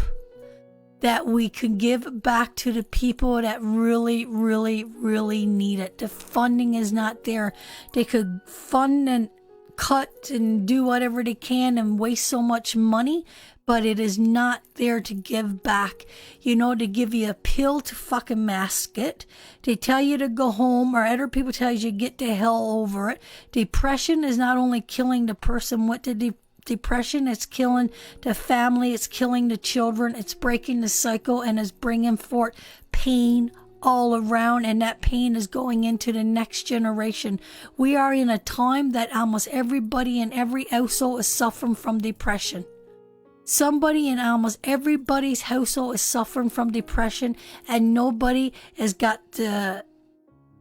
that we can give back to the people that really, really, really need it. The funding is not there. They could fund and cut and do whatever they can and waste so much money, but it is not there to give back. You know, to give you a pill to fucking mask it. They tell you to go home, or other people tell you to get the hell over it. Depression is not only killing the person with the depression, it's killing the family, it's killing the children, it's breaking the cycle, and is bringing forth pain all around, and that pain is going into the next generation. We are in a time that almost everybody in every household is suffering from depression. Somebody in almost everybody's household is suffering from depression, and nobody has got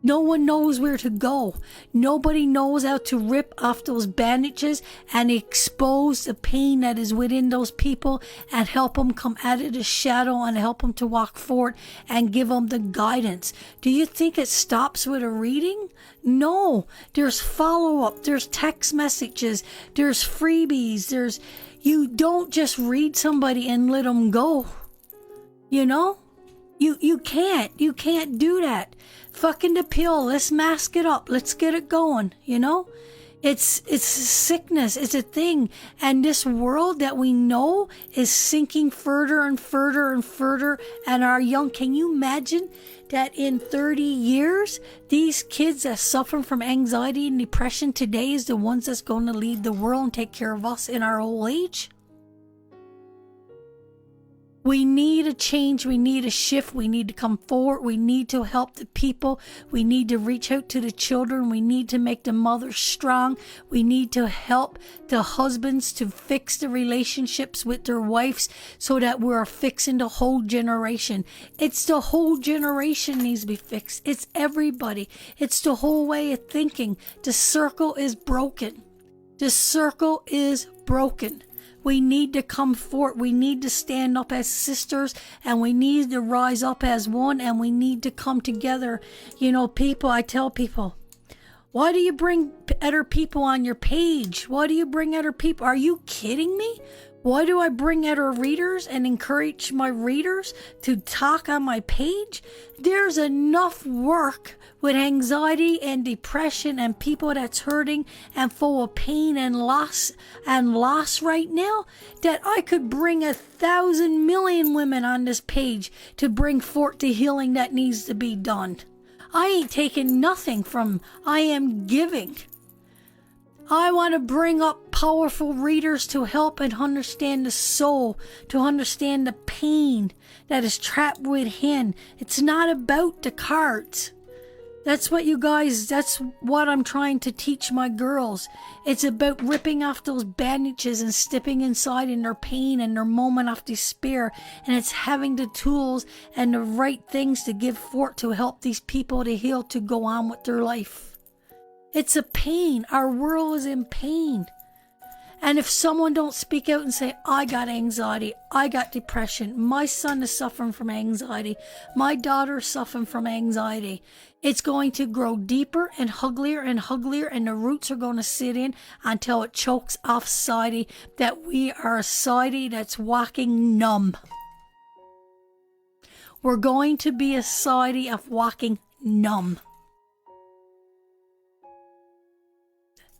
no one knows where to go. Nobody knows how to rip off those bandages and expose the pain that is within those people and help them come out of the shadow and help them to walk forward and give them the guidance. Do you think it stops with a reading? No. There's follow-up. There's text messages. There's freebies. You don't just read somebody and let them go. You know? You can't do that. fucking the pill. Let's mask it up. Let's get it going, you know? It's a sickness. It's a thing. And this world that we know is sinking further and further and further. And our young, can you imagine that in 30 years, these kids that suffer from anxiety and depression today is the ones that's going to lead the world and take care of us in our old age? We need a change. We need a shift. We need to come forward. We need to help the people. We need to reach out to the children. We need to make the mothers strong. We need to help the husbands to fix the relationships with their wives so that we're fixing the whole generation. It's the whole generation needs to be fixed. It's everybody. It's the whole way of thinking. The circle is broken. The circle is broken. We need to come forth. We need to stand up as sisters, and we need to rise up as one, and we need to come together. You know, people, I tell people, why do you bring other people on your page? Why do you bring other people? Are you kidding me? Why do I bring other readers and encourage my readers to talk on my page? There's enough work with anxiety and depression and people that's hurting and full of pain and loss right now that I could bring 1,000 million women on this page to bring forth the healing that needs to be done. I ain't taking nothing from, I am giving. I want to bring up powerful readers to help and understand the soul, to understand the pain that is trapped within. It's not about the cards. That's what I'm trying to teach my girls. It's about ripping off those bandages and stepping inside in their pain and their moment of despair. And it's having the tools and the right things to give forth to help these people to heal, to go on with their life. It's a pain. Our world is in pain. And if someone don't speak out and say, I got anxiety, I got depression, my son is suffering from anxiety, my daughter is suffering from anxiety, it's going to grow deeper and uglier, and the roots are going to sit in until it chokes off society, that we are a society that's walking numb. We're going to be a society of walking numb.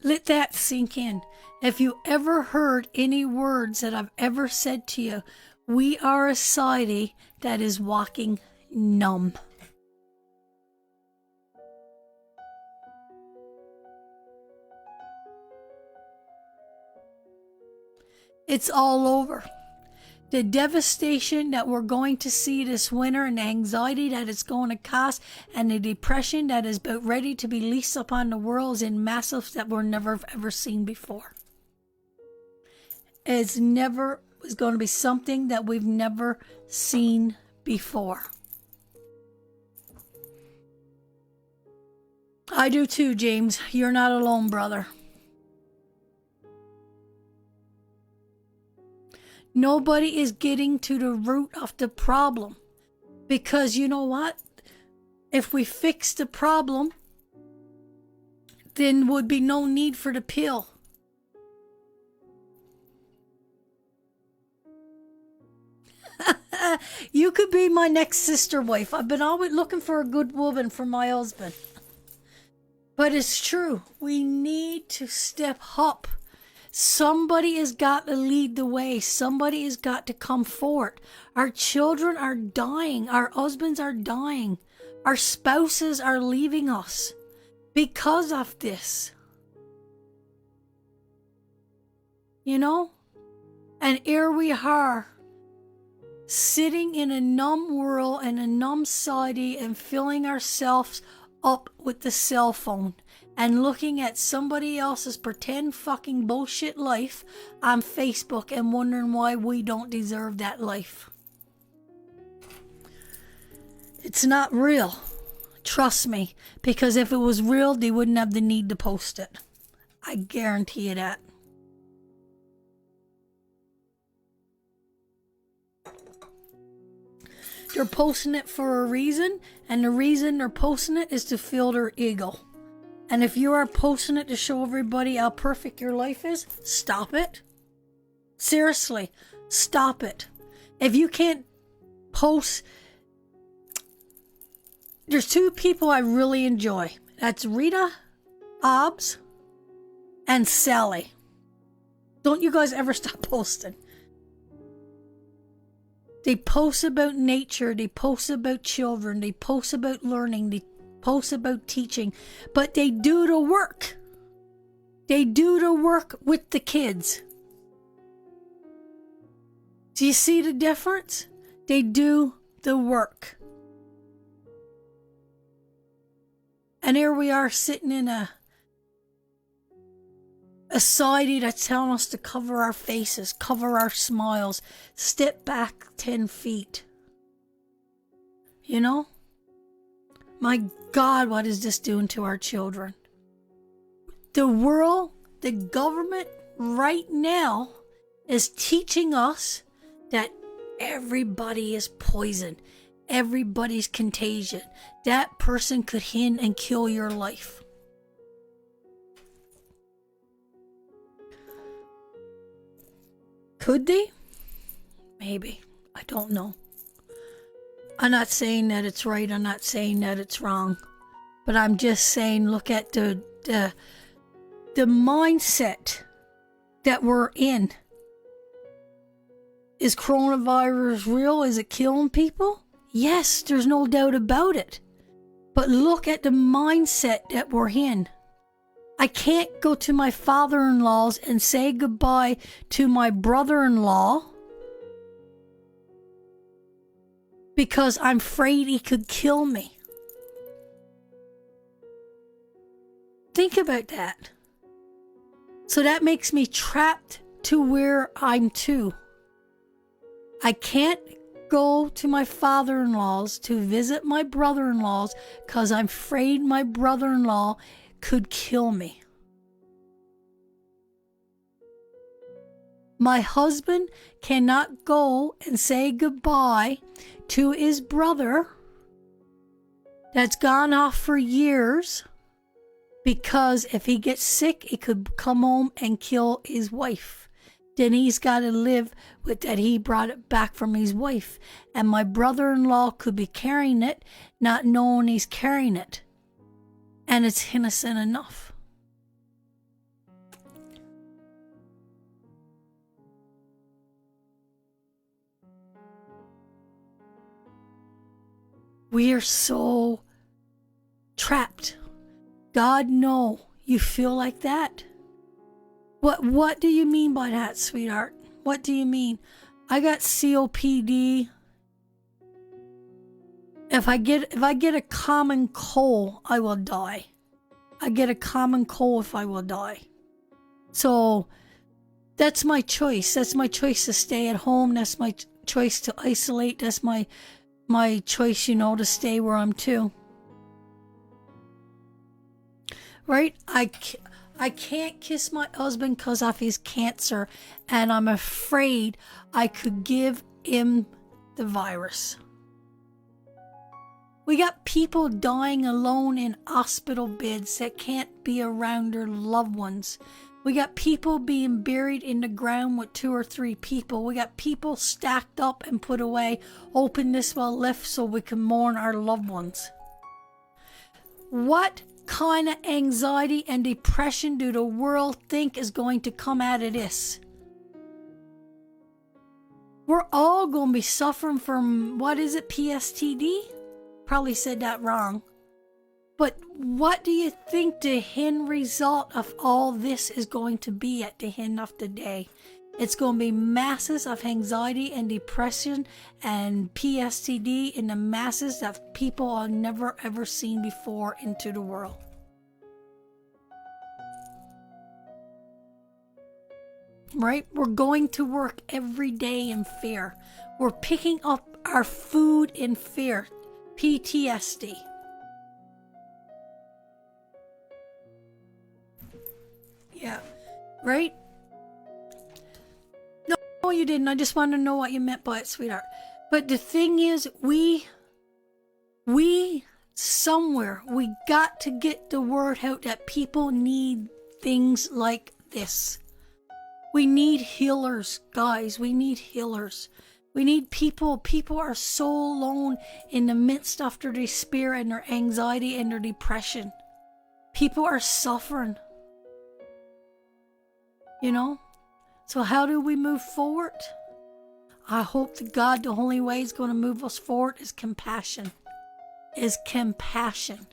Let that sink in. If you ever heard any words that I've ever said to you, we are a society that is walking numb. It's all over. The devastation that we're going to see this winter and the anxiety that it's going to cause and the depression that is about ready to be leased upon the world is in massive that we're never ever seen before. It's going to be something that we've never seen before. I do too, James. You're not alone, brother. Nobody is getting to the root of the problem. Because you know what? If we fix the problem, then would be no need for the pill. You could be my next sister wife. I've been always looking for a good woman for my husband. But it's true. We need to step up. Somebody has got to lead the way. Somebody has got to come forward. Our children are dying. Our husbands are dying. Our spouses are leaving us because of this. You know? And here we are, sitting in a numb world and a numb society and filling ourselves up with the cell phone. And looking at somebody else's pretend fucking bullshit life on Facebook and wondering why we don't deserve that life. It's not real. Trust me. Because if it was real, they wouldn't have the need to post it. I guarantee you that. They're posting it for a reason. And the reason they're posting it is to fill their ego. And if you are posting it to show everybody how perfect your life is, stop it. Seriously, stop it. If you can't post there's two people I really enjoy. That's Rita Hobbs and Sally. Don't you guys ever stop posting. They post about nature, they post about children, they post about learning, they post about teaching, but they do the work. They do the work with the kids. Do you see the difference? They do the work. And here we are sitting in a society that's telling us to cover our faces, cover our smiles, step back 10 feet. You know? My God, what is this doing to our children? The world, the government right now is teaching us that everybody is poison. Everybody's contagion. That person could hit and kill your life. Could they? Maybe. I don't know. I'm not saying that it's right. I'm not saying that it's wrong. But I'm just saying, look at the mindset that we're in. Is coronavirus real? Is it killing people? Yes, there's no doubt about it. But look at the mindset that we're in. I can't go to my father-in-law's and say goodbye to my brother-in-law because I'm afraid he could kill me. Think about that. So that makes me trapped to where I'm to. I can't go to my father-in-law's to visit my brother-in-law's because I'm afraid my brother-in-law could kill me. My husband cannot go and say goodbye to his brother that's gone off for years because if he gets sick, he could come home and kill his wife. Then he's got to live with that he brought it back from his wife. And my brother-in-law could be carrying it, not knowing he's carrying it. And it's innocent enough. We are so trapped. God, no. You feel like that? What do you mean by that, sweetheart? What do you mean? I got COPD. If I get a common cold, I will die. I get a common cold if I will die. So that's my choice. That's my choice to stay at home. That's my choice to isolate. That's my choice, to stay where I'm to. Right? I can't kiss my husband because of his cancer, and I'm afraid I could give him the virus. We got people dying alone in hospital beds that can't be around their loved ones. We got people being buried in the ground with 2 or 3 people. We got people stacked up and put away. Open this while left so we can mourn our loved ones. What kind of anxiety and depression do the world think is going to come out of this? We're all going to be suffering from, PSTD? Probably said that wrong. But what do you think the end result of all this is going to be at the end of the day? It's going to be masses of anxiety and depression and PSTD in the masses that people have never ever seen before into the world. Right? We're going to work every day in fear. We're picking up our food in fear. PTSD. Yeah. Right? No, you didn't. I just wanted to know what you meant by it, sweetheart. But the thing is, we got to get the word out that people need things like this. We need healers, guys. We need healers. We need people. People are so alone in the midst of their despair and their anxiety and their depression. People are suffering. You know? So how do we move forward? I hope that God, the only way He's going to move us forward is compassion. Is compassion.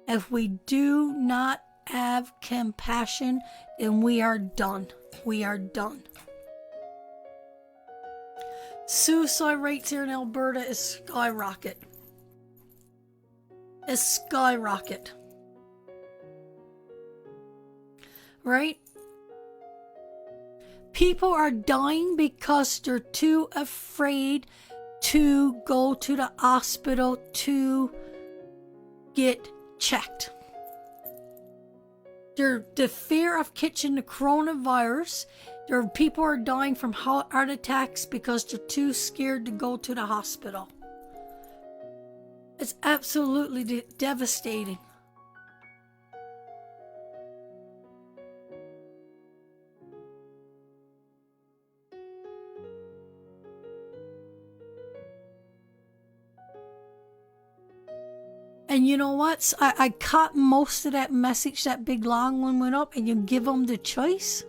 If we do not have compassion, then we are done. We are done. Suicide rates here in Alberta is skyrocket. It's skyrocket. Right? People are dying because they're too afraid to go to the hospital to get checked. The fear of catching the coronavirus. People are dying from heart attacks because they're too scared to go to the hospital. It's absolutely devastating. And you know what? I caught most of that message, that big long one went up, and you give them the choice.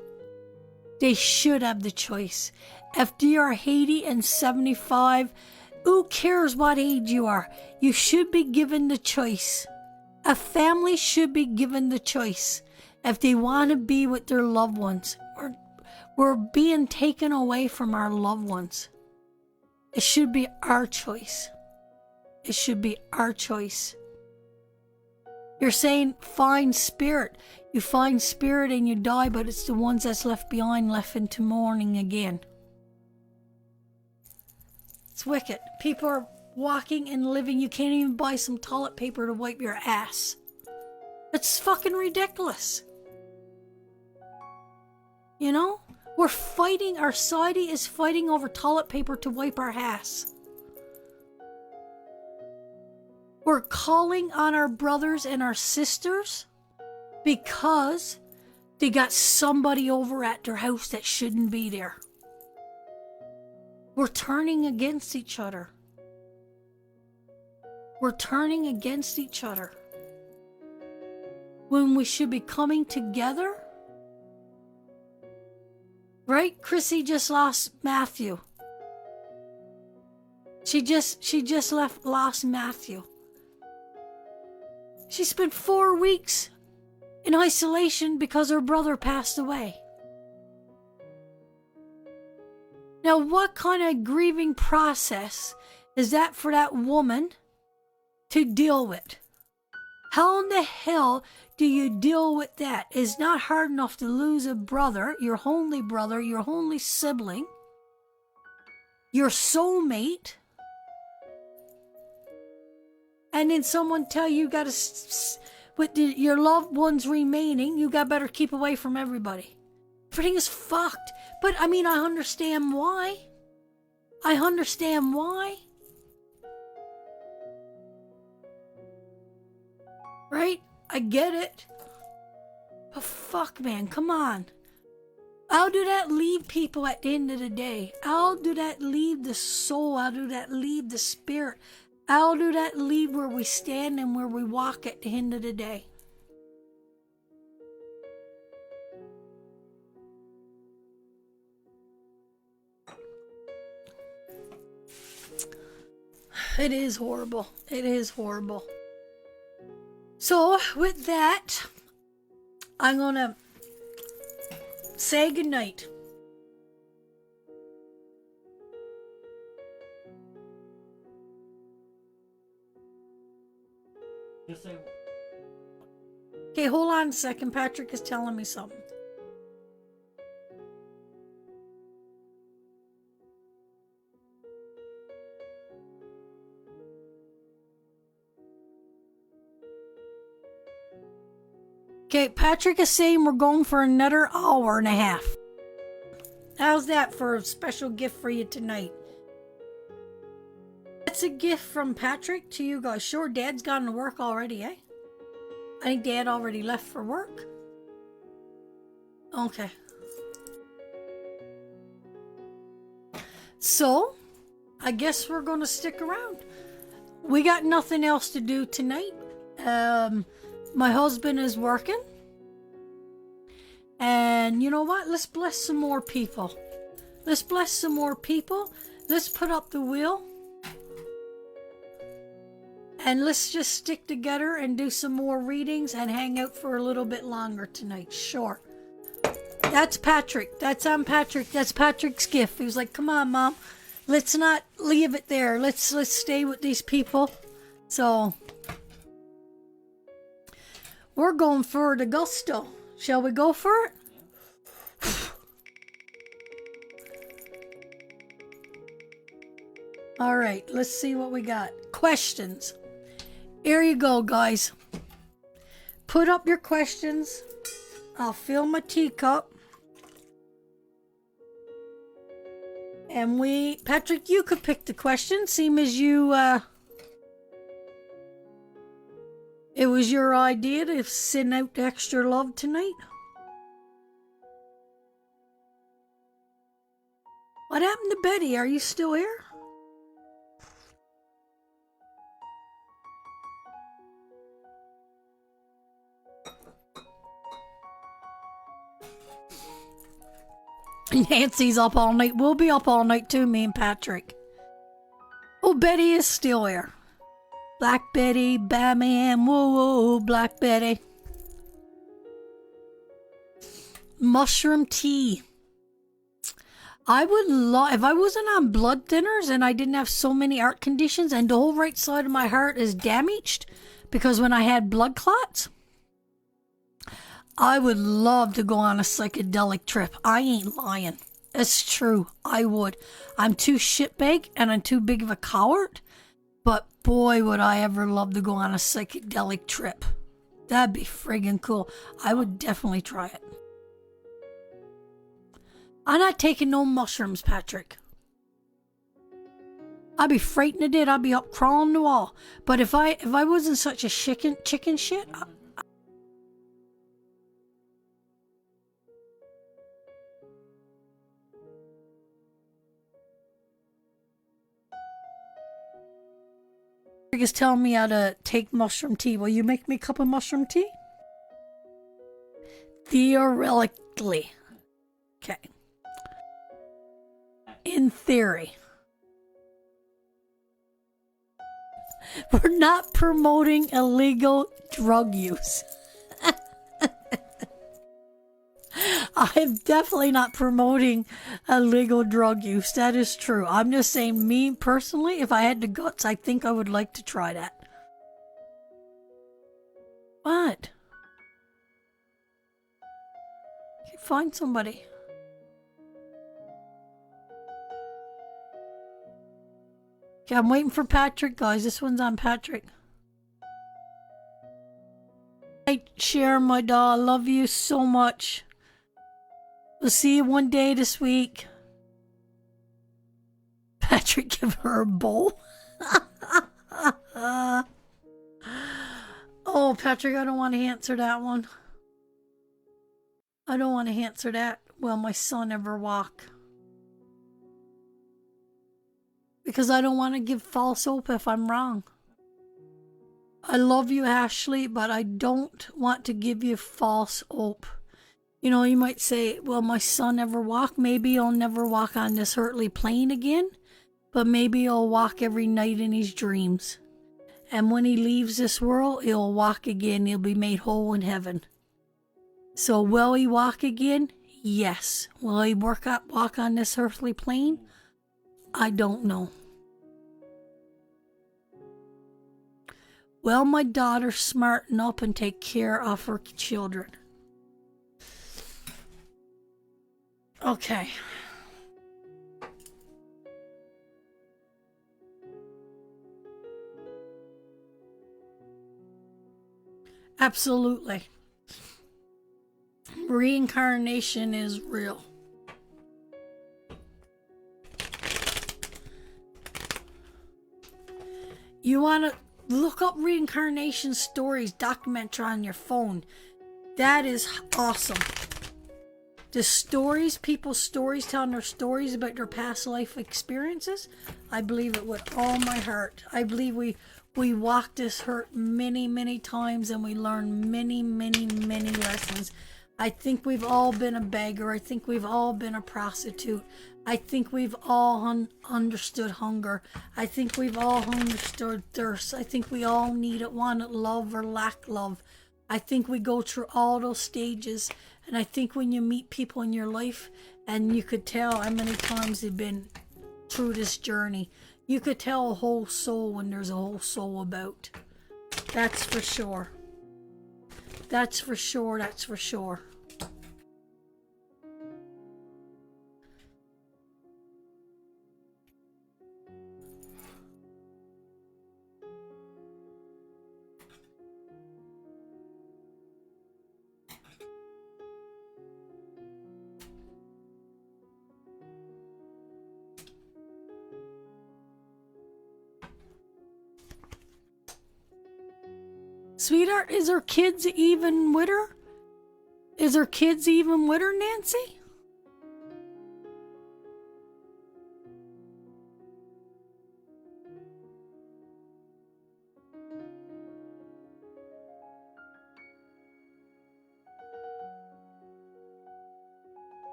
They should have the choice. If they are 80 and 75, who cares what age you are? You should be given the choice. A family should be given the choice if they want to be with their loved ones. We're being taken away from our loved ones. It should be our choice. It should be our choice. You're saying find spirit. You find spirit and you die, but it's the ones that's left behind left into mourning again. It's wicked. People are walking and living. You can't even buy some toilet paper to wipe your ass. It's fucking ridiculous. You know? We're fighting. Our society is fighting over toilet paper to wipe our ass. We're calling on our brothers and our sisters because they got somebody over at their house that shouldn't be there. We're turning against each other. We're turning against each other. When we should be coming together. Right? Chrissy just lost Matthew. She just lost Matthew. She spent 4 weeks in isolation because her brother passed away. Now, what kind of grieving process is that for that woman to deal with? How in the hell do you deal with that? It's not hard enough to lose a brother, your only sibling, your soulmate, and then someone tell you got to, with your loved ones remaining, you got better keep away from everybody. Everything is fucked. But I mean, I understand why. I understand why. Right? I get it. But fuck, man, come on. How do that leave people at the end of the day? How do that leave the soul? How do that leave the spirit? How do that leave where we stand and where we walk at the end of the day? It is horrible. It is horrible. So, with that, I'm going to say goodnight. Okay, hold on a second. Patrick is telling me something. Okay, Patrick is saying we're going for another hour and a half. How's that for a special gift for you tonight? That's a gift from Patrick to you guys. Sure, Dad's gone to work already, eh? I think Dad already left for work. Okay. So, I guess we're going to stick around. We got nothing else to do tonight. My husband is working. And you know what? Let's bless some more people. Let's bless some more people. Let's put up the wheel. And let's just stick together and do some more readings and hang out for a little bit longer tonight. Sure. That's Patrick. That's Patrick. That's Patrick's gift. He was like, come on, Mom. Let's not leave it there. Let's stay with these people. So, we're going for the gusto. Shall we go for it? All right, let's see what we got. Questions. Here you go, guys. Put up your questions. I'll fill my teacup. And Patrick, you could pick the question, seem as you, it was your idea to send out extra love tonight. What happened to Betty? Are you still here? Nancy's up all night. We'll be up all night too, me and Patrick. Oh, Betty is still here. Black Betty, Batman, whoa, whoa, Black Betty. Mushroom tea. I would love, if I wasn't on blood thinners and I didn't have so many heart conditions and the whole right side of my heart is damaged because when I had blood clots, I would love to go on a psychedelic trip. I ain't lying. It's true. I would. I'm too shitbag and I'm too big of a coward. But boy, would I ever love to go on a psychedelic trip. That'd be friggin' cool. I would definitely try it. I'm not taking no mushrooms, Patrick. I'd be frightened of it. I'd be up crawling the wall. But if I wasn't such a chicken shit... is telling me how to take mushroom tea. Will you make me a cup of mushroom tea? Theoretically. Okay. In theory. We're not promoting illegal drug use. I'm definitely not promoting illegal drug use. That is true. I'm just saying, me personally, if I had the guts, I think I would like to try that. What? Find somebody. Okay, I'm waiting for Patrick, guys. This one's on Patrick. Hey, Sharon, my doll. I love you so much. We'll see you one day this week. Patrick, give her a bowl. Oh, Patrick, I don't want to answer that one. I don't want to answer that. Will my son ever walk? Because I don't want to give false hope if I'm wrong. I love you, Ashley, but I don't want to give you false hope. You know, you might say, will my son ever walk? Maybe he'll never walk on this earthly plane again, but maybe he'll walk every night in his dreams. And when he leaves this world, he'll walk again. He'll be made whole in heaven. So will he walk again? Yes. Will he walk on this earthly plane? I don't know. Will my daughter smarten up and take care of her children? Okay. Absolutely. Reincarnation is real. You want to look up reincarnation stories, documentary on your phone. That is awesome. the stories, people's stories, telling their stories about their past life experiences. I believe it with all my heart. I believe we walk this hurt many, many times, and we learn many, many, many lessons. I think we've all been a beggar. I think we've all been a prostitute. I think we've all understood hunger. I think we've all understood thirst. I think we all needed, wanted love or lack love. I think we go through all those stages. And I think when you meet people in your life, and you could tell how many times they've been through this journey, you could tell a whole soul when there's a whole soul about. That's for sure. That's for sure. That's for sure. Sweetheart, is her kids even with her? Is her kids even with her, Nancy?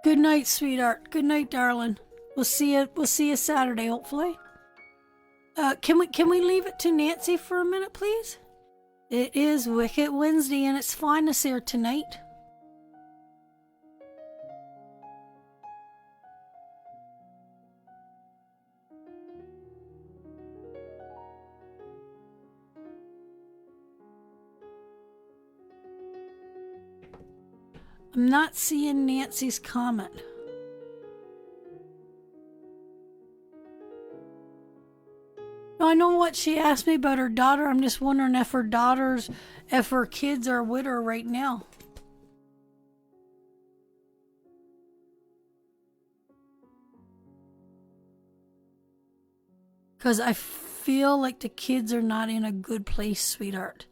Good night, sweetheart. Good night, darling. We'll see you. We'll see you Saturday, hopefully. Can we leave it to Nancy for a minute, please? It is Wicked Wednesday, and it's finest here tonight. I'm not seeing Nancy's comment. I know what she asked me about her daughter. I'm just wondering if her kids are with her right now. Because I feel like the kids are not in a good place, sweetheart.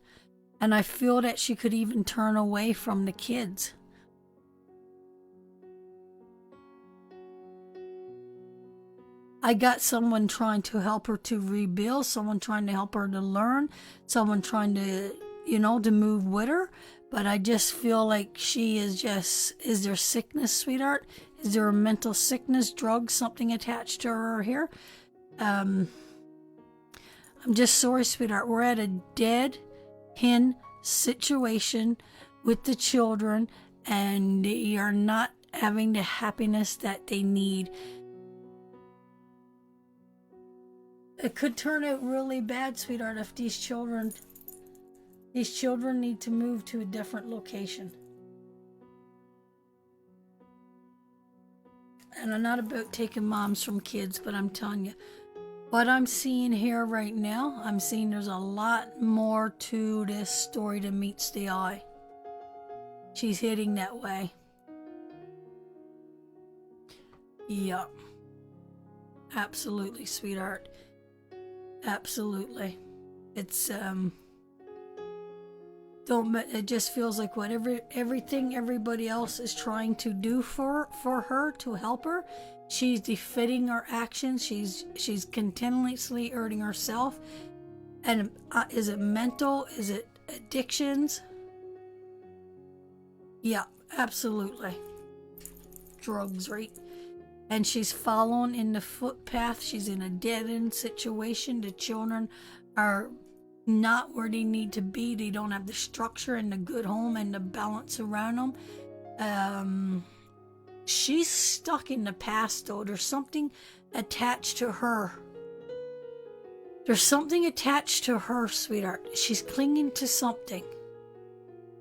And I feel that she could even turn away from the kids. I got someone trying to help her to rebuild, someone trying to help her to learn, someone trying to, to move with her. But I just feel like she is there sickness, sweetheart? Is there a mental sickness, drugs, something attached to her here? I'm just sorry, sweetheart. We're at a dead end situation with the children, and they are not having the happiness that they need. It could turn out really bad, sweetheart, if these children need to move to a different location. And I'm not about taking moms from kids, but I'm telling you, what I'm seeing here right now, I'm seeing there's a lot more to this story than meets the eye. She's heading that way. Yup. Absolutely, sweetheart. Absolutely. It's it just feels like everything everybody else is trying to do for her to help her, she's defeating her actions. She's continuously hurting herself. And is it mental? Is it addictions? Yeah, absolutely. Drugs, right? And she's following in the footpath. She's in a dead-end situation. The children are not where they need to be. They don't have the structure and the good home and the balance around them. She's stuck in the past, though. There's something attached to her. There's something attached to her, sweetheart. She's clinging to something.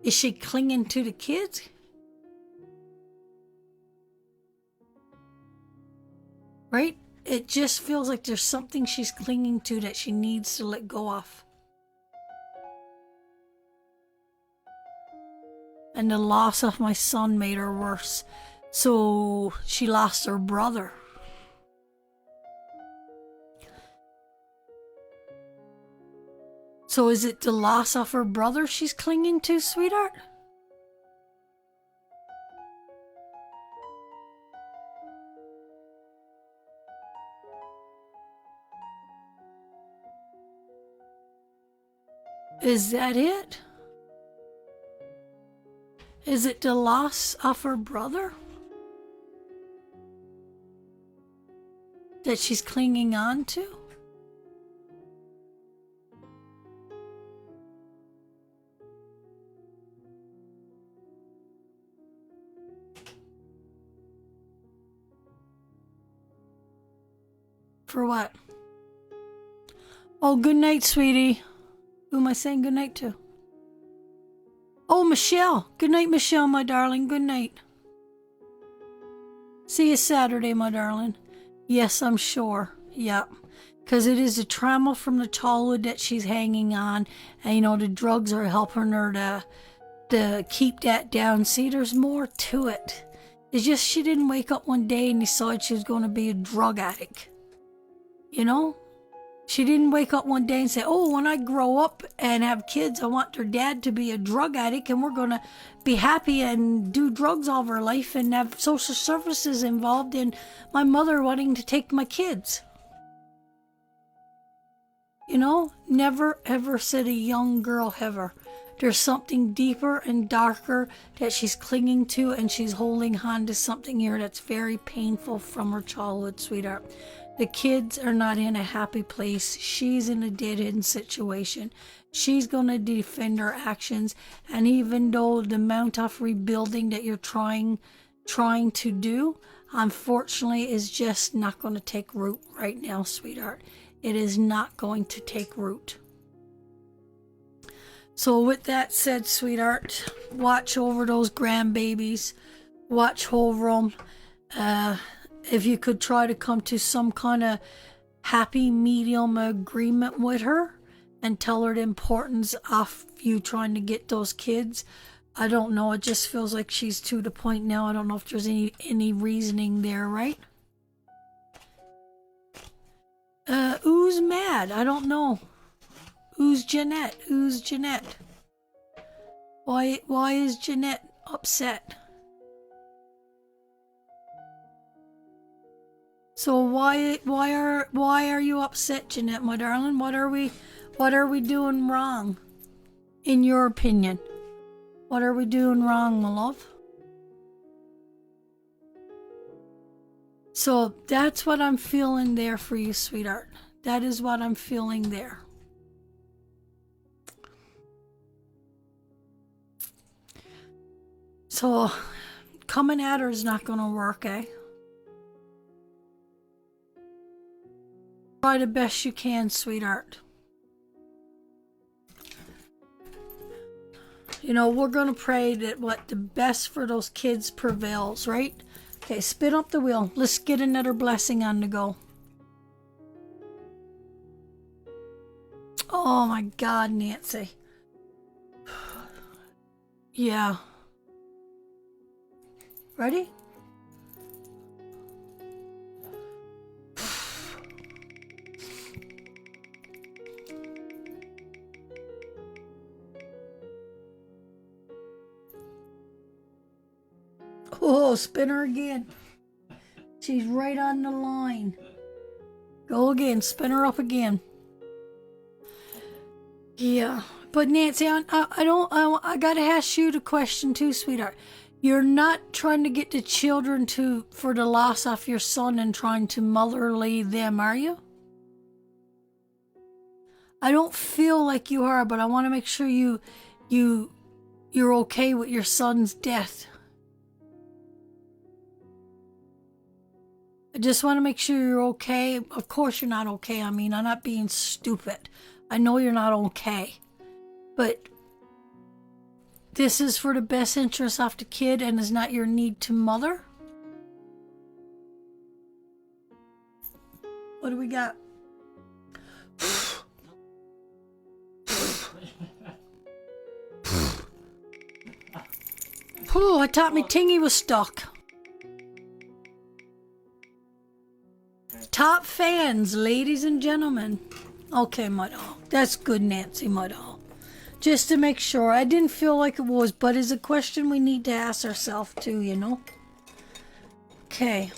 Is she clinging to the kids? Right? It just feels like there's something she's clinging to that she needs to let go of. And the loss of my son made her worse. So she lost her brother. So is it the loss of her brother she's clinging to, sweetheart? Is that it? Is it the loss of her brother that she's clinging on to? For what? Oh, good night, sweetie. Who am I saying good night to? Oh, Michelle. Good night, Michelle, my darling. Good night. See you Saturday, my darling. Yes, I'm sure. Yep. Because it is a trauma from the childhood that she's hanging on. And, the drugs are helping her to keep that down. See, there's more to it. It's just she didn't wake up one day and decide she was going to be a drug addict. She didn't wake up one day and say, oh, when I grow up and have kids, I want their dad to be a drug addict and we're going to be happy and do drugs all of our life and have social services involved in my mother wanting to take my kids. Never ever said a young girl ever. There's something deeper and darker that she's clinging to, and she's holding on to something here that's very painful from her childhood, sweetheart. The kids are not in a happy place. She's in a dead-end situation. She's going to defend her actions. And even though the amount of rebuilding that you're trying to do, unfortunately, is just not going to take root right now, sweetheart. It is not going to take root. So with that said, sweetheart, watch over those grandbabies. Watch over them. If you could try to come to some kind of happy medium agreement with her and tell her the importance of you trying to get those kids. I don't know. It just feels like she's to the point now. I don't know if there's any reasoning there, right? Who's mad? I don't know. Who's Jeanette? Why is Jeanette upset? So why are you upset, Jeanette, my darling? What are we doing wrong, in your opinion? What are we doing wrong, my love? So that's what I'm feeling there for you, sweetheart. That is what I'm feeling there. So coming at her is not going to work, eh? Try the best you can, sweetheart. We're going to pray that what the best for those kids prevails, right? Okay, spin up the wheel. Let's get another blessing on the go. Oh my God, Nancy. Yeah. Ready? Oh, spin her again. She's right on the line. Go again. Spin her up again. Yeah. But Nancy, I gotta ask you the question too, sweetheart. You're not trying to get the children for the loss of your son and trying to motherly them, are you? I don't feel like you are, but I want to make sure you're okay with your son's death. I just want to make sure you're okay. Of course you're not okay. I mean, I'm not being stupid. I know you're not okay. But this is for the best interest of the kid and is not your need to mother. What do we got? Oh, I thought my tingy was stuck. Top fans, ladies and gentlemen. Okay, my doll. That's good, Nancy, my doll. Just to make sure. I didn't feel like it was, but it's a question we need to ask ourselves too, you know? Okay.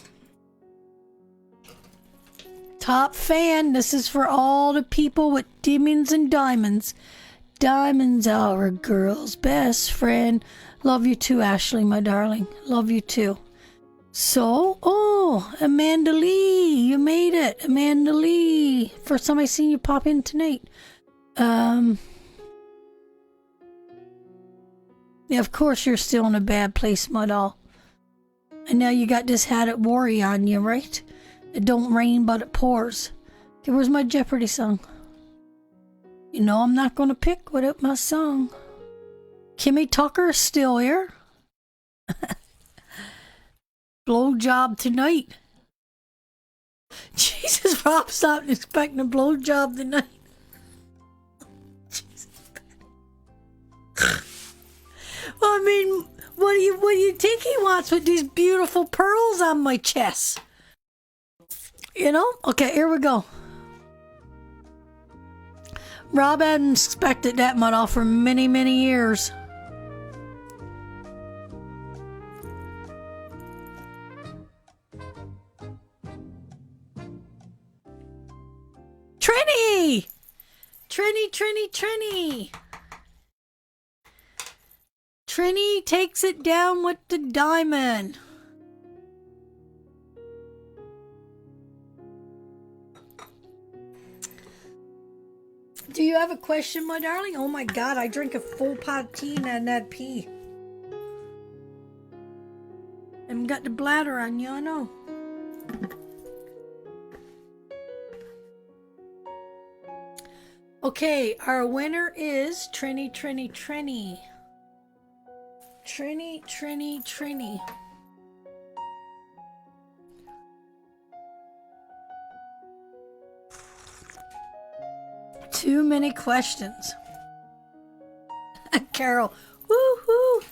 Top fan. This is for all the people with demons and diamonds. Diamonds are a girl's best friend. Love you too, Ashley, my darling. Love you too. So, oh, Amanda Lee, you made it. Amanda Lee. First time I seen you pop in tonight. Yeah, of course you're still in a bad place, my doll. And now you got this hat at worry on you, right? It don't rain, but it pours. Okay, where's my Jeopardy song? You know I'm not going to pick without my song. Kimmy Tucker is still here. Blowjob tonight. Jesus, Rob stopped expecting a blowjob tonight. Jesus. Well, I mean, what do you think he wants with these beautiful pearls on my chest? You know? Okay, here we go. Rob hadn't expected that much off for many, many years. Trini! Trini! Trini takes it down with the diamond. Do you have a question, my darling? Oh my God, I drink a full pot of tea and that pee. And got the bladder on you, I know. Okay, our winner is Trini. Trini. 2 many questions. Carol, woohoo!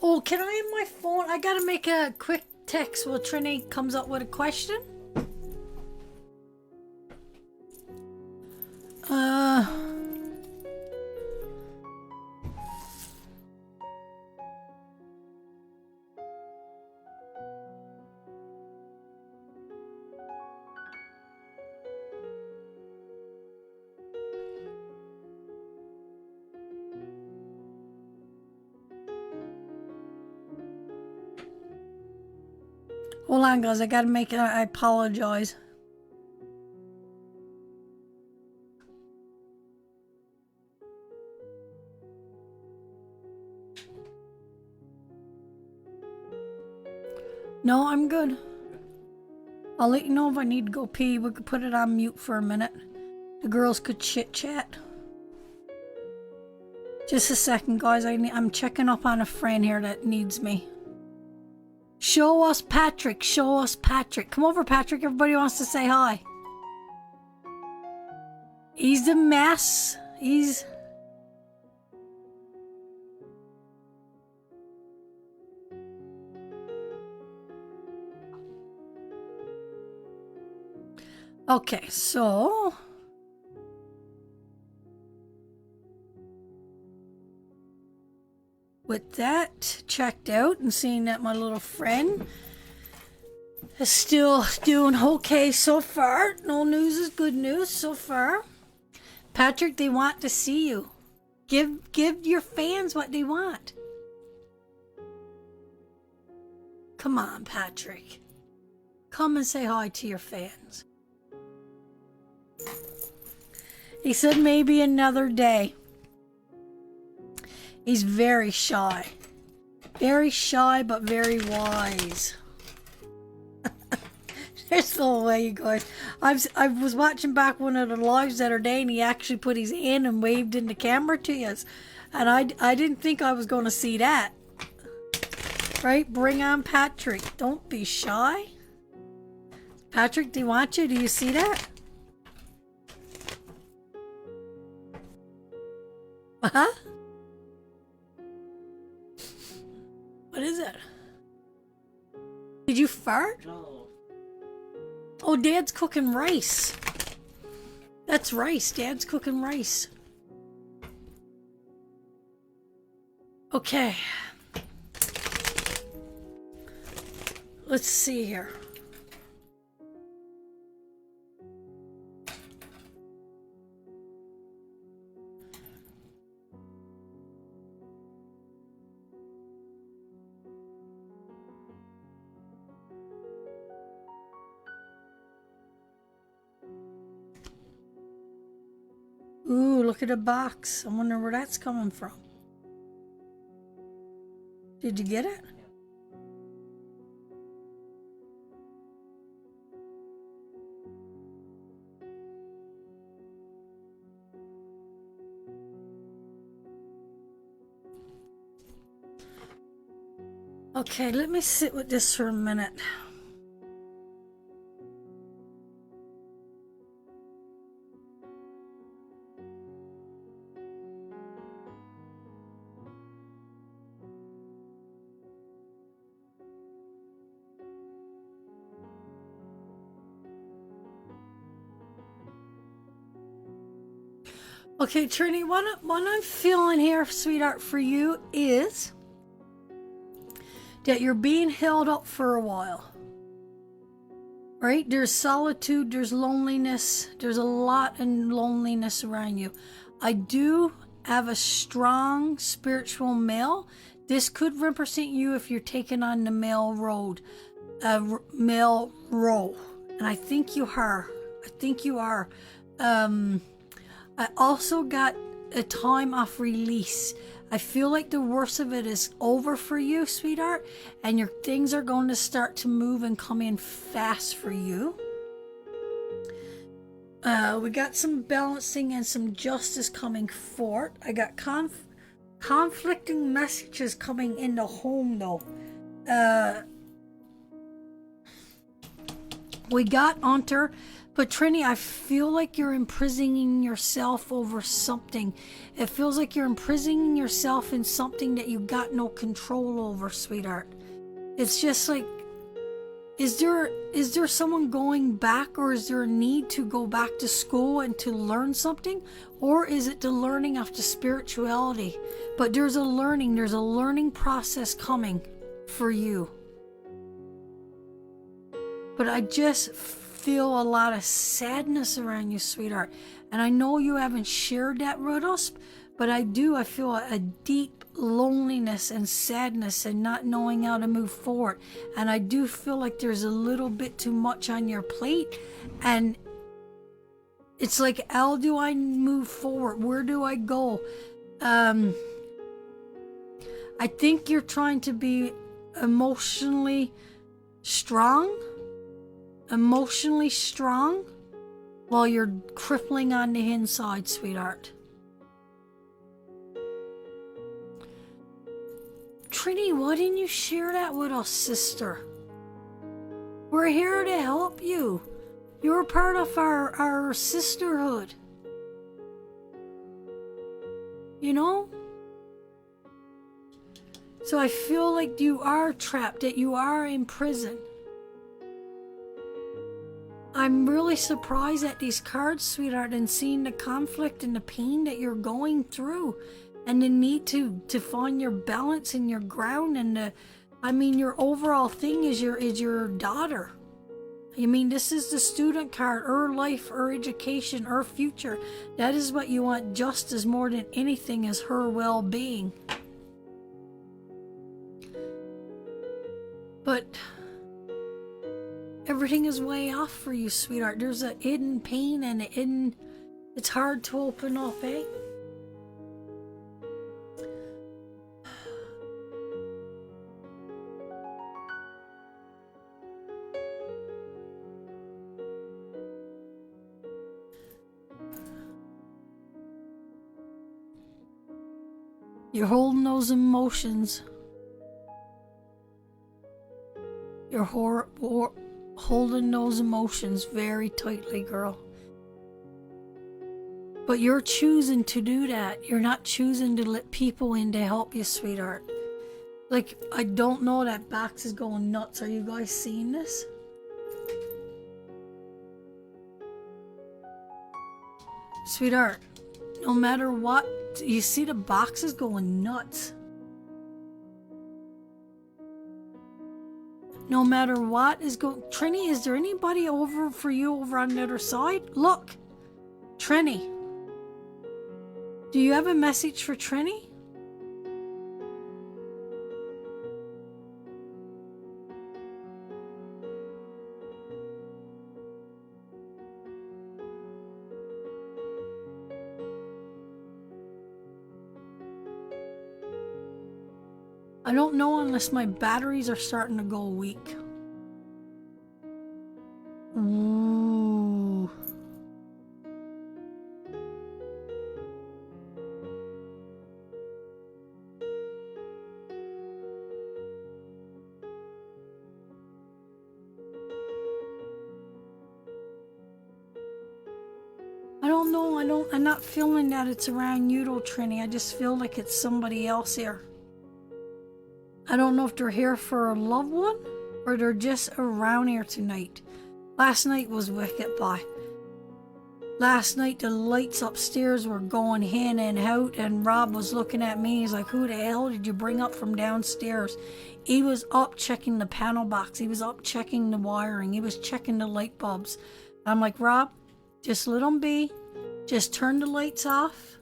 Oh, can I have my phone? I gotta make a quick text while Trini comes up with a question. Hold on, guys. I gotta make it. I apologize. No, I'm good. I'll let you know if I need to go pee. We could put it on mute for a minute. The girls could chit chat. Just a second, guys. I'm checking up on a friend here that needs me. Show us Patrick. Show us Patrick. Come over, Patrick. Everybody wants to say hi. He's the mess. He's... Okay, so... with that checked out and seeing that my little friend is still doing okay so far. No news is good news so far. Patrick, they want to see you. Give your fans what they want. Come on, Patrick. Come and say hi to your fans. He said maybe another day. He's very shy. Very shy, but very wise. There's no way, you guys. I was watching back one of the lives the other day, and he actually put his hand and waved in the camera to us. And I didn't think I was going to see that. Right? Bring on Patrick. Don't be shy. Patrick, do you want you? Do you see that? Huh? What is it? Did you fart? No. Oh, Dad's cooking rice. That's rice. Dad's cooking rice. Okay. Let's see here. Ooh, look at the box. I wonder where that's coming from. Did you get it? Okay, let me sit with this for a minute. Okay, Trini, what I'm feeling here, sweetheart, for you is that you're being held up for a while. Right? There's solitude, there's loneliness, there's a lot of loneliness around you. I do have a strong spiritual male. This could represent you if you're taking on the male road, male role. And I think you are. I think you are. I also got a time of release. I feel like the worst of it is over for you, sweetheart, and your things are going to start to move and come in fast for you. We got some balancing and some justice coming forth. I got conflicting messages coming in the home, though. We got onto, but Trini, I feel like you're imprisoning yourself over something. It feels like you're imprisoning yourself in something that you got no control over, sweetheart. It's just like, is there someone going back, or is there a need to go back to school and to learn something? Or is it the learning of the spirituality? But there's a learning process coming for you. But I just feel a lot of sadness around you, sweetheart. And I know you haven't shared that with us, but I feel a deep loneliness and sadness and not knowing how to move forward. And I do feel like there's a little bit too much on your plate. And it's like, how do I move forward? Where do I go? I think you're trying to be emotionally strong while you're crippling on the inside, sweetheart. Trini, why didn't you share that with us, sister? We're here to help you. You're part of our sisterhood. You know? So I feel like you are trapped, that you are in prison. I'm really surprised at these cards, sweetheart, and seeing the conflict and the pain that you're going through, and the need to find your balance and your ground, and your overall thing is your daughter. I mean, this is the student card, her life, her education, her future. That is what you want just as more than anything, is her well-being. But everything is way off for you, sweetheart. There's a hidden pain and it's hard to open up, eh? You're holding those emotions. You're holding those emotions very tightly, girl. But you're choosing to do that. You're not choosing to let people in to help you, sweetheart. Like, I don't know, that box is going nuts. Are you guys seeing this? Sweetheart, no matter what, you see the boxes going nuts. No matter what is going... Trini, is there anybody over for you over on the other side? Look. Trini. Do you have a message for Trini? I don't know unless my batteries are starting to go weak. Ooh. I don't know. I'm not feeling that it's around you though, Trini. I just feel like it's somebody else here. I don't know if they're here for a loved one or they're just around here tonight. Last night was wicked, boy. Last night the lights upstairs were going in and out, and Rob was looking at me. He's like, who the hell did you bring up from downstairs? He was up checking the panel box. He was up checking the wiring. He was checking the light bulbs. I'm like, Rob, just let them be. Just turn the lights off.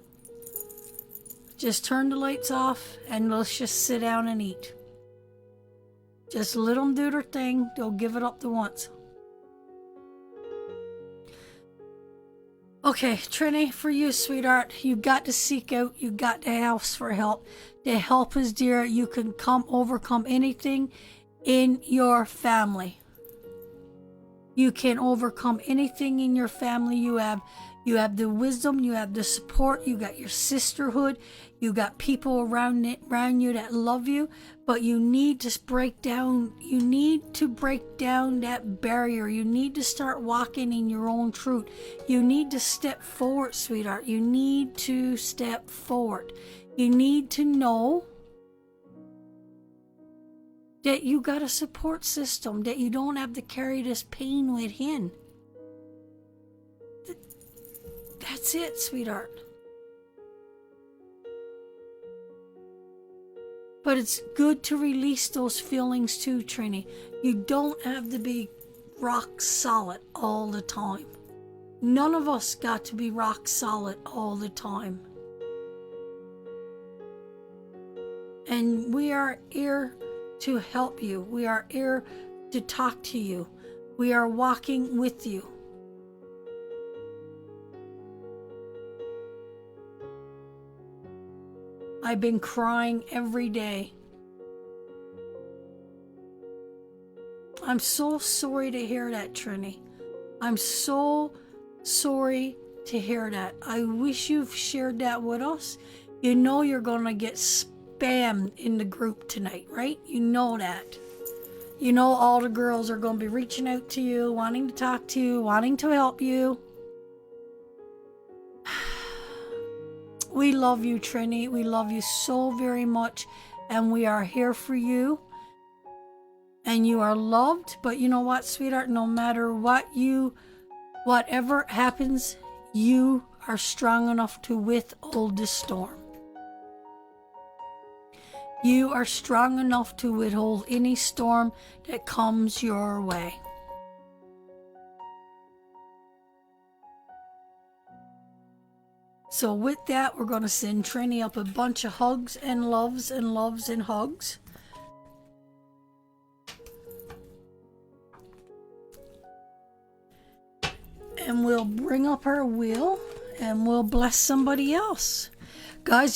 Just turn the lights off and let's just sit down and eat. Just let them do their thing. They'll give it up to once. Okay, Trini, for you, sweetheart, you got to seek out, you got to ask for help. The help is there. You can overcome anything in your family. You can overcome anything in your family. You have the wisdom, you have the support, you got your sisterhood, you got people around you that love you, but you need to break down that barrier. You need to start walking in your own truth. You need to step forward, sweetheart. You need to step forward. You need to know that you got a support system, that you don't have to carry this pain within. That's it, sweetheart. But it's good to release those feelings too, Trini. You don't have to be rock solid all the time. None of us got to be rock solid all the time. And we are here to help you. We are here to talk to you. We are walking with you. I've been crying every day. I'm so sorry to hear that, Trini. I'm so sorry to hear that. I wish you've shared that with us. You know you're going to get spammed in the group tonight, right? You know that. You know all the girls are going to be reaching out to you, wanting to talk to you, wanting to help you. We love you, Trini. We love you so very much, and we are here for you. And you are loved, but you know what, sweetheart? No matter whatever happens, you are strong enough to withhold the storm. You are strong enough to withhold any storm that comes your way. So with that, we're going to send Trini up a bunch of hugs and loves and loves and hugs. And we'll bring up our wheel and we'll bless somebody else. Guys,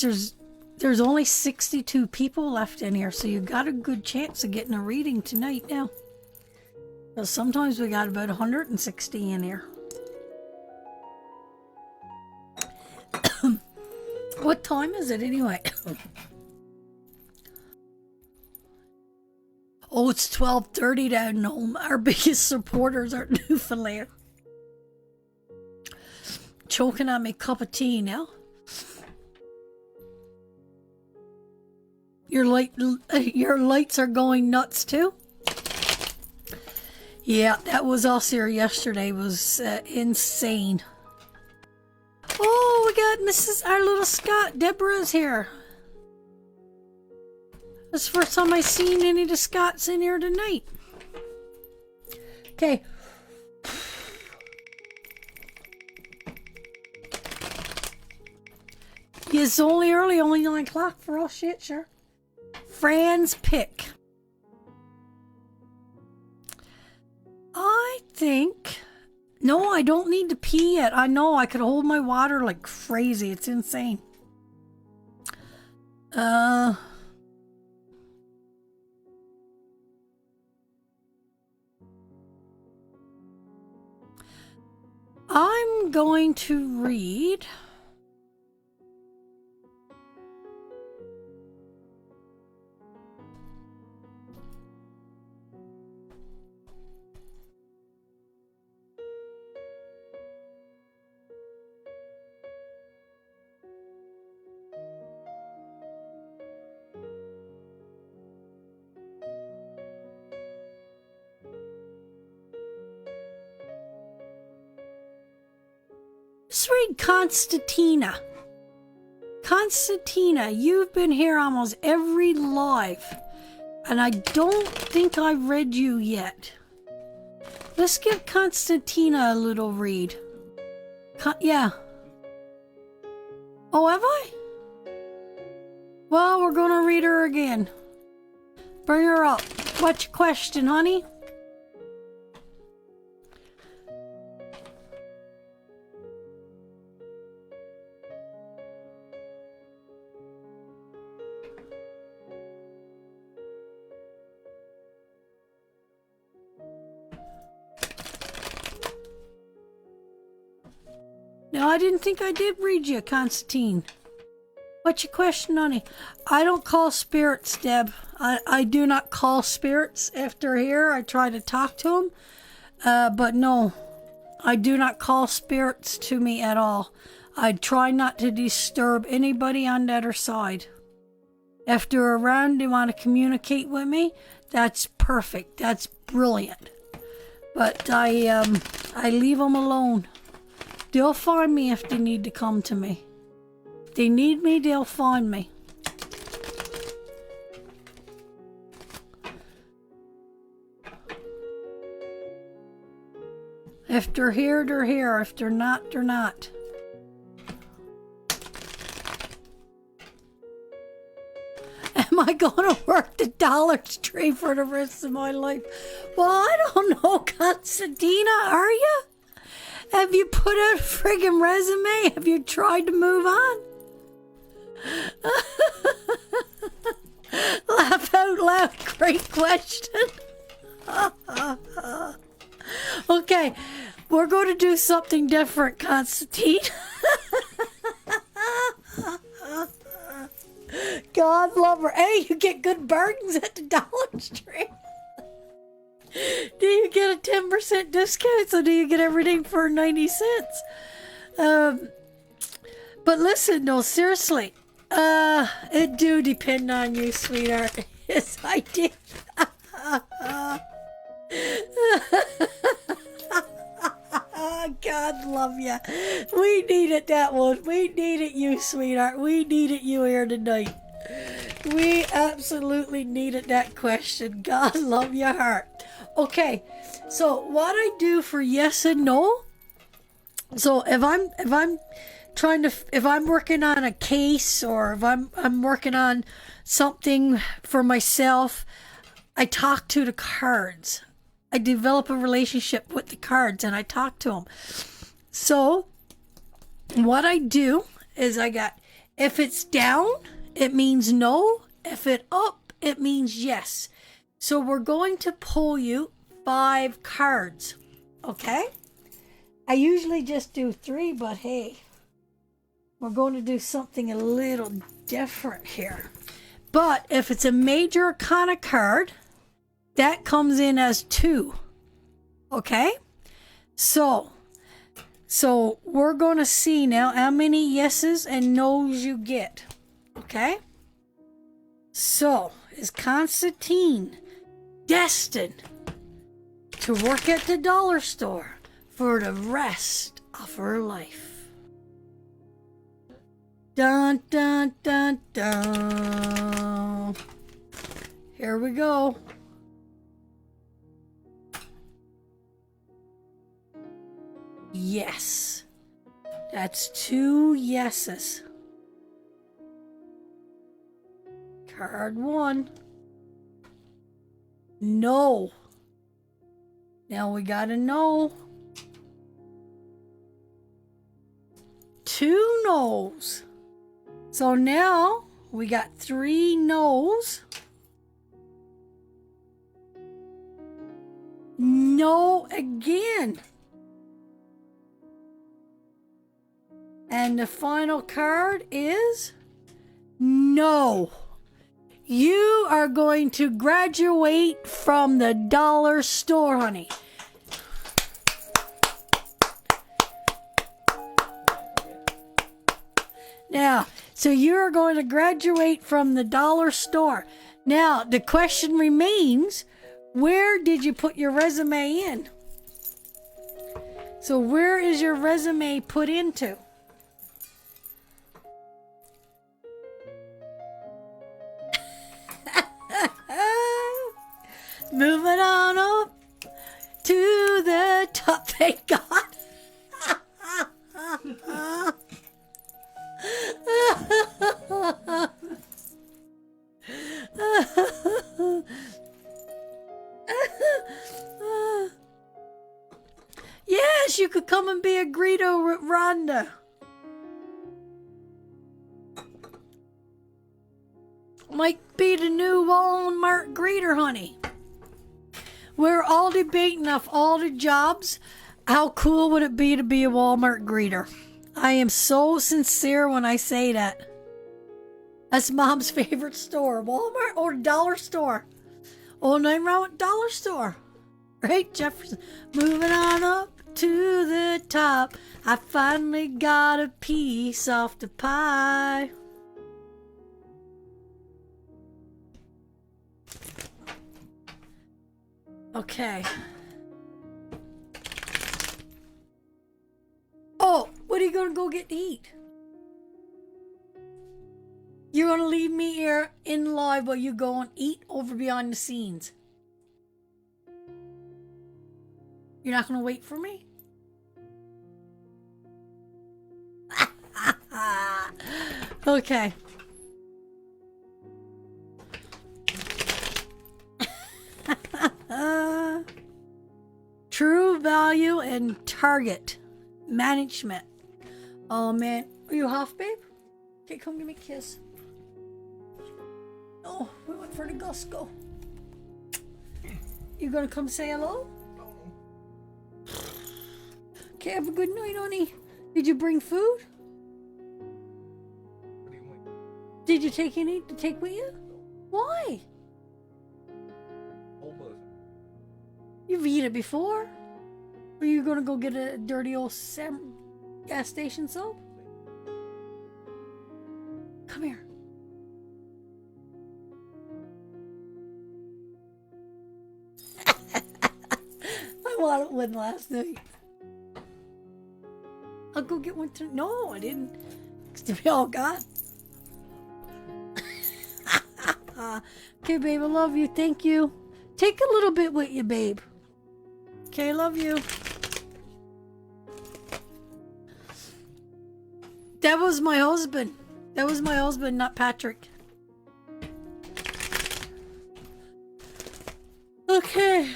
there's only 62 people left in here, so you got a good chance of getting a reading tonight now. Because sometimes we got about 160 in here. What time is it anyway? Oh, it's 12:30 down home. Our biggest supporters are Newfoundland. Choking on my cup of tea now. Your lights are going nuts too? Yeah, that was us here yesterday. It was insane. Oh, we got our little Scott. Deborah's here. That's the first time I seen any of the Scotts in here tonight. Okay. It's only early, only 9 o'clock for all shit, sure. Fran's pick. I think... No, I don't need to pee yet. I know I could hold my water like crazy. It's insane. I'm going to read... Let's read Constantina. Constantina, you've been here almost every live, and I don't think I've read you yet. Let's give Constantina a little read. Yeah. Oh, have I? Well, we're gonna read her again. Bring her up. What's your question, honey? No, I didn't think I did read you, Constantine. What's your question, honey? I don't call spirits, Deb. I do not call spirits after here. I try to talk to them. But no, I do not call spirits to me at all. I try not to disturb anybody on the other side. If they're around, they want to communicate with me, that's perfect. That's brilliant. But I leave them alone. They'll find me if they need to come to me. If they need me, they'll find me. If they're here, they're here. If they're not, they're not. Am I going to work the Dollar Tree for the rest of my life? Well, I don't know, Constantina, are you? Have you put out a friggin' resume? Have you tried to move on? Laugh out loud. Great question. Okay, we're going to do something different, Constantine. God love her. Hey, you get good bargains at the Dollar Tree. Do you get a 10% discount? So do you get everything for 90 cents? But listen, no, seriously. It do depend on you, sweetheart. Yes, I did. God love you. We needed that one. We needed you, sweetheart. We needed you here tonight. We absolutely needed that question. God love your heart. Okay, so what I do for yes and no. So if I'm working on a case, or if I'm working on something for myself, I talk to the cards. I develop a relationship with the cards and I talk to them. So what I do is if it's down, it means no. If it's up, it means yes. So we're going to pull you 5 cards. Okay? I usually just do 3, but hey, we're going to do something a little different here. But if it's a major arcana card, that comes in as 2. Okay? So we're going to see now how many yeses and nos you get. Okay? So, is Constantine destined to work at the dollar store for the rest of her life? Dun, dun, dun, dun. Here we go. Yes. That's 2 yeses. Card 1. No. Now we gotta know. 2 no's. So now we got 3 no's. No again. And the final card is no. You are going to graduate from the dollar store, honey. Now, so you're going to graduate from the dollar store. Now, the question remains, where did you put your resume in? So where is your resume put into? Moving on up to the top, thank God. Yes, you could come and be a greeter with Rhonda. Might be the new Walmart greeter, honey. We're all debating of all the jobs. How cool would it be to be a Walmart greeter? I am so sincere when I say that. That's Mom's favorite store. Walmart or dollar store. Oh, nothing wrong with dollar store. Right, Jefferson? Moving on up to the top. I finally got a piece off the pie. Okay. Oh, what are you gonna go get to eat? You're gonna leave me here in live while you go and eat over behind the scenes. You're not gonna wait for me? Okay. True value and target management. Oh man, are you off, babe? Okay, come give me a kiss. Oh, we went for the Gusco. You gonna come say hello? Okay, have a good night, honey. Did you bring food? Did you take any to take with you? Why? You've eaten it before. Are you gonna go get a dirty old gas station soap? Come here. I wanted one last night. I'll go get one tonight. No, I didn't. Because we all got. Okay, babe, I love you. Thank you. Take a little bit with you, babe. Okay, love you. That was my husband. That was my husband, not Patrick. Okay.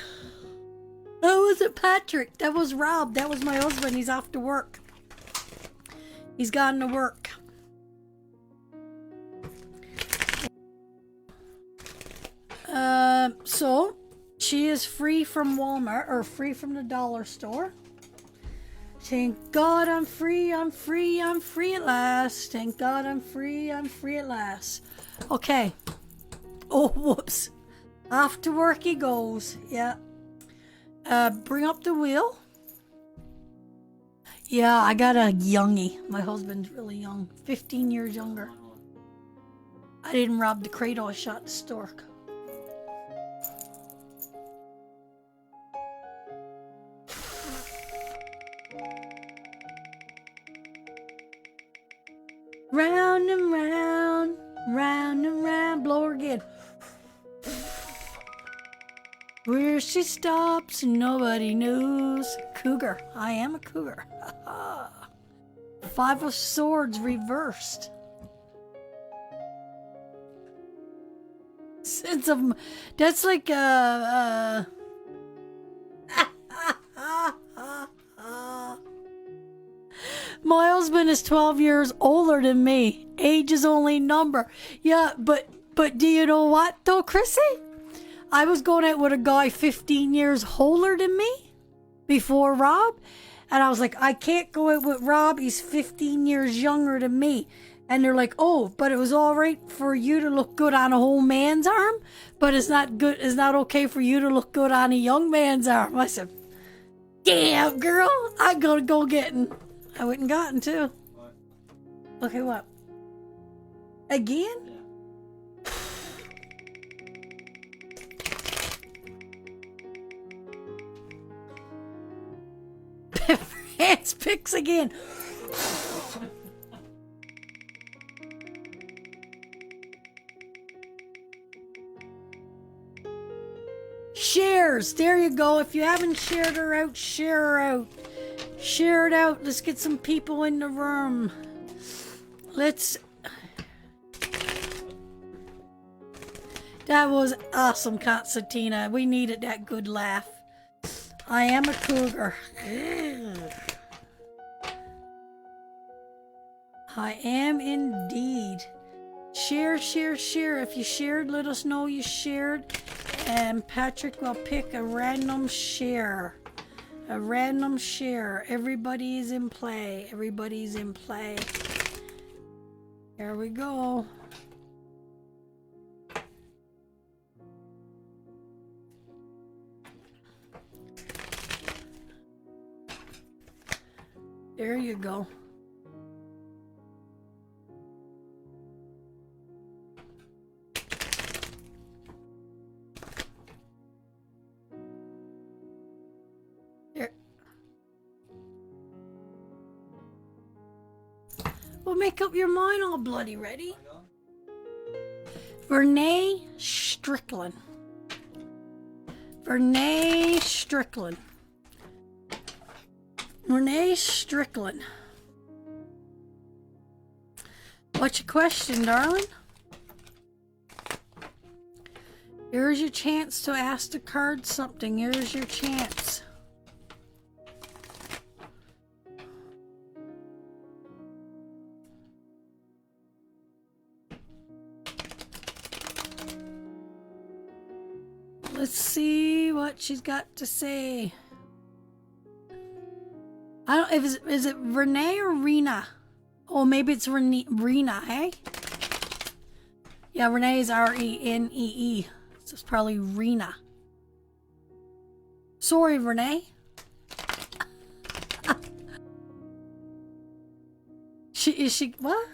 That wasn't Patrick. That was Rob. That was my husband. He's off to work. He's gone to work. So she is free from Walmart, or free from the dollar store. Thank God I'm free, I'm free, I'm free at last. Thank God I'm free at last. Okay. Oh, whoops. Off to work he goes. Yeah. Bring up the wheel. Yeah, I got a youngie. My husband's really young. 15 years younger. I didn't rob the cradle, I shot the stork. Round and round, round and round. Blow her again. Where she stops, nobody knows. Cougar. I am a cougar. Five of Swords reversed. Sense of... That's like my husband is 12 years older than me. Age is only number. Yeah, but do you know what though, Chrissy? I was going out with a guy 15 years older than me before Rob. And I was like, I can't go out with Rob. He's 15 years younger than me. And they're like, oh, but it was all right for you to look good on a whole man's arm, but it's not good. It's not okay for you to look good on a young man's arm. I said, damn, girl, I'm going to go getting. I went and gotten too. What? Okay, what? Again? Yeah. France picks again. Shares. There you go. If you haven't shared her out, share her out. Share it out. Let's get some people in the room. Let's... That was awesome, Constantina. We needed that good laugh. I am a cougar. I am indeed. Share, share, share. If you shared, let us know you shared. And Patrick will pick a random share. A random share. Everybody's in play. Everybody's in play. Here we go. There you go. There. Well, make up your mind all bloody ready. Vernay Strickland. Vernay Strickland. Renee Strickland. What's your question, darling? Here's your chance to ask the card something. Here's your chance. Let's see what she's got to say. I don't. Is it Renee or Rena? Oh, maybe it's Rena, hey? Yeah, Renee is R-E-N-E-E. So it's probably Rena. Sorry, Renee. Is she what?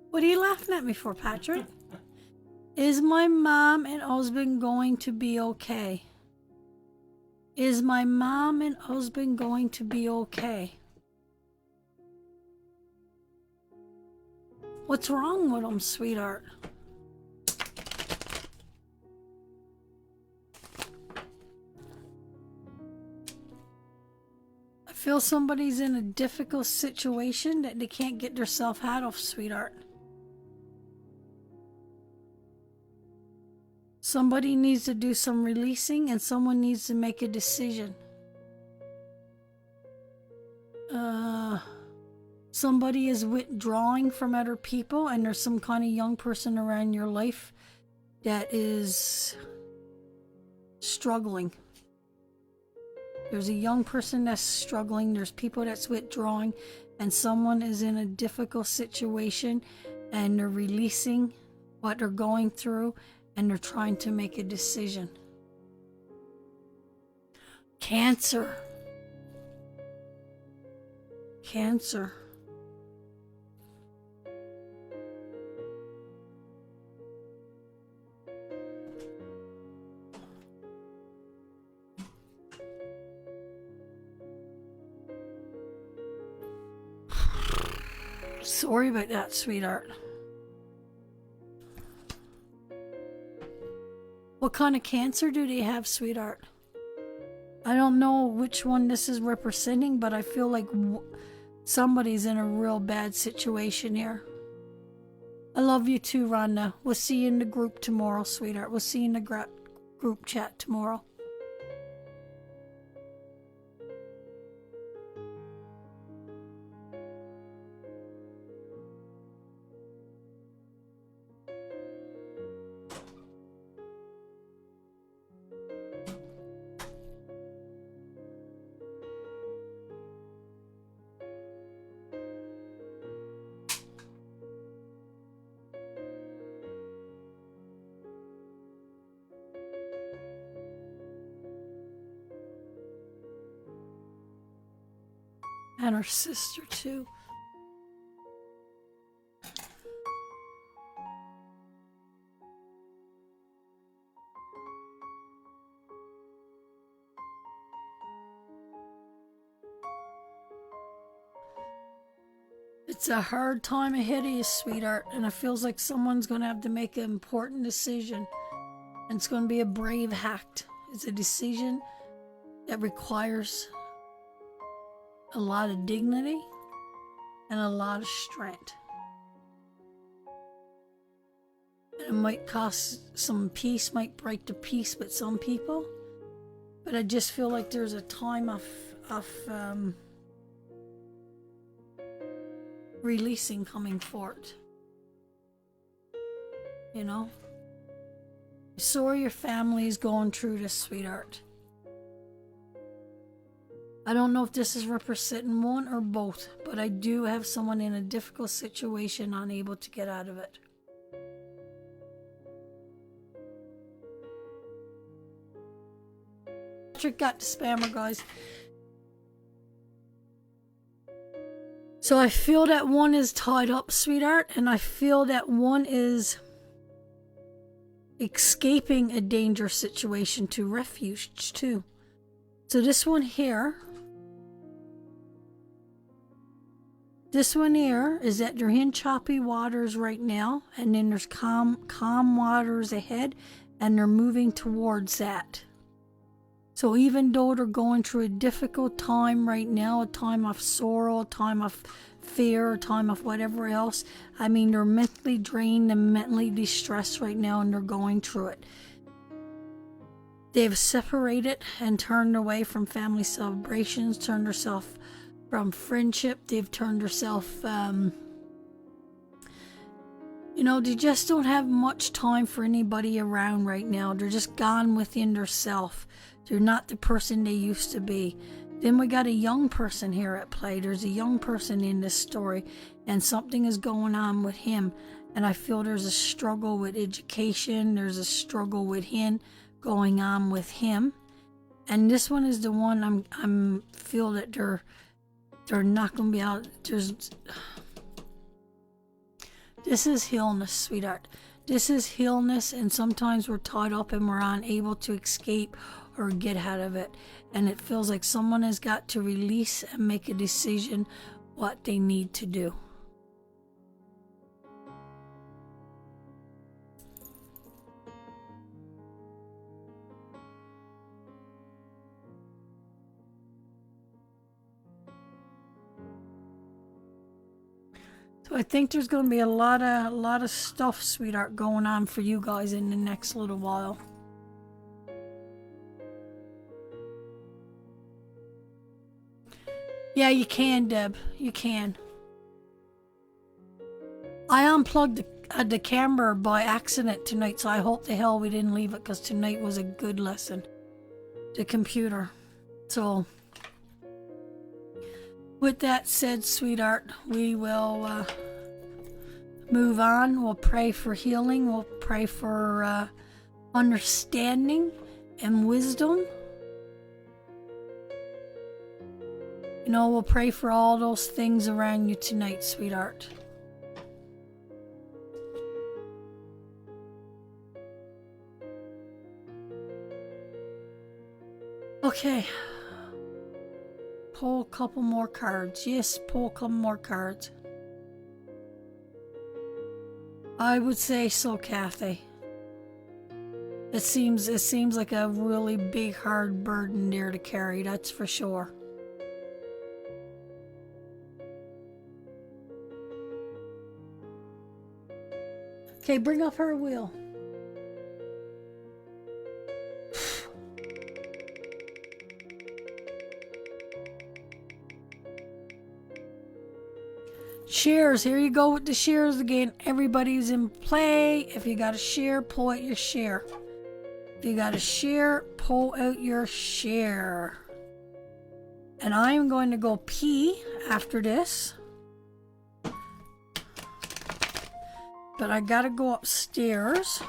What are you laughing at me for, Patrick? Is my mom and husband going to be okay? Is my mom and husband going to be okay? What's wrong with them, sweetheart? I feel somebody's in a difficult situation that they can't get themselves out of, sweetheart. Somebody needs to do some releasing and someone needs to make a decision. Somebody is withdrawing from other people and there's some kind of young person around your life that is struggling. There's a young person that's struggling. There's people that's withdrawing and someone is in a difficult situation and they're releasing what they're going through and they're trying to make a decision. Cancer. Cancer. Sorry about that, sweetheart. What kind of cancer do they have, sweetheart? I don't know which one this is representing, but I feel like somebody's in a real bad situation here. I love you too, Rhonda. We'll see you in the group tomorrow, sweetheart. We'll see you in the group chat tomorrow. And her sister too. It's a hard time ahead of you, sweetheart, and it feels like someone's going to have to make an important decision, and it's going to be a brave act. It's a decision that requires a lot of dignity and a lot of strength. And it might cost some peace, might break the peace with some people, but I just feel like there's a time of releasing coming forth. You know? Sorry your family is going through this, sweetheart. I don't know if this is representing one or both, but I do have someone in a difficult situation unable to get out of it. Patrick got the spammer, guys. So I feel that one is tied up, sweetheart, and I feel that one is escaping a dangerous situation to refuge too. So this one here is that they're in choppy waters right now, and then there's calm waters ahead, and they're moving towards that. So even though they're going through a difficult time right now, a time of sorrow, a time of fear, a time of whatever else, I mean, they're mentally drained and mentally distressed right now, and they're going through it. They've separated and turned away from family celebrations, turned themselves from friendship. They've turned themselves, they just don't have much time for anybody around right now. They're just gone within themselves. They're not the person they used to be. Then we got a young person here at play. There's a young person in this story, and something is going on with him. And I feel there's a struggle with education. There's a struggle with him going on with him. And this one is the one I'm feel that they're not going to be out. This is illness, sweetheart. This is illness, and sometimes we're tied up and we're unable to escape or get out of it. And it feels like someone has got to release and make a decision what they need to do. So I think there's going to be a lot of stuff, sweetheart, going on for you guys in the next little while. Yeah, you can, Deb. You can. I unplugged the camera by accident tonight, so I hope the hell we didn't leave it, because tonight was a good lesson. The computer. So, with that said, sweetheart, we will move on. We'll pray for healing. We'll pray for understanding and wisdom. We'll pray for all those things around you tonight, sweetheart. Okay. Pull a couple more cards. Yes, pull a couple more cards. I would say so, Kathy. It seems like a really big, hard burden there to carry, that's for sure. Okay, bring up her wheel. Shares, here you go with the shares again. Everybody's in play. If you got a share, pull out your share. If you got a share, pull out your share. And I'm going to go pee after this. But I gotta go upstairs.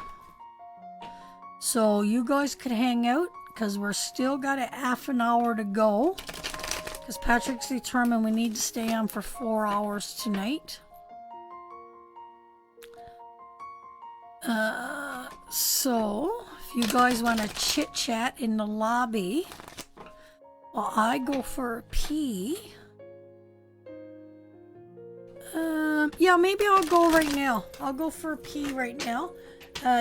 So you guys could hang out because we're still got a half an hour to go. Because Patrick's determined we need to stay on for 4 hours tonight. So, if you guys want to chit-chat in the lobby while I go for a pee. Yeah, maybe I'll go right now. I'll go for a pee right now.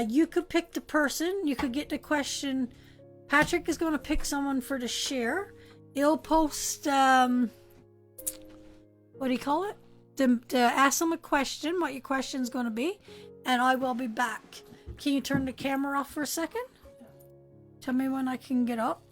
You could pick the person. You could get the question. Patrick is going to pick someone for the share. He'll post, what do you call it? To ask them a question, what your question's going to be, and I will be back. Can you turn the camera off for a second? Tell me when I can get up.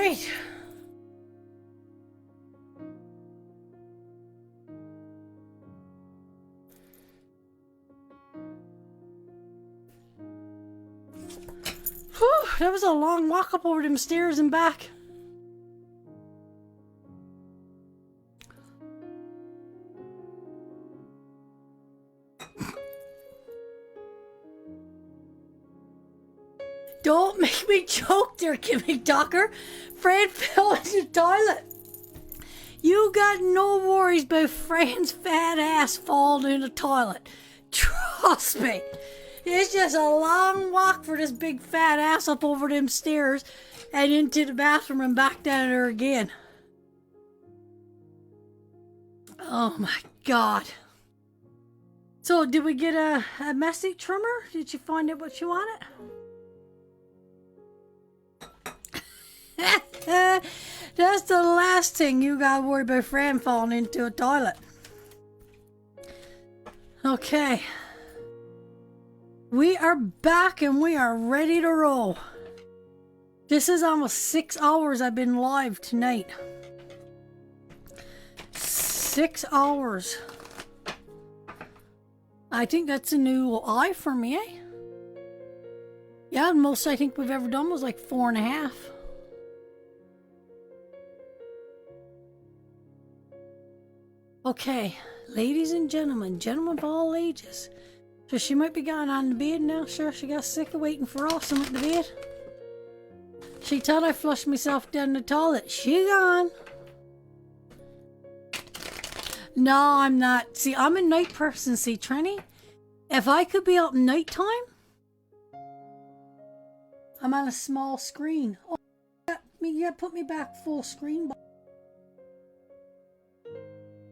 right. Whew, that was a long walk up over them stairs and back. Don't make me choke there, Kimmy Docker. Fran fell in the toilet. You got no worries about Fran's fat ass falling in the toilet. Trust me. It's just a long walk for this big fat ass up over them stairs and into the bathroom and back down there again. Oh my God. So, did we get a messy trimmer? Did you find out what you wanted? That's the last thing you gotta worry about Fran falling into a toilet. Okay. We are back and we are ready to roll. This is almost 6 hours I've been live tonight. 6 hours. I think that's a new high for me, eh? Yeah, the most I think we've ever done was like 4.5. Okay, ladies and gentlemen of all ages. So she might be gone on the bed now. Sure, she got sick of waiting for us at the bed. She thought I flushed myself down the toilet. She gone. No, I'm not. See, I'm a night person, see, Trini. If I could be up nighttime, I'm on a small screen. Oh, you gotta put me back full screen.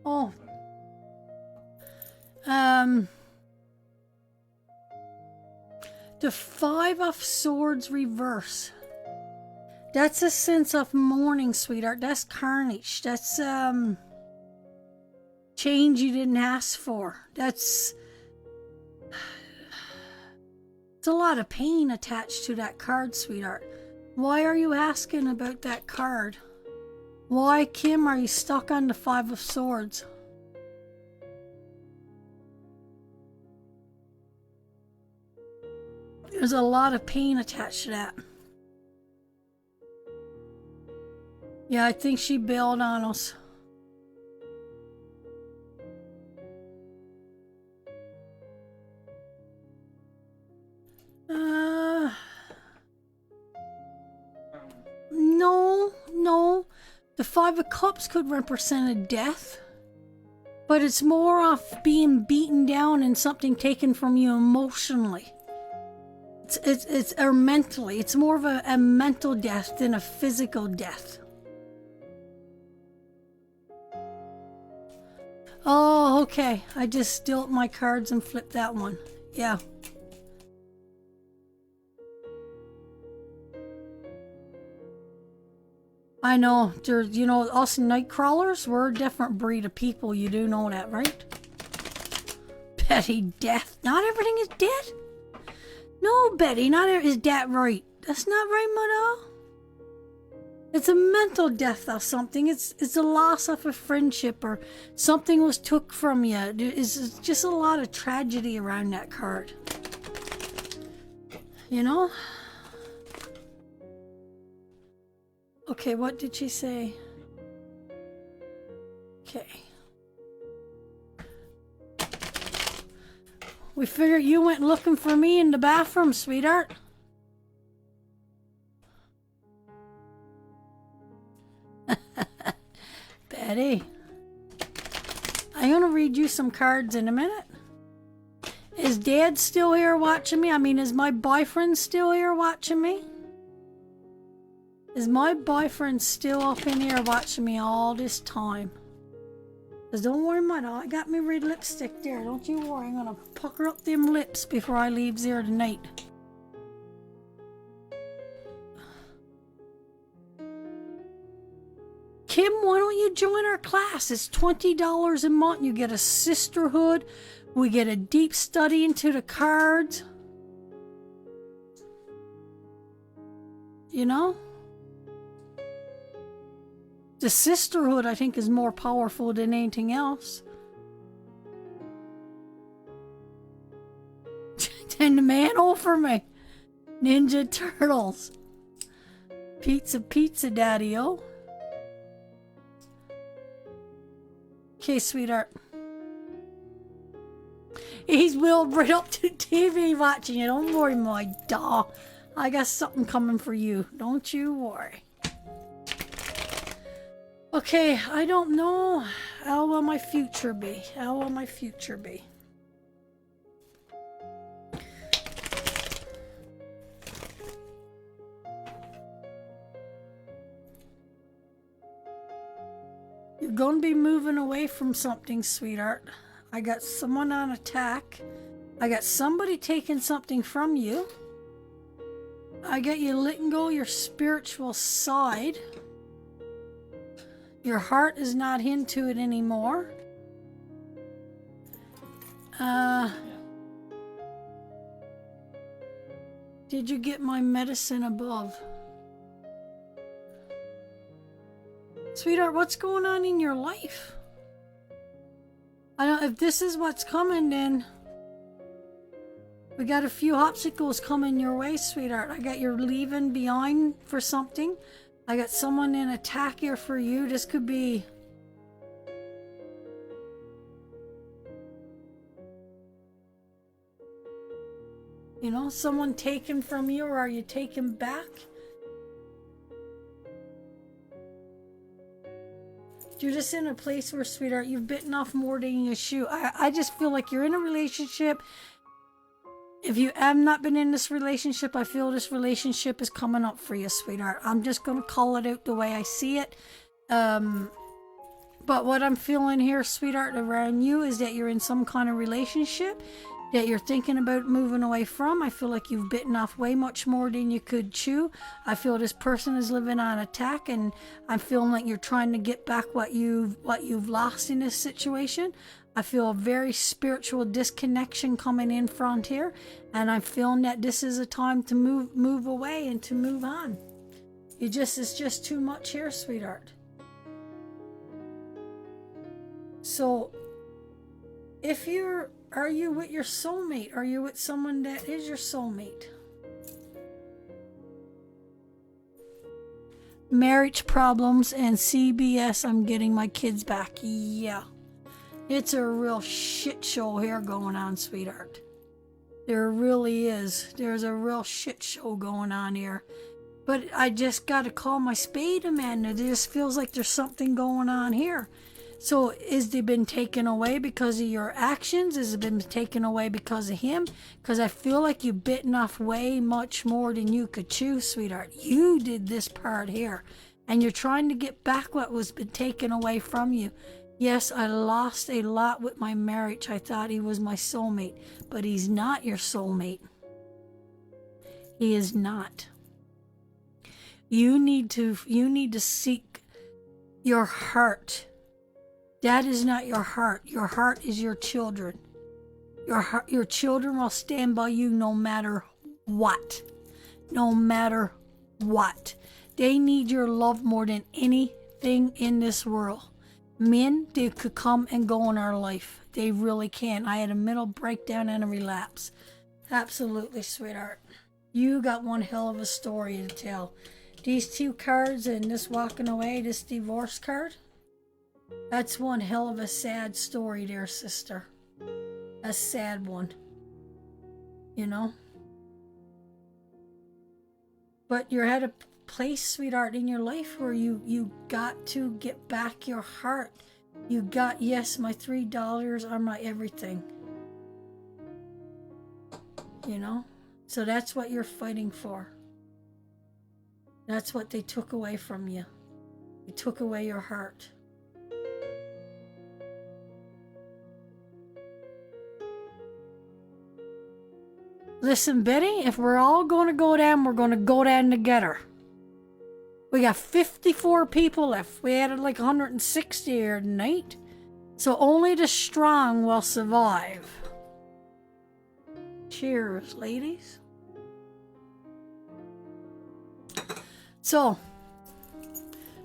Oh. The 5 of Swords reverse. That's a sense of mourning, sweetheart. That's carnage. That's, change you didn't ask for. It's a lot of pain attached to that card, sweetheart. Why are you asking about that card? Why, Kim, are you stuck on the 5 of Swords? There's a lot of pain attached to that. Yeah, I think she bailed on us. No. The 5 of Cups could represent a death. But it's more of being beaten down and something taken from you emotionally. It's or mentally. It's more of a mental death than a physical death. Oh, okay. I just dealt my cards and flipped that one. Yeah. I know. There's, you know, us Nightcrawlers, we're a different breed of people. You do know that, right? Betty, death. Not everything is dead. No, Betty, not is that right? That's not right, Mother. It's a mental death of something. It's a loss of a friendship or something was took from you. It's just a lot of tragedy around that card. You know? Okay, what did she say? Okay. We figured you went looking for me in the bathroom, sweetheart. Betty. I'm going to read you some cards in a minute. Is Dad still here watching me? I mean, is my boyfriend still here watching me? Is my boyfriend still up in here watching me all this time? Because don't worry, Mother, I got me red lipstick there. Don't you worry, I'm going to pucker up them lips before I leave here tonight. Kim, why don't you join our class? It's $20 a month. You get a sisterhood. We get a deep study into the cards. You know? The sisterhood, I think, is more powerful than anything else. And the man over me. Ninja Turtles. Pizza, daddy-o. Okay, sweetheart. He's wheeled right up to the TV watching you. Don't worry, my doll. I got something coming for you. Don't you worry. Okay, I don't know. How will my future be? How will my future be? You're going to be moving away from something, sweetheart. I got someone on attack. I got somebody taking something from you. I got you letting go your spiritual side. Your heart is not into it anymore. Did you get my medicine above? Sweetheart, what's going on in your life? I don't. If this is what's coming, then we got a few obstacles coming your way, sweetheart. I got you leaving behind for something. I got someone in attack here for you. This could be... You know, someone taken from you, or are you taken back? You're just in a place where, sweetheart, you've bitten off more than you chew. I just feel like you're in a relationship. If you have not been in this relationship, I feel this relationship is coming up for you, sweetheart. I'm just going to call it out the way I see it. But what I'm feeling here, sweetheart, around you is that you're in some kind of relationship that you're thinking about moving away from. I feel like you've bitten off way much more than you could chew. I feel this person is living on attack, and I'm feeling like you're trying to get back what you've lost in this situation. I feel a very spiritual disconnection coming in front here, and I'm feeling that this is a time to move away and to move on. It's just too much here, sweetheart. So, are you with your soulmate? Are you with someone that is your soulmate? Marriage problems and CBS, I'm getting my kids back. Yeah. It's a real shit show here going on, sweetheart. There really is. There's a real shit show going on here. But I just got to call my spade, Amanda. It just feels like there's something going on here. So, is it been taken away because of your actions? Has it been taken away because of him? Because I feel like you've bitten off way much more than you could chew, sweetheart. You did this part here. And you're trying to get back what was been taken away from you. Yes, I lost a lot with my marriage. I thought he was my soulmate. But he's not your soulmate. He is not. You need to seek your heart. That is not your heart. Your heart is your children. Your children will stand by you no matter what. No matter what. They need your love more than anything in this world. Men, they could come and go in our life. They really can. I had a mental breakdown and a relapse. Absolutely, sweetheart. You got one hell of a story to tell. These two cards and this walking away, this divorce card, that's one hell of a sad story there, sister. A sad one. You know? But you're at a place, sweetheart, in your life where you got to get back your heart. You got, yes, my $3 are my everything. You know? So that's what you're fighting for. That's what they took away from you. They took away your heart. Listen, Betty, if we're all going to go down, we're going to go down together. We got 54 people left. We added like 160 here tonight. So only the strong will survive. Cheers, ladies.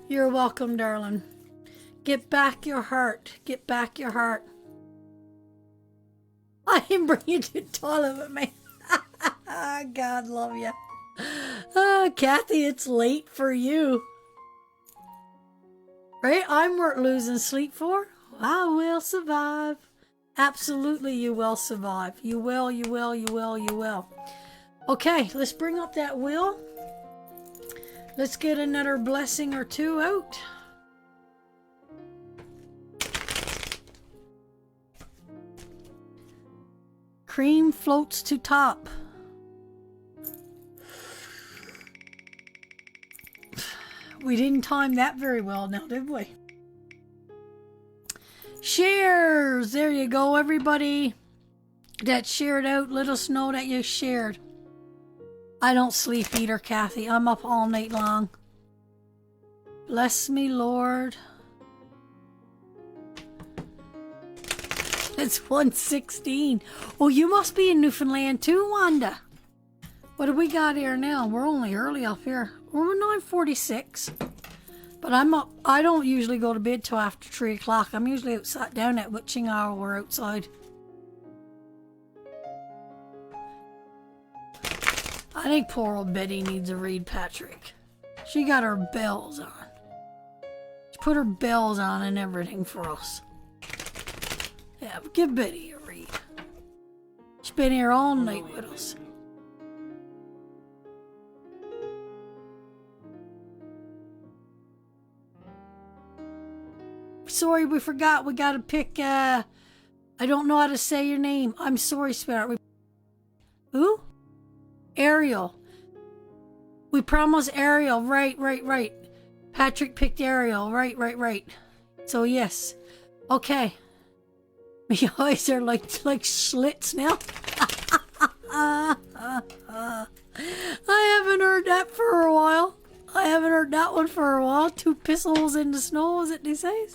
You're welcome, darling. Get back your heart. Get back your heart. I didn't bring you to the toilet with me. God love you. Kathy, it's late for you. Right? I'm worth losing sleep for. I will survive. Absolutely, you will survive. You will, you will, you will, you will. Okay, let's bring up that wheel. Let's get another blessing or two out. Cream floats to top. We didn't time that very well now, did we? Shares! There you go, everybody that shared out. Let us know that you shared. I don't sleep either, Kathy. I'm up all night long. Bless me, Lord. It's 1:16. Oh, you must be in Newfoundland too, Wanda. What do we got here now? We're only early up here. We're 9:46. But I'm up. I don't usually go to bed till after 3 o'clock. I'm usually outside, down at witching hour. We're outside. I think poor old Betty needs a read, Patrick. She got her bells on. She put her bells on and everything for us. Yeah, give Betty a read. She's been here all night with us. Sorry, we forgot. We gotta pick, I don't know how to say your name. I'm sorry, sweetheart. Who? Ariel. We promised Ariel. Right. Patrick picked Ariel. Right. So, yes. Okay. My eyes are like slits now. I haven't heard that for a while. I haven't heard that one for a while. 2 piss holes in the snow, is it they say?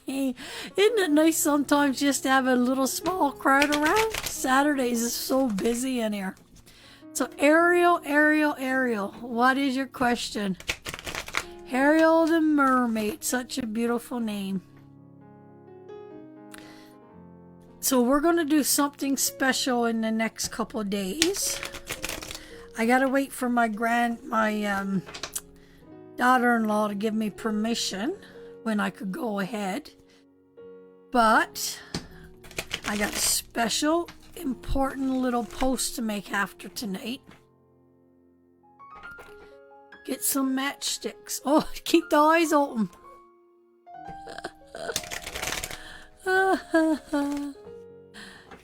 Isn't it nice sometimes just to have a little small crowd around? Saturdays is so busy in here. So Ariel, what is your question? Ariel the Mermaid, such a beautiful name. So we're going to do something special in the next couple of days. I got to wait for my daughter-in-law to give me permission when I could go ahead. But I got a special, important little post to make after tonight. Get some matchsticks. Oh, keep the eyes open.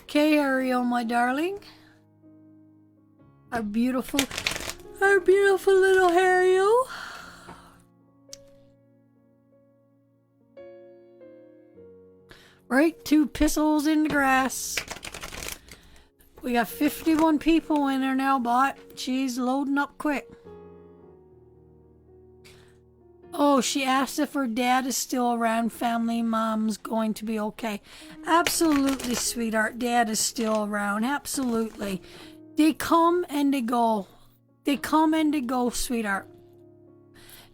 Okay, Ariel, my darling. Our beautiful little Ariel. Right, 2 pistols in the grass. We got 51 people in there now, bot. She's loading up quick. Oh, she asked if her dad is still around. Family, mom's going to be okay. Absolutely, sweetheart. Dad is still around. Absolutely. They come and they go. They come and they go, sweetheart.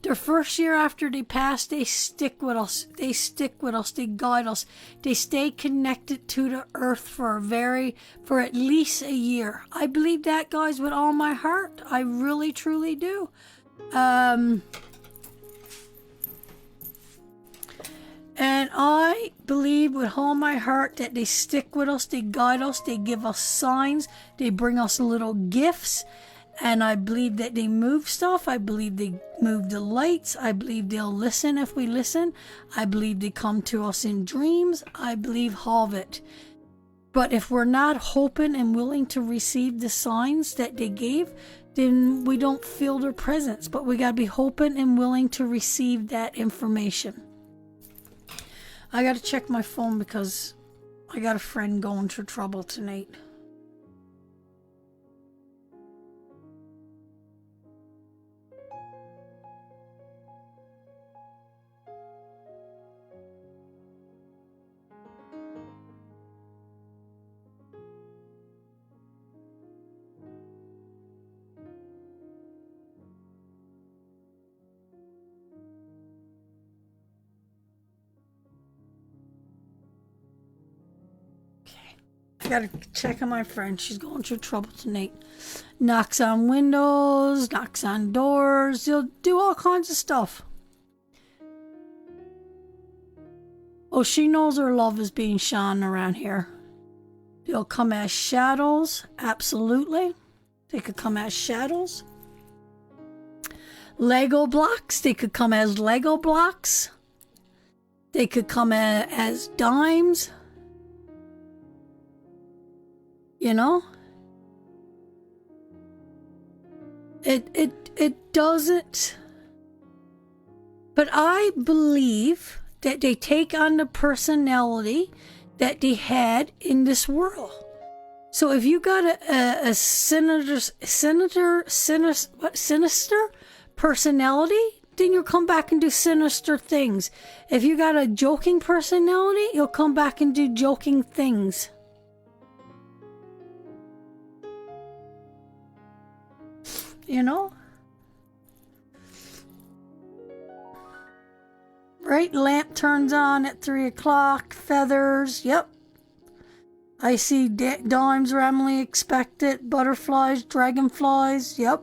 Their first year after they pass, they stick with us. They stick with us. They guide us. They stay connected to the earth for at least a year. I believe that, guys, with all my heart. I really, truly do. And I believe with all my heart that they stick with us, they guide us, they give us signs, they bring us little gifts, and I believe that they move stuff. I believe they move the lights. I believe they'll listen if we listen. I believe they come to us in dreams. I believe all of it. But if we're not hoping and willing to receive the signs that they gave, then we don't feel their presence. But we got to be hoping and willing to receive that information. I got to check my phone because I got a friend going through trouble tonight. Gotta check on my friend. She's going through trouble tonight. Knocks on windows, knocks on doors. He'll do all kinds of stuff. Oh, she knows her love is being shone around here. They'll come as shadows. Absolutely. They could come as shadows. Lego blocks. They could come as Lego blocks. They could come as dimes. You know? It doesn't. But I believe that they take on the personality that they had in this world. So if you got a sinister personality, then you'll come back and do sinister things. If you got a joking personality, you'll come back and do joking things. You know? Right, lamp turns on at 3 o'clock. Feathers, yep. I see dimes where Emily expected. Butterflies, dragonflies, yep.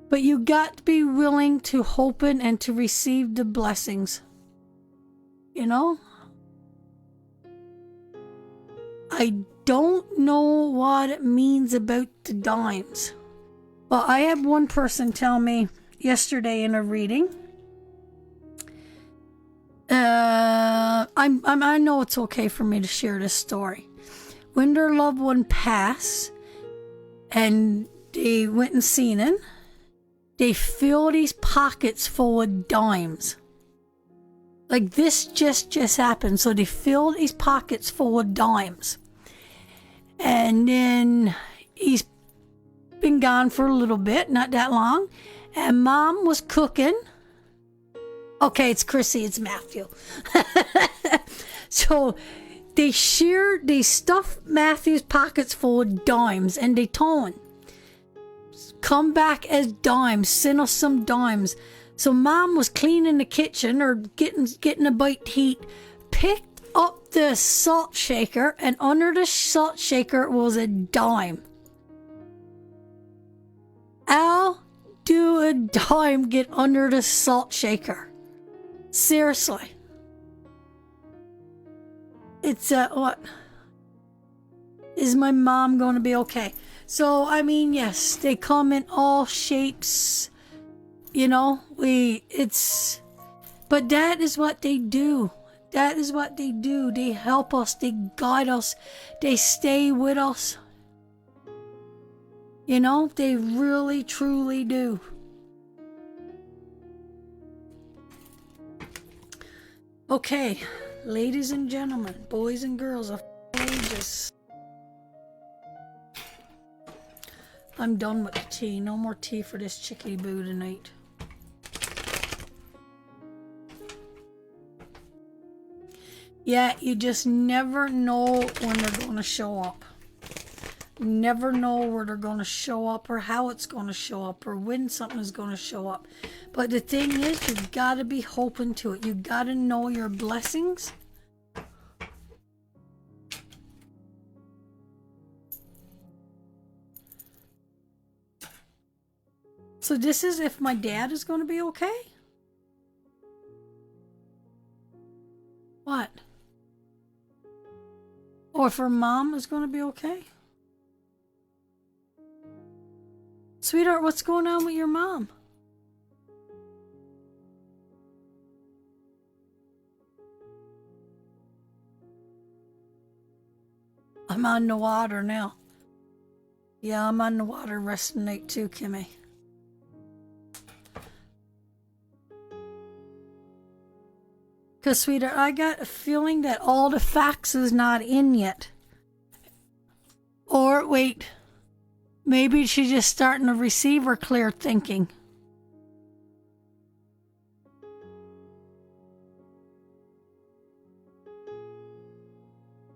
But you got to be willing to open and to receive the blessings. You know? I don't know what it means about the dimes. Well, I had one person tell me yesterday in a reading. I know it's okay for me to share this story. When their loved one passed, and they went and seen him, they filled his pockets full of dimes. Like this just happened. So they filled his pockets full of dimes. And then he's been gone for a little bit, not that long. And Mom was cooking. Okay, it's Chrissy, it's Matthew. So they stuffed Matthew's pockets full of dimes, and they told him, come back as dimes, send us some dimes. So Mom was cleaning the kitchen or getting a bite to eat, picked up the salt shaker, and under the salt shaker was a dime. How do a dime get under the salt shaker? Seriously. It's what? Is my mom going to be okay? So, I mean, yes, they come in all shapes. You know, but that is what they do. That is what they do. They help us. They guide us. They stay with us. You know, they really, truly do. Okay, ladies and gentlemen, boys and girls of all ages. I'm done with the tea. No more tea for this chickadee boo tonight. Yeah, you just never know when they're going to show up. Never know where they're going to show up or how it's going to show up or when something is going to show up. But the thing is, you got to be hoping to it. You got to know your blessings. So this is if my dad is going to be okay? What? Or if her mom is going to be okay? Sweetheart, what's going on with your mom? I'm on the water now. Yeah, I'm on the water rest of the night too, Kimmy. Because, sweetheart, I got a feeling that all the facts is not in yet. Or, wait, maybe she's just starting to receive her clear thinking.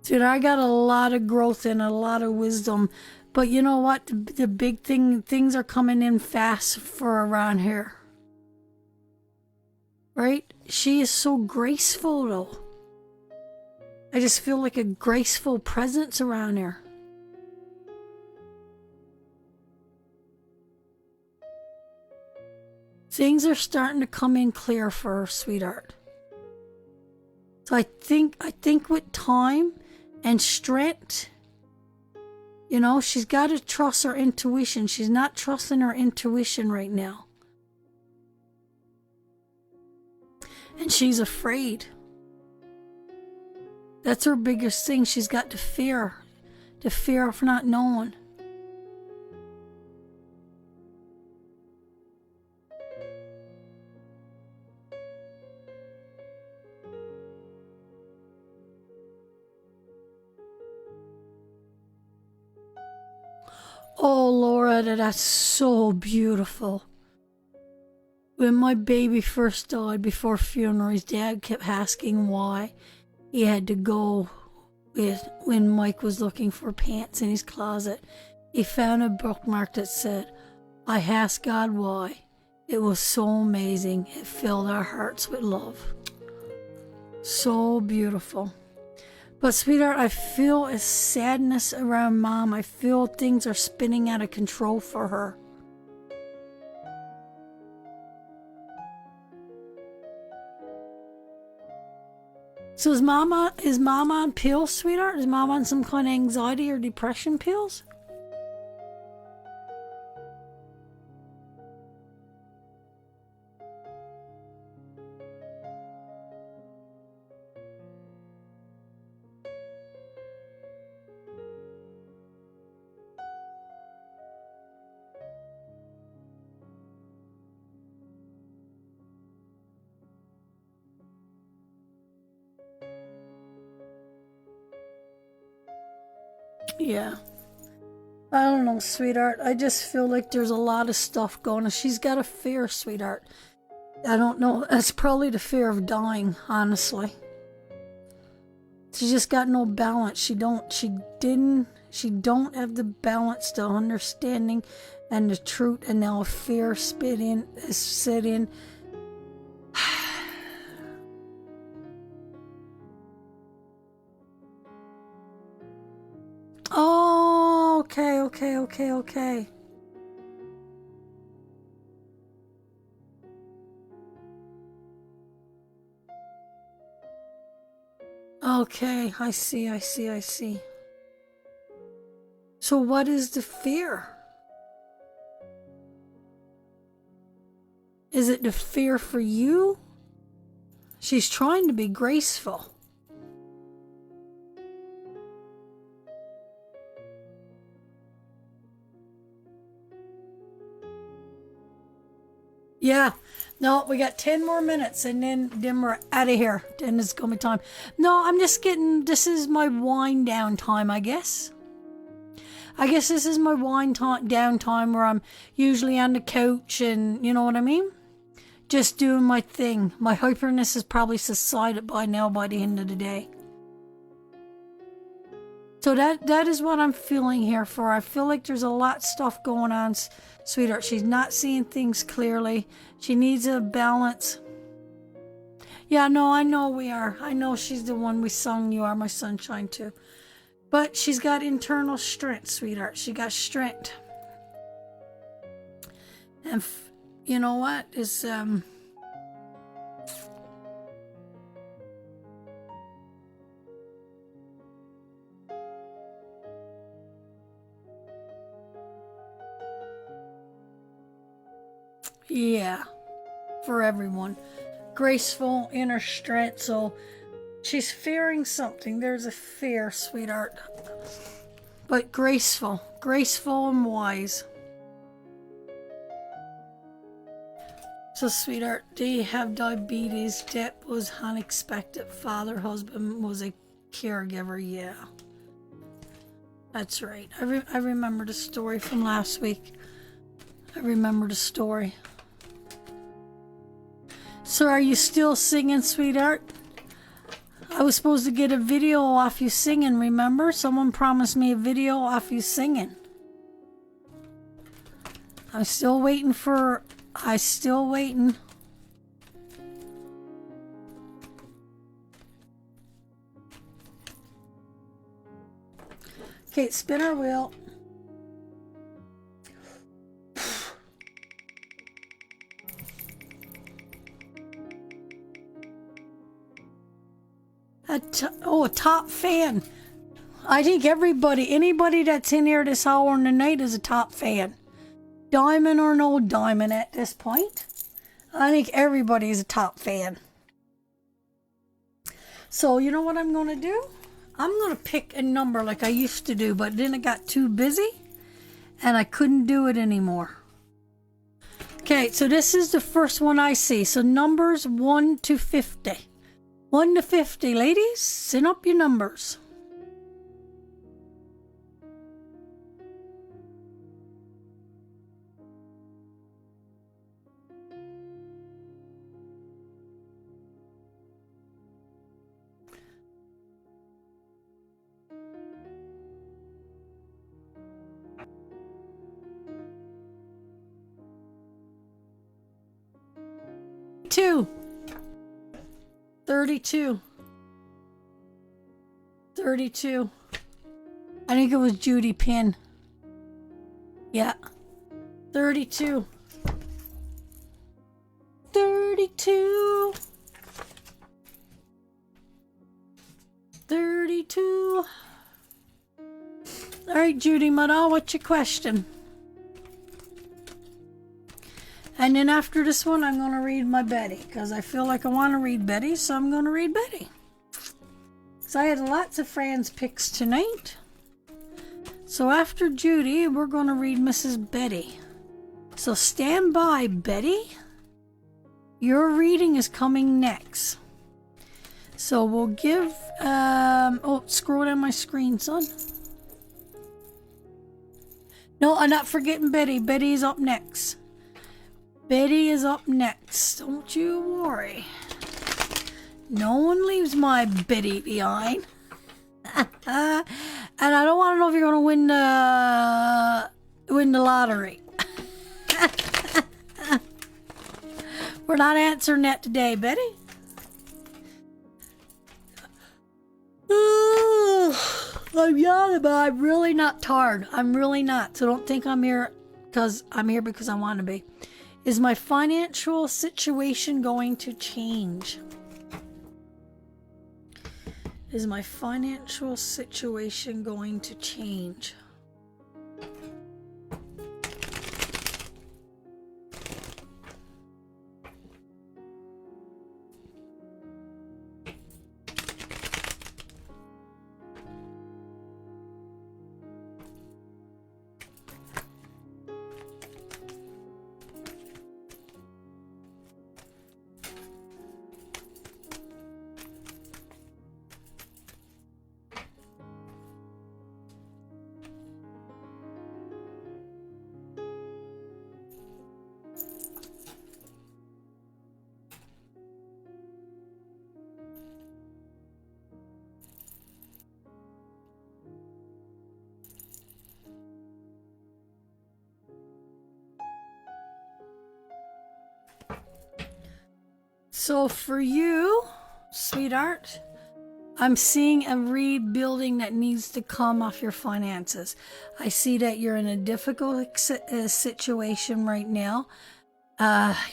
Dude, I got a lot of growth and a lot of wisdom. But you know what? The big things are coming in fast for around here. Right? She is so graceful, though. I just feel like a graceful presence around her. Things are starting to come in clear for her, sweetheart. So I think with time and strength, you know, she's got to trust her intuition. She's not trusting her intuition right now. And she's afraid. That's her biggest thing. She's got the fear of not knowing. Oh, Laura, that's so beautiful. When my baby first died before funeral, his dad kept asking why he had to go when Mike was looking for pants in his closet. He found a bookmark that said, "I asked God why. It was so amazing. It filled our hearts with love." So beautiful. But sweetheart, I feel a sadness around Mom. I feel things are spinning out of control for her. So is Mom on pills, sweetheart? Is Mom on some kind of anxiety or depression pills? Yeah. I don't know, sweetheart. I just feel like there's a lot of stuff going on. She's got a fear, sweetheart. I don't know. It's probably the fear of dying, honestly. She's just got no balance. She don't have the balance, the understanding and the truth, and now fear set in. Oh, okay. Okay, I see. So what is the fear? Is it the fear for you? She's trying to be graceful. Yeah. No, we got 10 more minutes and then we're out of here. Then it's going to be time. No, I'm just this is my wind down time, I guess. This is my down time where I'm usually on the couch and, you know what I mean? Just doing my thing. My hyperness is probably subsided by now by the end of the day. So that is what I'm feeling here for. I feel like there's a lot of stuff going on, sweetheart. She's not seeing things clearly. She needs a balance. Yeah, no, I know we are. I know she's the one we sung "You Are My Sunshine" to. But she's got internal strength, sweetheart. She got strength. And you know what? It's yeah, for everyone. Graceful inner strength. So she's fearing something. There's a fear, sweetheart. But graceful and wise. So, sweetheart, do you have diabetes? That was unexpected. Husband was a caregiver. Yeah. That's right. I remember the story from last week. I remember the story. So are you still singing, sweetheart? I was supposed to get a video off you singing, remember? Someone promised me a video off you singing. I'm still waiting. Okay, spin our wheel. A top fan. I think anybody that's in here this hour in the night is a top fan. Diamond or no diamond at this point. I think everybody is a top fan. So you know what I'm going to do? I'm going to pick a number like I used to do, but then I got too busy and I couldn't do it anymore. Okay, so this is the first one I see. So numbers 1 to 50. 1 to 50, ladies, send up your numbers. Two. 32. 32. I think it was Judy Pin. Yeah. 32. 32. 32. All right, Judy Mada, what's your question? And then after this one, I'm going to read my Betty, because I feel like I want to read Betty, so I'm going to read Betty. So I had lots of Fran's picks tonight. So after Judy, we're going to read Mrs. Betty. So stand by, Betty. Your reading is coming next. So we'll give... scroll down my screen, son. No, I'm not forgetting Betty. Betty is up next. Betty is up next. Don't you worry. No one leaves my Betty behind. And I don't want to know if you're going to win the lottery. We're not answering that today, Betty. I'm yawning, but I'm really not tired. I'm really not. So don't think I'm here because I'm here because I want to be. Is my financial situation going to change? Is my financial situation going to change? So for you, sweetheart, I'm seeing a rebuilding that needs to come off your finances. I see that you're in a difficult situation right now.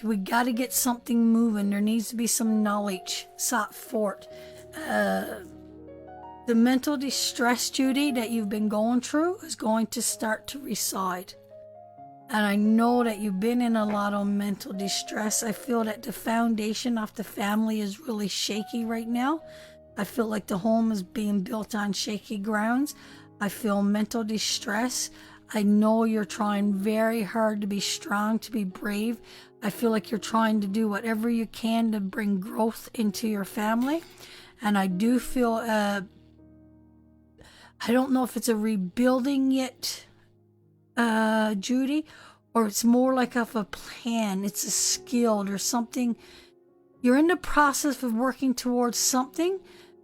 We got to get something moving. There needs to be some knowledge sought forth. The mental distress, Judy, that you've been going through is going to start to reside. And I know that you've been in a lot of mental distress. I feel that the foundation of the family is really shaky right now. I feel like the home is being built on shaky grounds. I feel mental distress. I know you're trying very hard to be strong, to be brave. I feel like you're trying to do whatever you can to bring growth into your family. And I do feel, I don't know if it's a rebuilding yet, Judy, or it's more like of a plan. It's a skill or something. You're in the process of working towards something,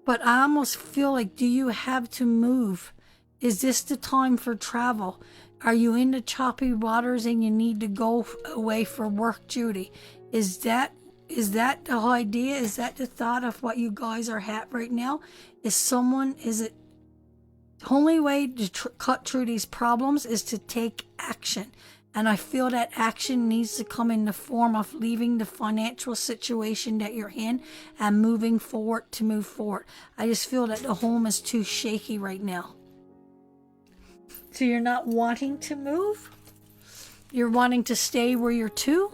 but I almost feel like, do you have to move? Is this the time for travel? Are you in the choppy waters and you need to go away for work, Judy? Is that the idea? Is that the thought of what you guys are at right now? Is it The only way to cut through these problems is to take action. And I feel that action needs to come in the form of leaving the financial situation that you're in and moving forward to move forward. I just feel that the home is too shaky right now. So you're not wanting to move? You're wanting to stay where you're to?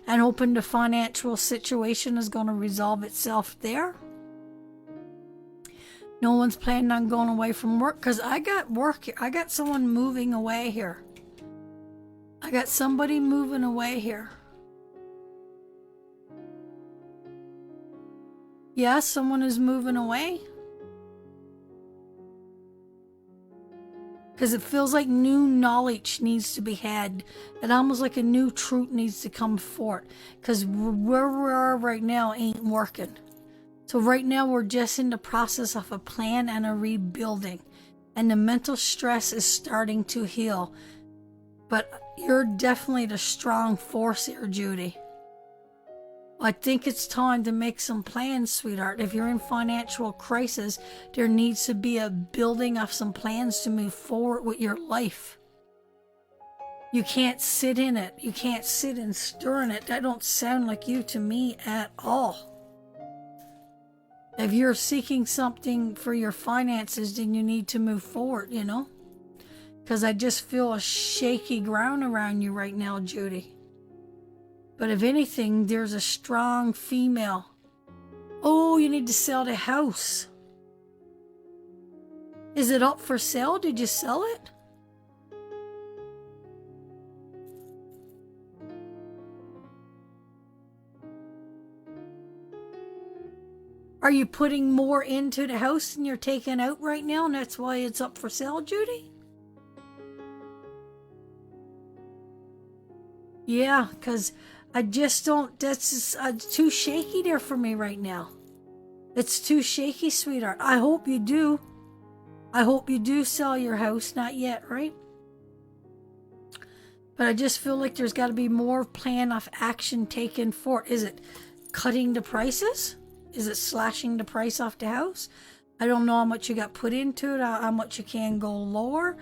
And hoping the financial situation is going to resolve itself there? No one's planning on going away from work, because I got work here. I got someone moving away here. I got somebody moving away here. Yeah, someone is moving away. Because it feels like new knowledge needs to be had. It almost like a new truth needs to come forth. Because where we are right now ain't working. So right now we're just in the process of a plan and a rebuilding. And the mental stress is starting to heal. But you're definitely the strong force here, Judy. I think it's time to make some plans, sweetheart. If you're in financial crisis, there needs to be a building of some plans to move forward with your life. You can't sit in it. You can't sit and stir in it. That don't sound like you to me at all. If you're seeking something for your finances, then you need to move forward, you know? Because I just feel a shaky ground around you right now, Judy. But if anything, there's a strong female. Oh, you need to sell the house. Is it up for sale? Did you sell it? Are you putting more into the house than you're taking out right now, and that's why it's up for sale, Judy? Yeah, because I just don't, that's just, too shaky there for me right now. It's too shaky, sweetheart. I hope you do. I hope you do sell your house. Not yet, right? But I just feel like there's got to be more plan of action taken for it. Is it cutting the prices? Is it slashing the price off the house? I don't know how much you got put into it, how much you can go lower.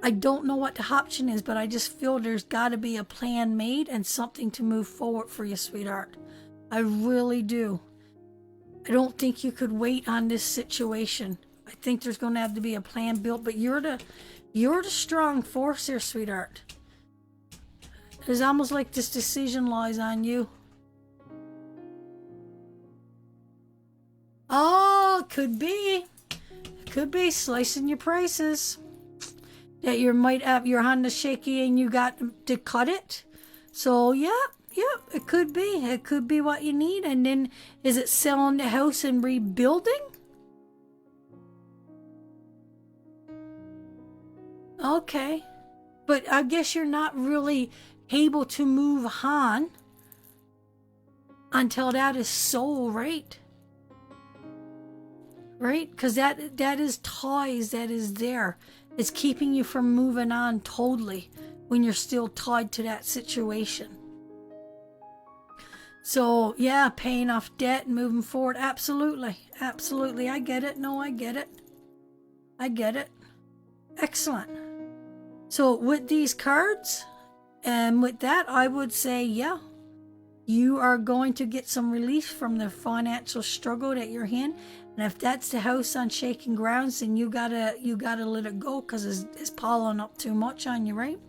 I don't know what the option is, but I just feel there's got to be a plan made and something to move forward for you, sweetheart. I really do. I don't think you could wait on this situation. I think there's going to have to be a plan built, but you're the strong force here, sweetheart. It's almost like this decision lies on you. Oh, could be. Could be slicing your prices. That you might have your hand is shaky and you got to cut it. So, yeah, it could be. It could be what you need. And then, is it selling the house and rebuilding? Okay. But I guess you're not really able to move on until that is sold, right? Right? Because that is ties that is there. It's keeping you from moving on totally when you're still tied to that situation. So, yeah, paying off debt and moving forward. Absolutely. Absolutely. I get it. No, I get it. I get it. Excellent. So, with these cards and with that, I would say, yeah, you are going to get some relief from the financial struggle that you're in. And if that's the house on shaking grounds, then you gotta let it go because it's piling up too much on you, right?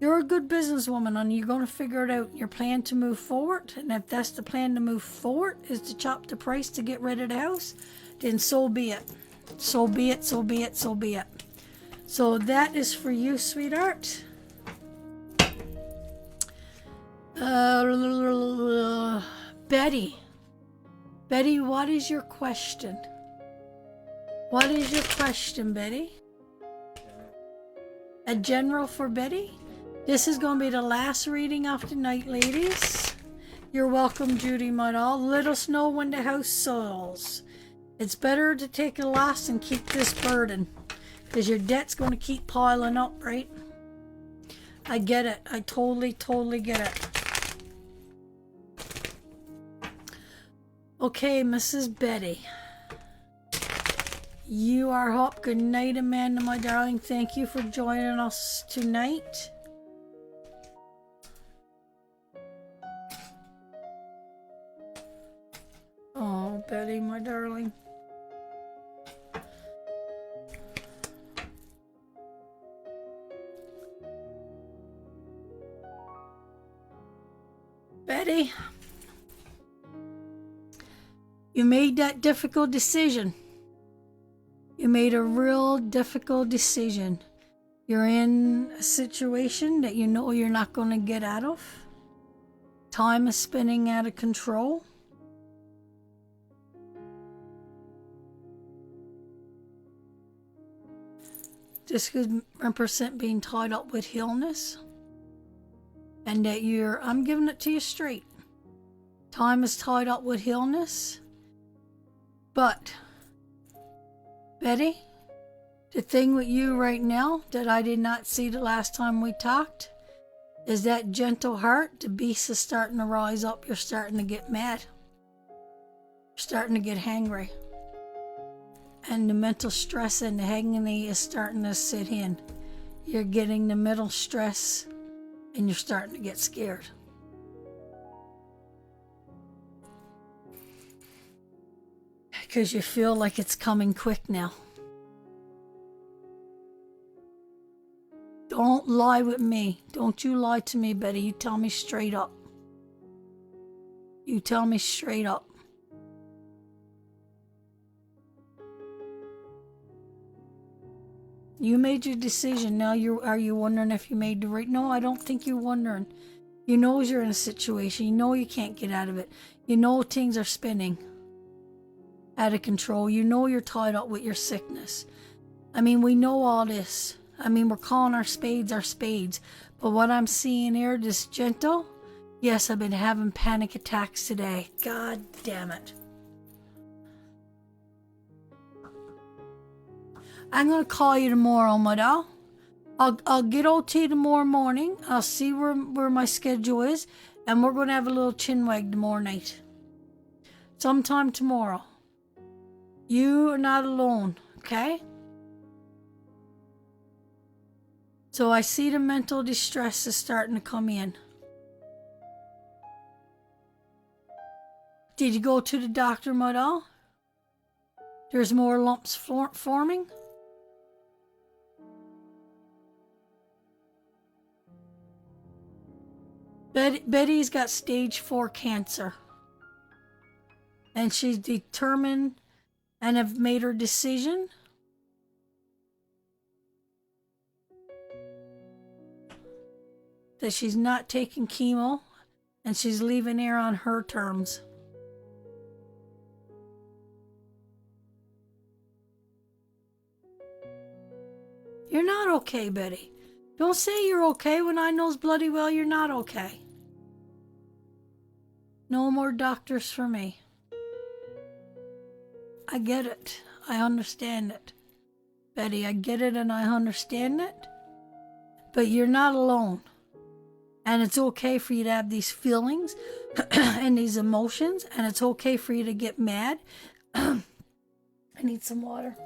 You're a good businesswoman and you're going to figure it out. Your plan to move forward. And if that's the plan to move forward is to chop the price to get rid of the house, then so be it. So be it, so be it, so be it. So that is for you, sweetheart. Betty. Betty, what is your question? What is your question, Betty? A general for Betty? This is going to be the last reading of the night, ladies. You're welcome, Judy Muddall. Let us know when the house sells. It's better to take a loss and keep this burden, because your debt's going to keep piling up, right? I get it. I totally get it. Okay, Mrs. Betty. You are up. Good night, Amanda, my darling. Thank you for joining us tonight. Oh, Betty, my darling. Betty, you made that difficult decision. You made a real difficult decision. You're in a situation that you know you're not going to get out of. Time is spinning out of control. Just represent being tied up with illness. And that I'm giving it to you straight. Time is tied up with illness. But, Betty, the thing with you right now that I did not see the last time we talked is that gentle heart. The beast is starting to rise up. You're starting to get mad. You're starting to get hangry. And the mental stress and the agony is starting to sit in. You're getting the mental stress and you're starting to get scared. Because you feel like it's coming quick now. Don't lie with me. Don't you lie to me, Betty. You tell me straight up. You tell me straight up. You made your decision. Now are you wondering if you made the right? No, I don't think you're wondering. You know you're in a situation. You know you can't get out of it. You know things are spinning out of control. You know you're tied up with your sickness. I mean, we know all this. I mean, we're calling our spades. But what I'm seeing here, this gentle, yes, I've been having panic attacks today. God damn it. I'm going to call you tomorrow, my doll. I'll get OT tomorrow morning. I'll see where my schedule is. And we're going to have a little chinwag tomorrow night. Sometime tomorrow. You are not alone, okay? So I see the mental distress is starting to come in. Did you go to the doctor, my doll? There's more lumps forming? Betty's got stage 4 cancer. And she's determined and have made her decision. That she's not taking chemo and she's leaving here on her terms. You're not okay, Betty. Don't say you're okay when I knows bloody well you're not okay. No more doctors for me. I get it. I understand it. Betty, I get it and I understand it. But you're not alone. And it's okay for you to have these feelings and these emotions. And it's okay for you to get mad. I need some water.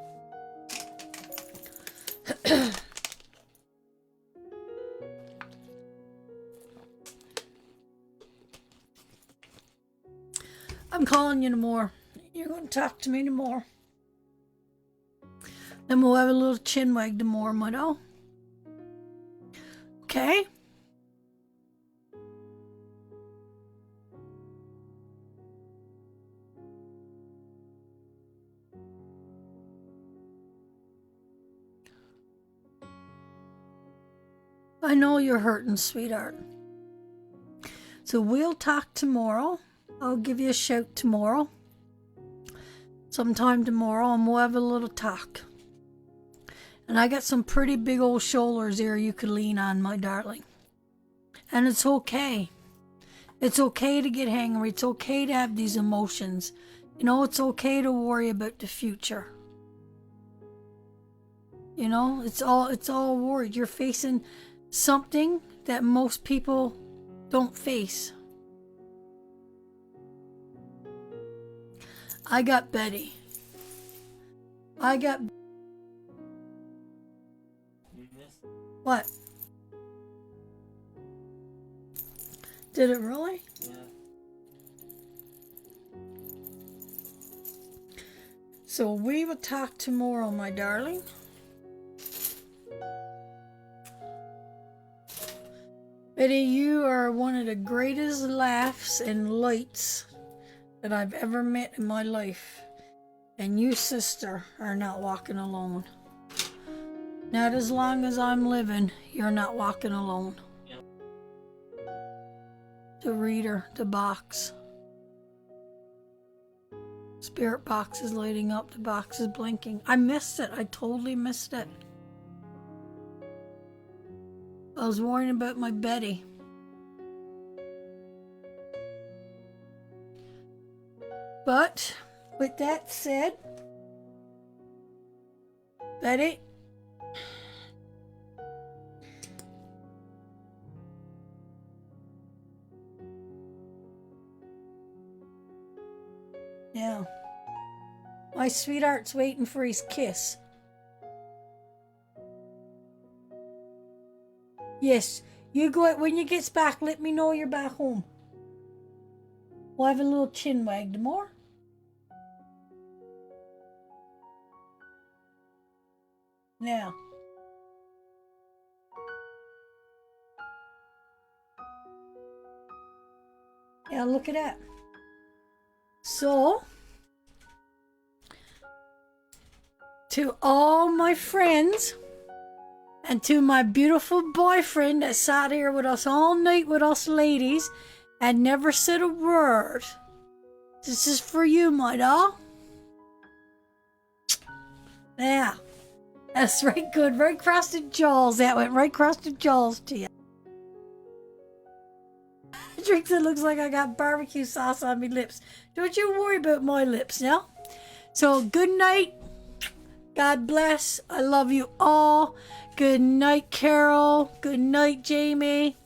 I'm calling you tomorrow. You're going to talk to me tomorrow. Then we'll have a little chinwag tomorrow, my doll. Okay? I know you're hurting, sweetheart. So we'll talk tomorrow. I'll give you a shout tomorrow. Sometime tomorrow, and we'll have a little talk. And I got some pretty big old shoulders here you could lean on, my darling. And it's okay. It's okay to get hangry. It's okay to have these emotions. You know, it's okay to worry about the future. You know, it's all worried. You're facing something that most people don't face. I got Betty. I got... What? Did it really? Yeah. So we will talk tomorrow, my darling. Betty, you are one of the greatest laughs and lights that I've ever met in my life. And you, sister, are not walking alone. Not as long as I'm living, you're not walking alone. Yep. The reader, the box. Spirit box is lighting up, the box is blinking. I missed it. I totally missed it. I was worrying about my Betty. But with that said, Betty, yeah, my sweetheart's waiting for his kiss. Yes, you go out when you gets back. Let me know you're back home. We'll have a little chin wag tomorrow. Now, yeah, look at that. So, to all my friends and to my beautiful boyfriend that sat here with us all night with us ladies and never said a word, this is for you, my doll. Yeah, that's right good. Right across the jaws. That went right across the jaws to you. Drinks, it looks like I got barbecue sauce on my lips. Don't you worry about my lips now. So, good night. God bless. I love you all. Good night, Carol. Good night, Jamie.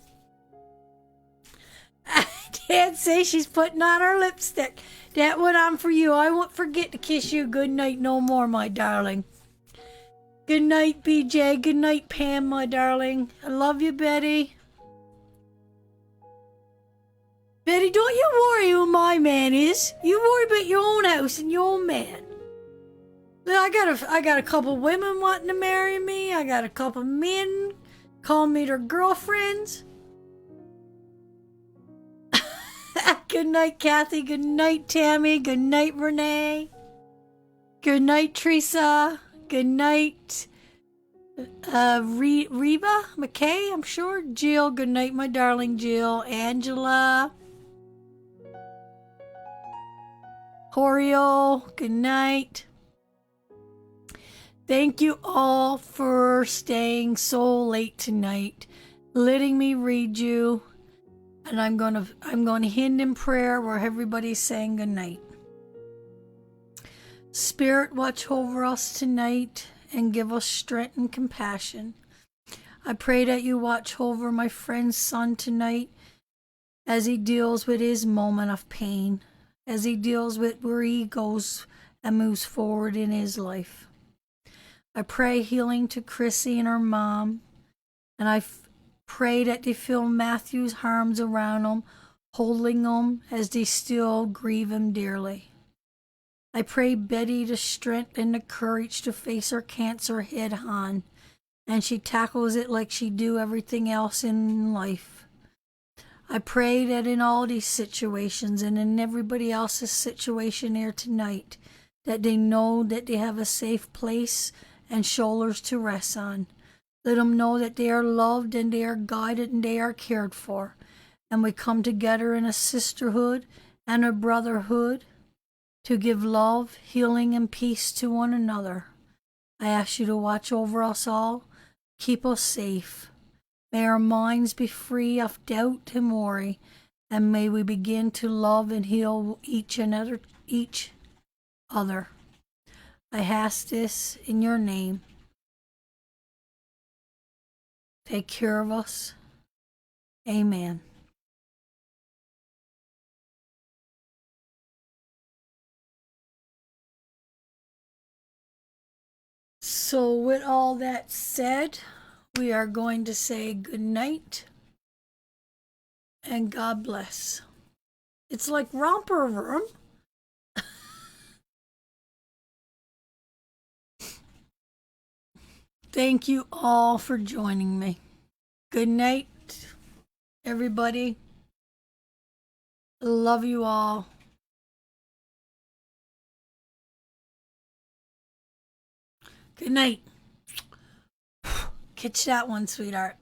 Dad say she's putting on her lipstick. That went on for you. I won't forget to kiss you good night no more, my darling. Good night, BJ. Good night, Pam, my darling. I love you, Betty. Betty, don't you worry who my man is. You worry about your own house and your own man. I got a couple women wanting to marry me. I got a couple men calling me their girlfriends. Good night, Kathy. Good night, Tammy. Good night, Renee. Good night, Teresa. Good night, Reba McKay, I'm sure. Jill. Good night, my darling Jill. Angela. Horio. Good night. Thank you all for staying so late tonight, letting me read you, and I'm going to end in prayer where everybody's saying good night. Spirit, watch over us tonight and give us strength and compassion. I pray that you watch over my friend's son tonight as he deals with his moment of pain, as he deals with where he goes and moves forward in his life. I pray healing to Chrissy and her mom, and I pray that they feel Matthew's arms around them, holding them as they still grieve him dearly. I pray Betty the strength and the courage to face her cancer head on, and she tackles it like she do everything else in life. I pray that in all these situations and in everybody else's situation here tonight, that they know that they have a safe place and shoulders to rest on. Let them know that they are loved and they are guided and they are cared for. And we come together in a sisterhood and a brotherhood to give love, healing, and peace to one another. I ask you to watch over us all, keep us safe. May our minds be free of doubt and worry, and may we begin to love and heal each other. I ask this in your name. Take care of us. Amen. So, with all that said, we are going to say good night and God bless. It's like romper room. Thank you all for joining me. Good night, everybody. Love you all. Good night. Catch that one, sweetheart.